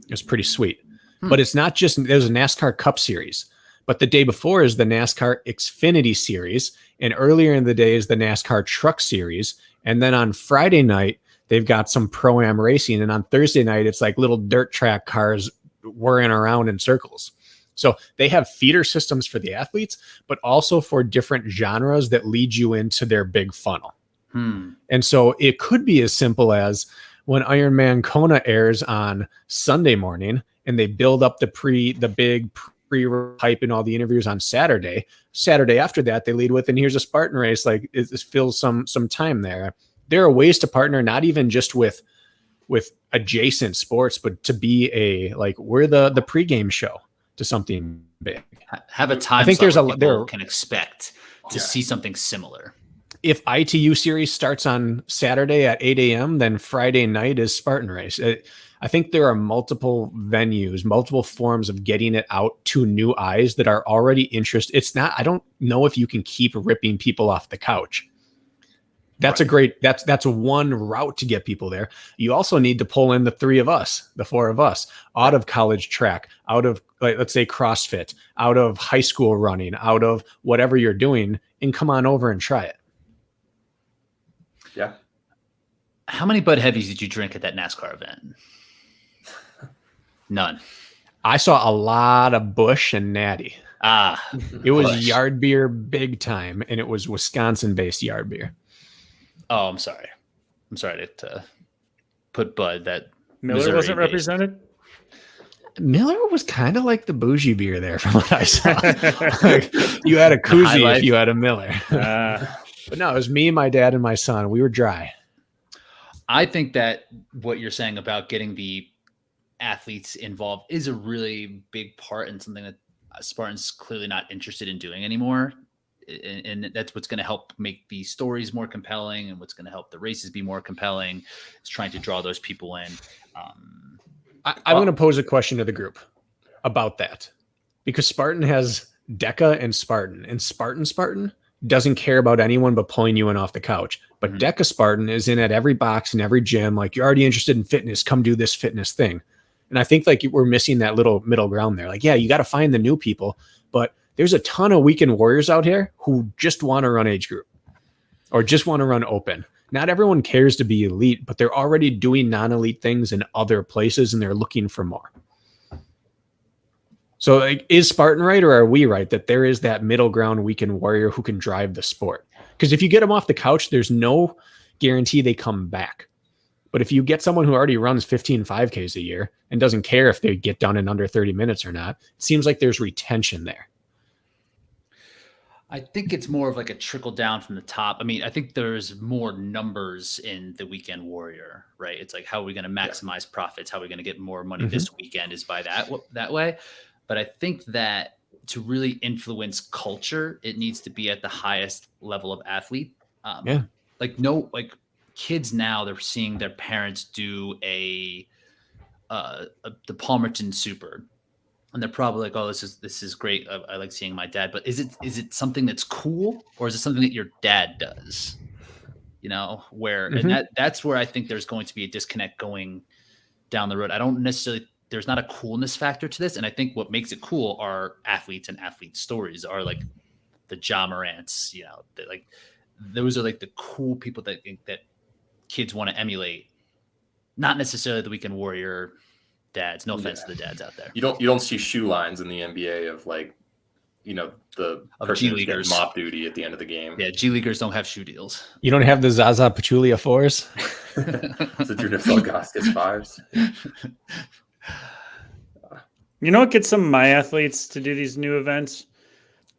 It was pretty sweet, but it's not just, there's a NASCAR Cup Series. But the day before is the NASCAR Xfinity Series. And earlier in the day is the NASCAR Truck Series. And then on Friday night, they've got some Pro-Am racing. And on Thursday night, it's like little dirt track cars whirring around in circles. So they have feeder systems for the athletes, but also for different genres that lead you into their big funnel. And so it could be as simple as when Ironman Kona airs on Sunday morning and they build up the big pre-hype and all the interviews on Saturday after that, they lead with, and here's a Spartan race. Like, it fills some time there. There are ways to partner, not even just with adjacent sports, but to be we're the pregame show to something big. Have a time. I think there's people can expect to see something similar. If ITU series starts on Saturday at 8 a.m., then Friday night is Spartan race. I think there are multiple venues, multiple forms of getting it out to new eyes that are already interested. It's not, I don't know if you can keep ripping people off the couch. That's that's one route to get people there. You also need to pull in the four of us, out of college track, out of, let's say, CrossFit, out of high school running, out of whatever you're doing, and come on over and try it. Yeah. How many Bud Heavies did you drink at that NASCAR event? None. I saw a lot of Busch and Natty. It was Busch. Yard beer big time, and it was Wisconsin-based yard beer. Oh, I'm sorry. I'm sorry to put Bud. That Miller Missouri wasn't based. represented. Miller was kind of like the bougie beer there, from what I saw. Like, you had a koozie if you had a Miller. But no, it was me, my dad, and my son. We were dry. I think that what you're saying about getting the athletes involved is a really big part and something that Spartan's clearly not interested in doing anymore. And that's what's going to help make the stories more compelling, and what's going to help the races be more compelling is trying to draw those people in. I'm going to pose a question to the group about that, because Spartan has Deca and Spartan, and Spartan doesn't care about anyone but pulling you in off the couch. But Deca Spartan is in at every box and every gym. Like, you're already interested in fitness, come do this fitness thing. And I think like we're missing that little middle ground there. Like, yeah, you got to find the new people, but there's a ton of weekend warriors out here who just want to run age group or just want to run open. Not everyone cares to be elite, but they're already doing non-elite things in other places, and they're looking for more. So like, is Spartan right, or are we right that there is that middle ground weekend warrior who can drive the sport? Because if you get them off the couch, there's no guarantee they come back. But if you get someone who already runs 15 5Ks a year and doesn't care if they get done in under 30 minutes or not, it seems like there's retention there. I think it's more of like a trickle down from the top. I mean, I think there's more numbers in the Weekend Warrior, right? It's like, how are we going to maximize profits? How are we going to get more money this weekend is by that way. But I think that to really influence culture, it needs to be at the highest level of athlete. Like kids now, they're seeing their parents do the Palmerton Super. And they're probably like, "Oh, this is great. I like seeing my dad." But is it something that's cool, or is it something that your dad does? You know, and that's where I think there's going to be a disconnect going down the road. I don't necessarily. There's not a coolness factor to this, and I think what makes it cool are athletes and athlete stories. Are like the Ja Morants. You know, like those are like the cool people that kids want to emulate. Not necessarily the Weekend Warrior dads. No offense to the dads out there. You don't see shoe lines in the NBA of like, you know, the person who's getting mop duty at the end of the game. Yeah, G Leaguers don't have shoe deals. You don't have the Zaza Pachulia 4s? The Junior Felgasquez 5s. You know what gets some of my athletes to do these new events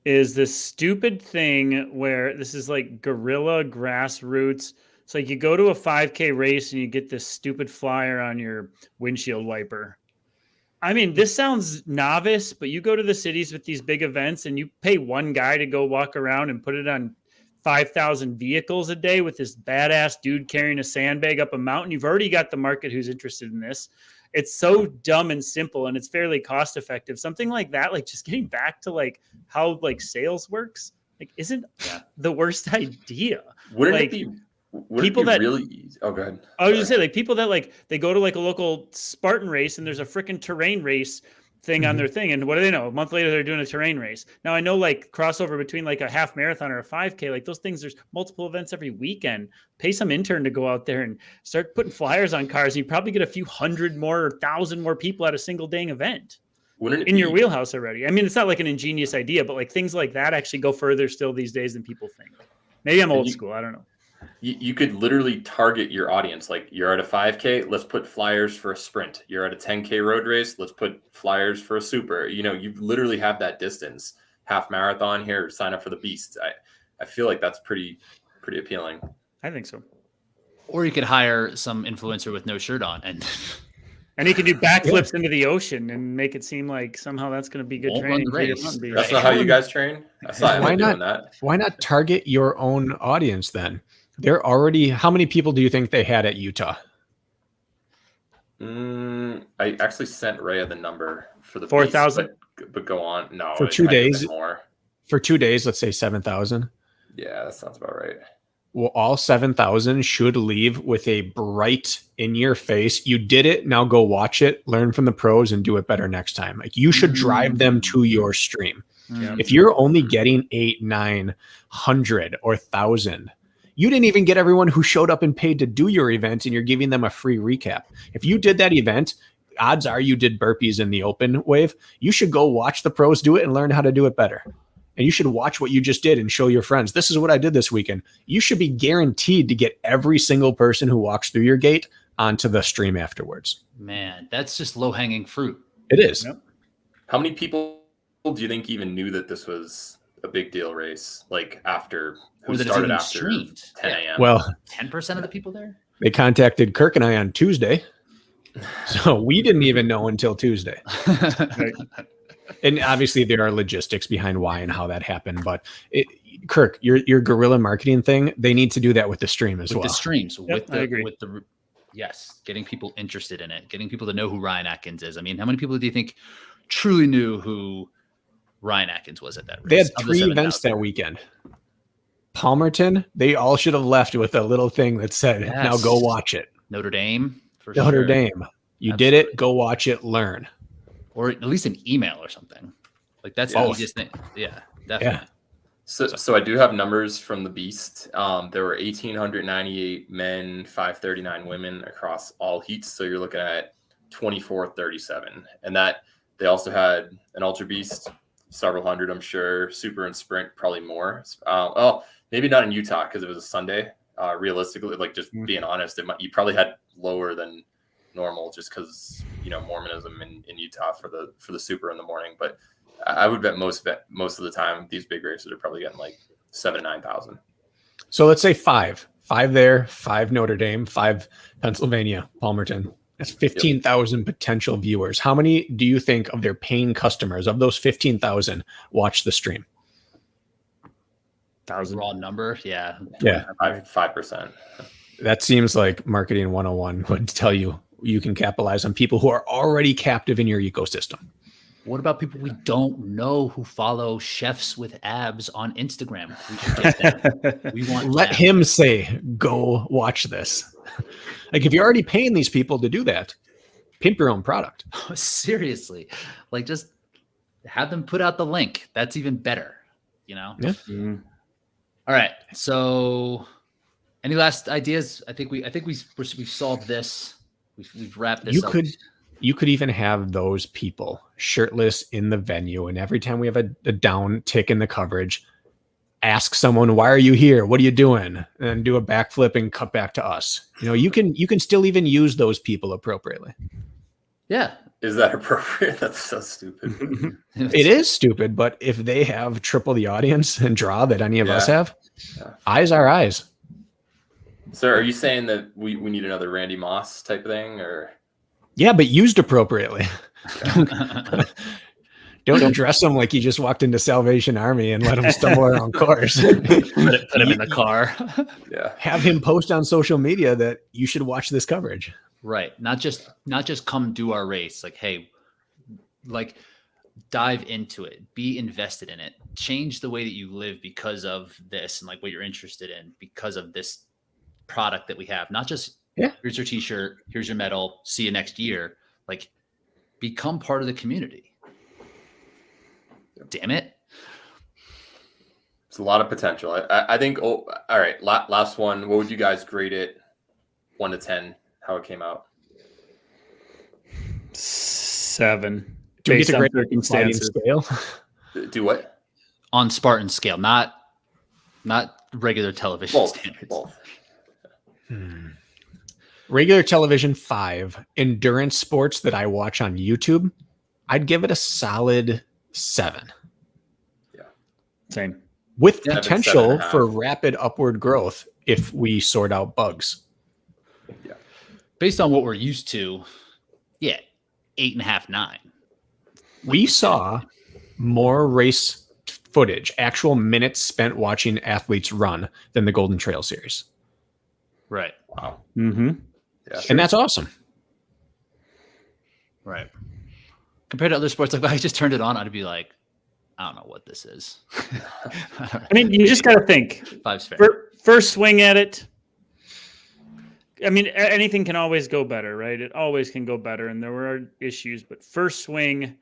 is this stupid thing where this is like guerrilla grassroots. It's like you go to a 5K race and you get this stupid flyer on your windshield wiper. I mean, this sounds novice, but you go to the cities with these big events and you pay one guy to go walk around and put it on 5,000 vehicles a day with this badass dude carrying a sandbag up a mountain. You've already got the market who's interested in this. It's so dumb and simple, and it's fairly cost effective. Something like that, like just getting back to like how like sales works, like isn't the worst idea. Wouldn't like, it be? People that really easy? Oh, go ahead. I was just say like people that like they go to like a local Spartan race and there's a freaking terrain race thing on their thing, and what do they know? A month later they're doing a terrain race. Now I know like crossover between like a half marathon or a 5K, like those things. There's multiple events every weekend. Pay some intern to go out there and start putting flyers on cars, and you probably get a few hundred more or 1,000 more people at a single dang event. Wouldn't it in your wheelhouse already? I mean, it's not like an ingenious idea, but like things like that actually go further still these days than people think. Maybe I'm old school. I don't know. You could literally target your audience. Like, you're at a 5K, let's put flyers for a sprint. You're at a 10K road race, let's put flyers for a super. You know, you literally have that distance. Half marathon here, sign up for the beast. I feel like that's pretty appealing. I think so. Or you could hire some influencer with no shirt on and he can do backflips into the ocean and make it seem like somehow that's going to be good training. That's not how you guys train. I saw Emma doing that. Why not target your own audience then? They're already. How many people do you think they had at Utah? I actually sent Rhea the number for the 4,000. But go on. No, for 2 days. More. For 2 days, let's say 7,000. Yeah, that sounds about right. Well, all 7,000 should leave with a bright in your face. You did it. Now go watch it, learn from the pros, and do it better next time. Like, you should drive them to your stream. If you're only getting 800, 900, or 1,000, you didn't even get everyone who showed up and paid to do your event, and you're giving them a free recap. If you did that event, odds are you did burpees in the open wave. You should go watch the pros do it and learn how to do it better. And you should watch what you just did and show your friends. This is what I did this weekend. You should be guaranteed to get every single person who walks through your gate onto the stream afterwards. Man, that's just low-hanging fruit. It is. Yep. How many people do you think even knew that this was a big deal race? Like, after who started after 10 a.m.? Well, 10% of the people there? They contacted Kirk and I on Tuesday. So we didn't even know until Tuesday. Right. And obviously there are logistics behind why and how that happened. But Kirk, your guerrilla marketing thing, they need to do that with the stream as well. With the streams, yep, I agree. Yes, getting people interested in it, getting people to know who Ryan Atkins is. I mean, how many people do you think truly knew who Ryan Atkins was at that race? They had 3 events that weekend. Palmerton, they all should have left with a little thing that said, now go watch it. Notre Dame, for Notre sure. Dame. You did it, go watch it, learn. Or at least an email or something. Like, that's the easiest thing. Yeah, definitely. Yeah. So I do have numbers from the Beast. There were 1,898 men, 539 women across all heats. So you're looking at 2437. And that they also had an Ultra Beast, several hundred, I'm sure. Super and Sprint, probably more. Well, maybe not in Utah because it was a Sunday. Realistically, like, just being honest, you probably had lower than normal just because, you know, Mormonism in Utah for the super in the morning. But I would bet most of the time these big races are probably getting like 7,000 to 9,000. So let's say 5 there, 5 Notre Dame, 5 Pennsylvania, Palmerton. That's 15,000 potential viewers. How many do you think of their paying customers, of those 15,000, watch the stream? 1,000 Raw number, yeah. 5%. That seems like marketing 101 would tell you can capitalize on people who are already captive in your ecosystem. What about people we don't know who follow chefs with abs on Instagram? We should get that. We want Let that. him say, go watch this. Like, if you're already paying these people to do that, pimp your own product. Seriously, like, just have them put out the link. That's even better, you know? Yeah. Mm-hmm. All right. So any last ideas? I think we've solved this. We've wrapped this up. You could even have those people shirtless in the venue, and every time we have a down tick in the coverage, ask someone, "Why are you here? What are you doing?" And do a backflip and cut back to us. You know, you can still even use those people appropriately. Yeah. Is that appropriate? That's so stupid. It is stupid, but if they have triple the audience and draw that any of us have, eyes are eyes. Sir, are you saying that we need another Randy Moss type thing, or? Yeah, but used appropriately. Don't dress him like he just walked into Salvation Army and let him stumble around course. Put him in the car. Yeah. Have him post on social media that you should watch this coverage. Right. Not just come do our race. Like, hey, like, dive into it, be invested in it, change the way that you live because of this, and like what you're interested in because of this product that we have. Not just, here's your t-shirt, here's your medal, see you next year. Like, become part of the community. Damn it. It's a lot of potential. I think. Oh, all right. Last one. What would you guys grade it? 1 to 10. How it came out? 7. Do we get Based to on grade the sliding circumstances. scale? Do what? On Spartan scale, not regular television standards. Both. Regular television 5. Endurance sports that I watch on YouTube, I'd give it a solid 7. Yeah. Same. With 7, potential 7.5. for rapid upward growth if we sort out bugs. Yeah. Based on what we're used to, 8.5, 9. We saw more race footage, actual minutes spent watching athletes run, than the Golden Trail Series. Right. Wow. Mm-hmm. Yeah. And that's awesome. Right. Compared to other sports, like, if I just turned it on, I'd be like, I don't know what this is. I mean, you just got to think. 5's fair. First swing at it. I mean, anything can always go better, right? It always can go better, and there were issues. But first swing,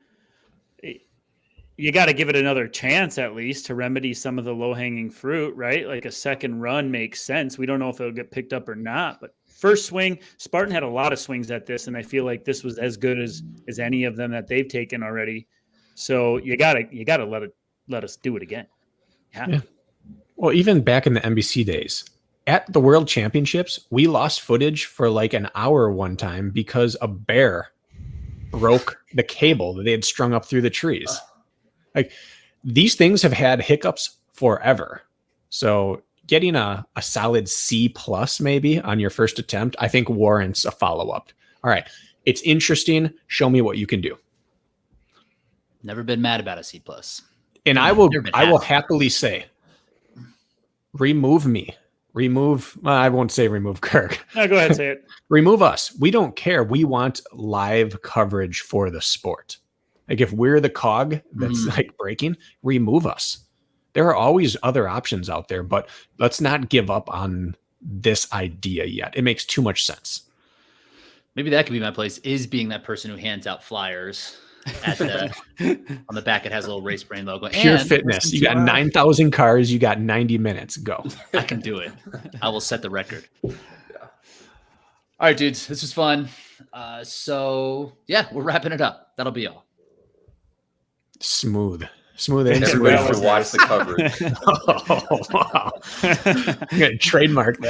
you got to give it another chance at least to remedy some of the low-hanging fruit, right? Like a second run makes sense. We don't know if it'll get picked up or not, but first swing, Spartan had a lot of swings at this, and I feel like this was as good as any of them that they've taken already. So you gotta let us do it again. Yeah. Well, even back in the NBC days, at the World Championships, we lost footage for like an hour one time because a bear broke the cable that they had strung up through the trees. Like, these things have had hiccups forever. So getting a solid C+ maybe on your first attempt, I think warrants a follow-up. All right. It's interesting. Show me what you can do. Never been mad about a C+. And I will happily say, remove me. I won't say remove Kirk. No, go ahead and say it. Remove us. We don't care. We want live coverage for the sport. Like, if we're the cog that's like breaking, remove us. There are always other options out there, but let's not give up on this idea yet. It makes too much sense. Maybe that could be my place, is being that person who hands out flyers at the on the back. It has a little Race Brain logo. Pure And fitness. You got 9,000 cars. You got 90 minutes. Go. I can do it. I will set the record. Yeah. All right, dudes. This was fun. So we're wrapping it up. That'll be all. Smooth and Everybody smooth. should watch the coverage. Oh, wow. I'm going to trademark that.